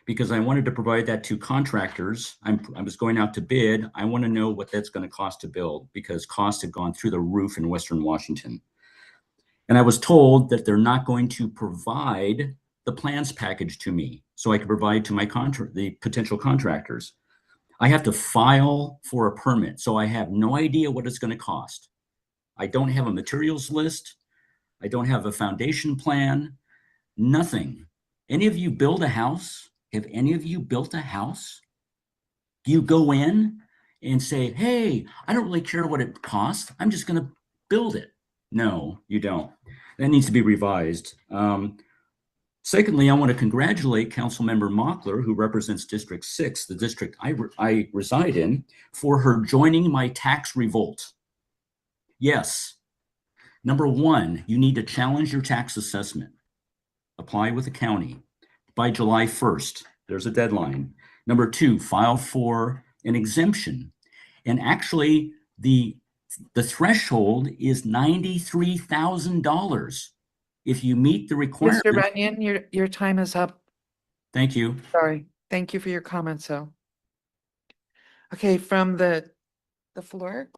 because I wanted to provide that to contractors. I was going out to bid. I want to know what that's going to cost to build because costs have gone through the roof in Western Washington. And I was told that they're not going to provide the plans package to me so I can provide to the potential contractors. I have to file for a permit, so I have no idea what it's going to cost. I don't have a materials list. I don't have a foundation plan, nothing. Any of you build a house? Have any of you built a house? Do you go in and say, hey, I don't really care what it costs. I'm just going to build it. No, you don't. That needs to be revised. Secondly, I want to congratulate Councilmember Mockler, who represents District 6, the district I reside in, for her joining my tax revolt. Yes. Number one, you need to challenge your tax assessment. Apply with the county by July 1st. There's a deadline. Number two, file for an exemption. And actually, the threshold is $93,000. If you meet the requirement. Mr. Runyon, your time is up. Thank you. Sorry. Thank you for your comments, though. Okay, from the floor.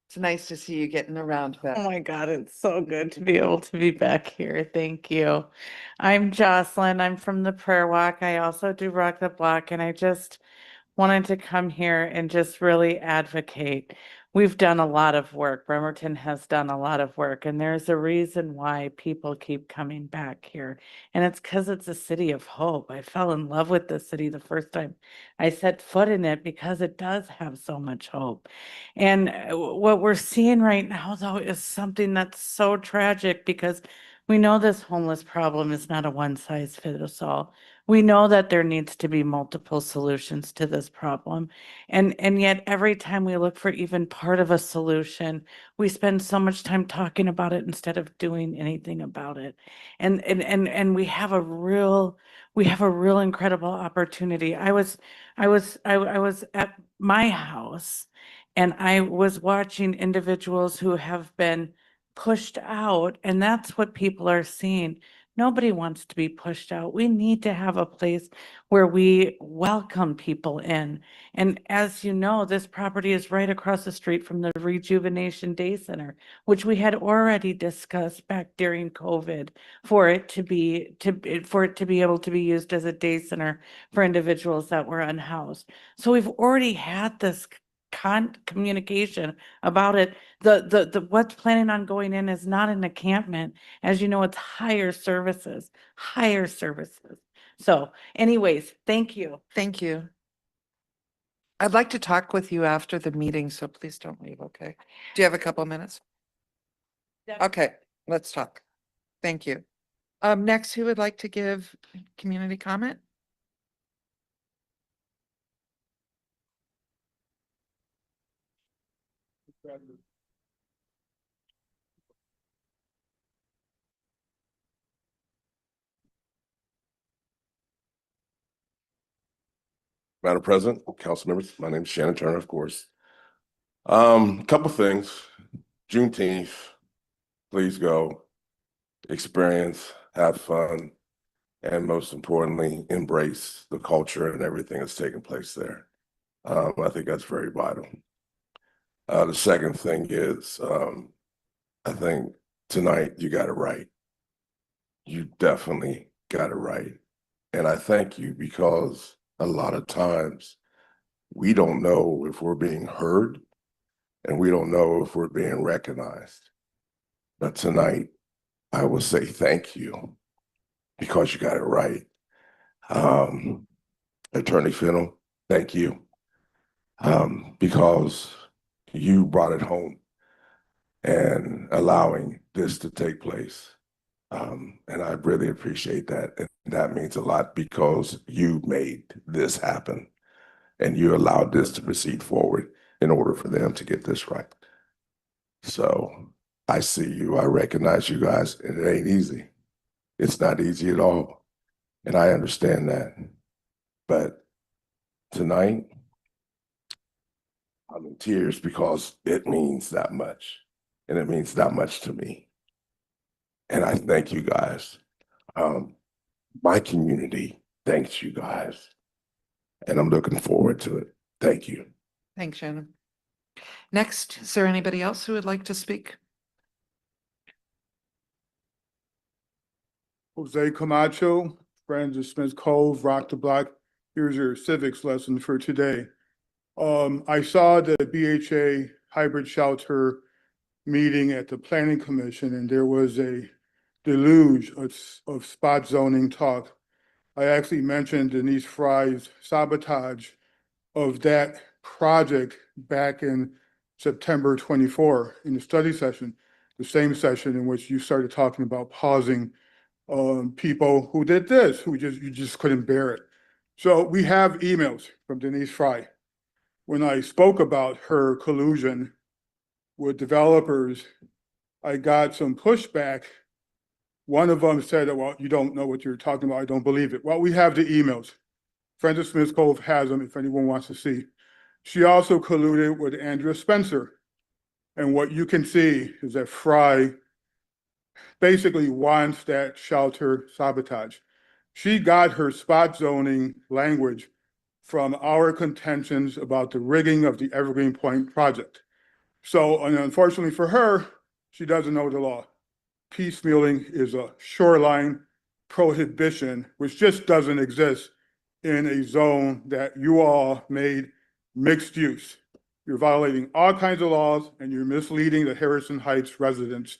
It's nice to see you getting around that. Oh my God, it's so good to be able to be back here. Thank you. I'm Jocelyn. I'm from the Prayer Walk. I also do Rock the Block, and I just wanted to come here and just really advocate. We've done a lot of work. Bremerton has done a lot of work, and there's a reason why people keep coming back here. And it's because it's a city of hope. I fell in love with the city the first time I set foot in it because it does have so much hope. And what we're seeing right now, though, is something that's so tragic because we know this homeless problem is not a one size fits all. We know that there needs to be multiple solutions to this problem. And yet every time we look for even part of a solution, we spend so much time talking about it instead of doing anything about it. And we have a real incredible opportunity. I was at my house and I was watching individuals who have been pushed out, and that's what people are seeing. Nobody wants to be pushed out. We need to have a place where we welcome people in. And as you know, this property is right across the street from the Rejuvenation Day Center, which we had already discussed back during COVID for it to be able to be used as a day center for individuals that were unhoused. So we've already had this communication about it. The what's planning on going in is not an encampment. As you know, it's higher services. So anyways, thank you. Thank you. I'd like to talk with you after the meeting, so please don't leave, okay? Do you have a couple minutes? Okay, let's talk. Thank you. Next, who would like to give community comment? Madam President, council members, my name is Shannon Turner, of course. Couple things. Juneteenth, please go, experience, have fun, and most importantly, embrace the culture and everything that's taking place there. I think that's very vital. The second thing is, I think tonight you got it right. You definitely got it right. And I thank you because a lot of times we don't know if we're being heard and we don't know if we're being recognized. But tonight, I will say thank you because you got it right. Attorney Fennell, thank you. Because you brought it home and allowing this to take place. And I really appreciate that. And that means a lot because you made this happen and you allowed this to proceed forward in order for them to get this right. So I see you, I recognize you guys, and it ain't easy. It's not easy at all. And I understand that. But tonight, I'm in tears because it means that much. And it means that much to me. And I thank you guys. My community thanks you guys. And I'm looking forward to it. Thank you. Thanks, Shannon. Next, is there anybody else who would like to speak? Jose Camacho, Friends of Smith Cove, Rock the Block. Here's your civics lesson for today. I saw the BHA hybrid shelter meeting at the Planning Commission, and there was a deluge of spot zoning talk. I actually mentioned Denise Fry's sabotage of that project back in September 24 in the study session, the same session in which you started talking about pausing people who did this, you just couldn't bear it. So we have emails from Denise Fry. When I spoke about her collusion with developers, I got some pushback. One of them said, well, you don't know what you're talking about. I don't believe it. Well, we have the emails. Friends of Smith Cove has them if anyone wants to see. She also colluded with Andrea Spencer. And what you can see is that Fry basically wants that shelter sabotage. She got her spot zoning language from our contentions about the rigging of the Evergreen Point project. So, and unfortunately for her, she doesn't know the law. Piecemealing is a shoreline prohibition, which just doesn't exist in a zone that you all made mixed use. You're violating all kinds of laws and you're misleading the Harrison Heights residents.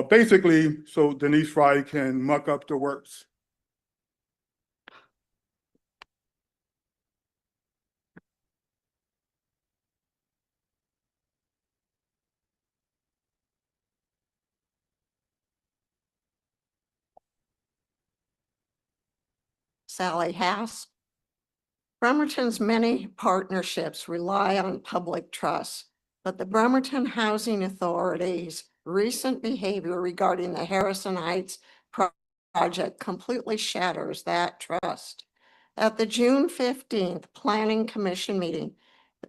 Basically, so Denise Fry can muck up the works. Sally Hass. Bremerton's many partnerships rely on public trust, but the Bremerton Housing Authority's recent behavior regarding the Harrison Heights project completely shatters that trust. At the June 15th Planning Commission meeting,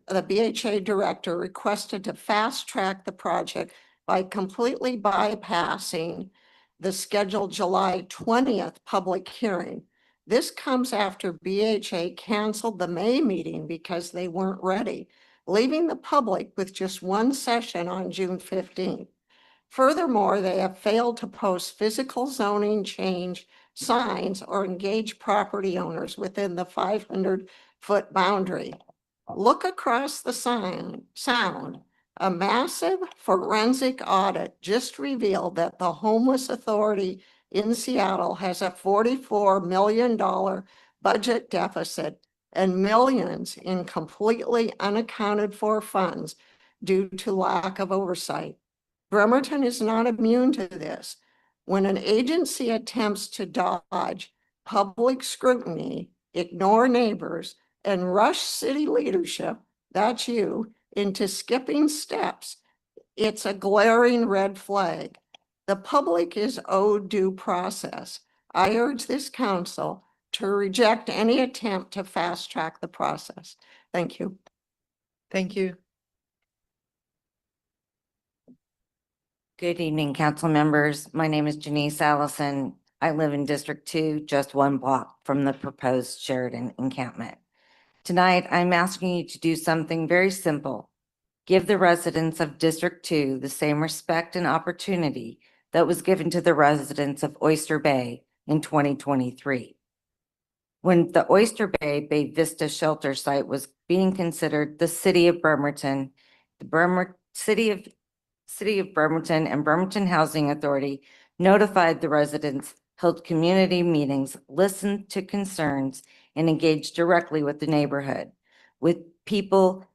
the BHA director requested to fast track the project by completely bypassing the scheduled July 20th public hearing. This comes after BHA canceled the May meeting because they weren't ready, leaving the public with just one session on June 15th. Furthermore, they have failed to post physical zoning change signs or engage property owners within the 500-foot boundary. Look across the sound. A massive forensic audit just revealed that the Homeless Authority in Seattle has a $44 million budget deficit and millions in completely unaccounted for funds due to lack of oversight. Bremerton is not immune to this. When an agency attempts to dodge public scrutiny, ignore neighbors, and rush city leadership, that's you, into skipping steps, it's a glaring red flag. The public is owed due process. I urge this council to reject any attempt to fast track the process. Thank you. Thank you. Good evening, council members. My name is Janice Allison. I live in District 2, just one block from the proposed Sheridan encampment. Tonight, I'm asking you to do something very simple. Give the residents of District 2 the same respect and opportunity that was given to the residents of Oyster Bay in 2023. When the Oyster Bay Vista shelter site was being considered, the city of Bremerton, City of Bremerton and Bremerton Housing Authority notified the residents, held community meetings, listened to concerns, and engaged directly with the neighborhood, with people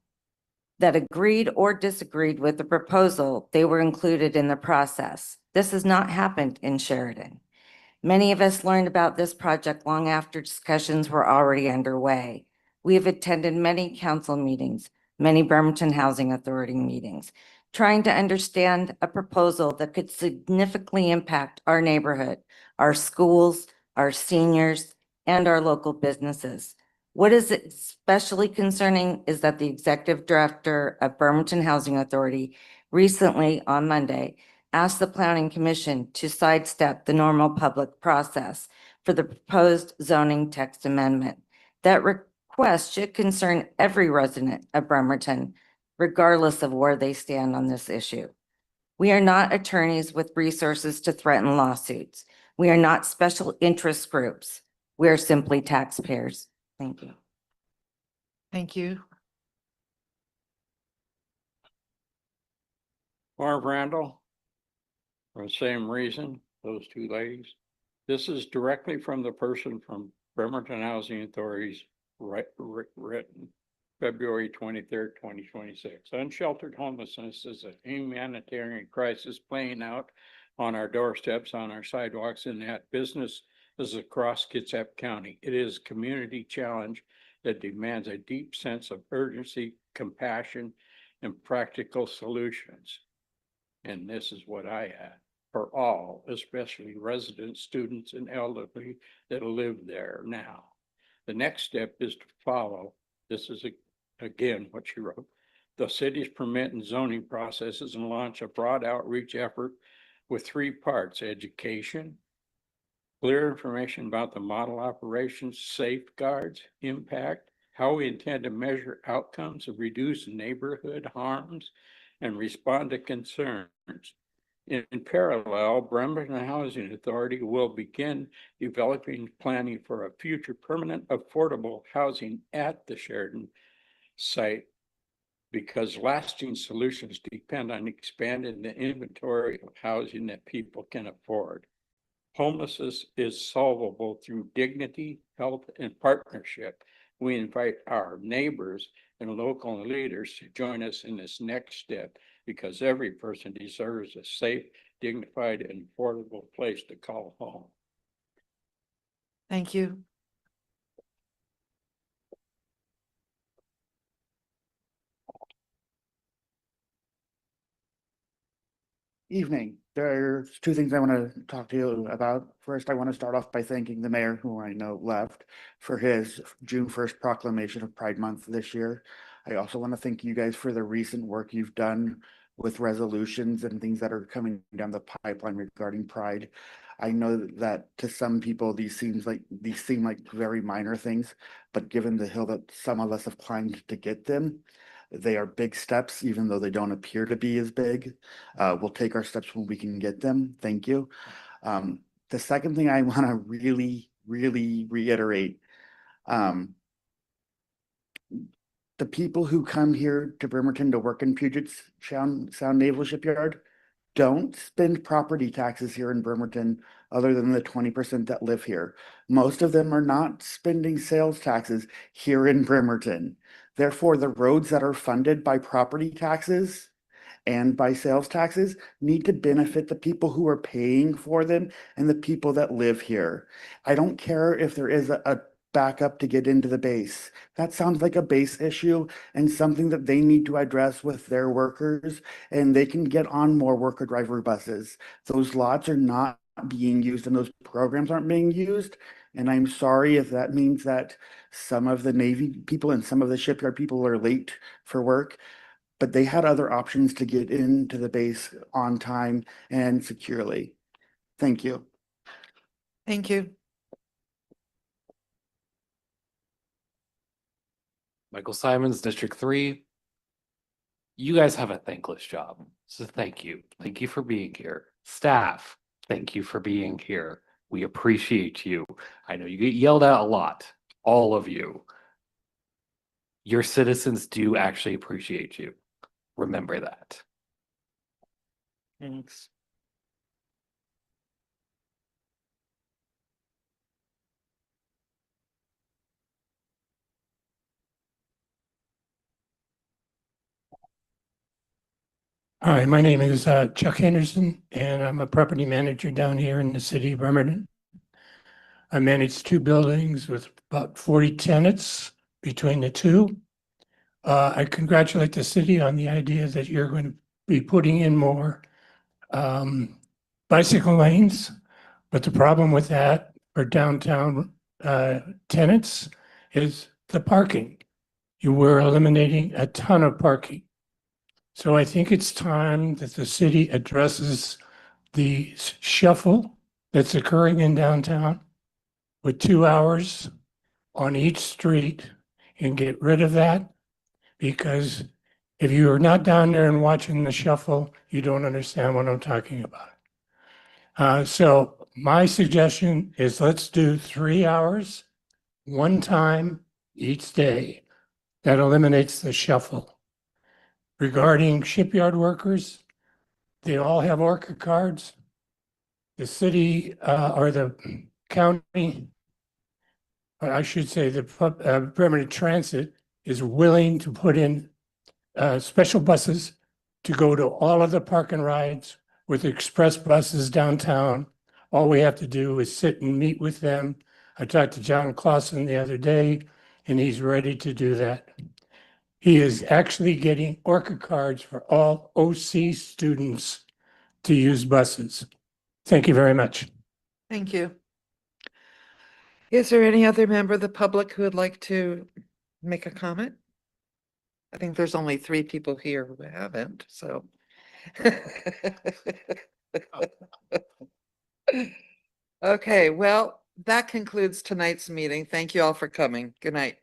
that agreed or disagreed with the proposal, they were included in the process. This has not happened in Sheridan. Many of us learned about this project long after discussions were already underway. We have attended many council meetings, many Bremerton Housing Authority meetings, trying to understand a proposal that could significantly impact our neighborhood, our schools, our seniors, and our local businesses. What is especially concerning is that the executive director of Bremerton Housing Authority recently on Monday asked the Planning Commission to sidestep the normal public process for the proposed zoning text amendment. That request should concern every resident of Bremerton, regardless of where they stand on this issue. We are not attorneys with resources to threaten lawsuits. We are not special interest groups. We are simply taxpayers. Thank you. Thank you. Barb Randall, for the same reason, those two ladies. This is directly from the person from Bremerton Housing Authority's written February 23rd, 2026. Unsheltered homelessness is a humanitarian crisis playing out on our doorsteps, on our sidewalks, and at businesses across Kitsap County. It is a community challenge that demands a deep sense of urgency, compassion, and practical solutions. And this is what I had for all, especially residents, students, and elderly that live there now. The next step is to follow. This is again what she wrote. The city's permit and zoning processes and launch a broad outreach effort with three parts: education, clear information about the model operations, safeguards, impact, how we intend to measure outcomes of reduce neighborhood harms, and respond to concerns. In parallel, Bremerton Housing Authority will begin developing planning for a future permanent affordable housing at the Sheridan site, because lasting solutions depend on expanding the inventory of housing that people can afford. Homelessness is solvable through dignity, health, and partnership. We invite our neighbors and local leaders to join us in this next step, because every person deserves a safe, dignified, and affordable place to call home. Thank you. Evening. There's two things I want to talk to you about. First, I want to start off by thanking the mayor, who I know left, for his June 1st proclamation of Pride Month this year. I also want to thank you guys for the recent work you've done with resolutions and things that are coming down the pipeline regarding Pride. I know that to some people these seem like very minor things, but given the hill that some of us have climbed to get them, they are big steps, even though they don't appear to be as big. We'll take our steps when we can get them. Thank you. The second thing I want to really reiterate, the people who come here to Bremerton to work in Puget Sound Naval Shipyard don't spend property taxes here in Bremerton other than the 20% that live here. Most of them are not spending sales taxes here in Bremerton. Therefore, the roads that are funded by property taxes and by sales taxes need to benefit the people who are paying for them and the people that live here. I don't care if there is a backup to get into the base. That sounds like a base issue and something that they need to address with their workers, and they can get on more worker driver buses. Those lots are not being used and those programs aren't being used. And I'm sorry if that means that some of the Navy people and some of the shipyard people are late for work, but they had other options to get into the base on time and securely. Thank you. Thank you. Michael Simons, District 3. You guys have a thankless job. So thank you. Thank you for being here. Staff, thank you for being here. We appreciate you. I know you get yelled at a lot, all of you. Your citizens do actually appreciate you. Remember that. Thanks. Hi, my name is Chuck Henderson, and I'm a property manager down here in the city of Bremerton. I manage two buildings with about 40 tenants between the two. I congratulate the city on the idea that you're going to be putting in more bicycle lanes. But the problem with that for downtown tenants is the parking. You were eliminating a ton of parking. So I think it's time that the city addresses the shuffle that's occurring in downtown with 2 hours on each street and get rid of that. Because if you are not down there and watching the shuffle, you don't understand what I'm talking about. So my suggestion is let's do 3 hours, one time each day. That eliminates the shuffle. Regarding shipyard workers, they all have Orca cards. The city or the county, or I should say the Bremerton Transit is willing to put in special buses to go to all of the park and rides with express buses downtown. All we have to do is sit and meet with them. I talked to John Clausen the other day, and he's ready to do that. He is actually getting Orca cards for all OC students to use buses. Thank you very much. Thank you. Is there any other member of the public who would like to make a comment? I think there's only 3 people here who haven't, so. Okay, well, that concludes tonight's meeting. Thank you all for coming. Good night.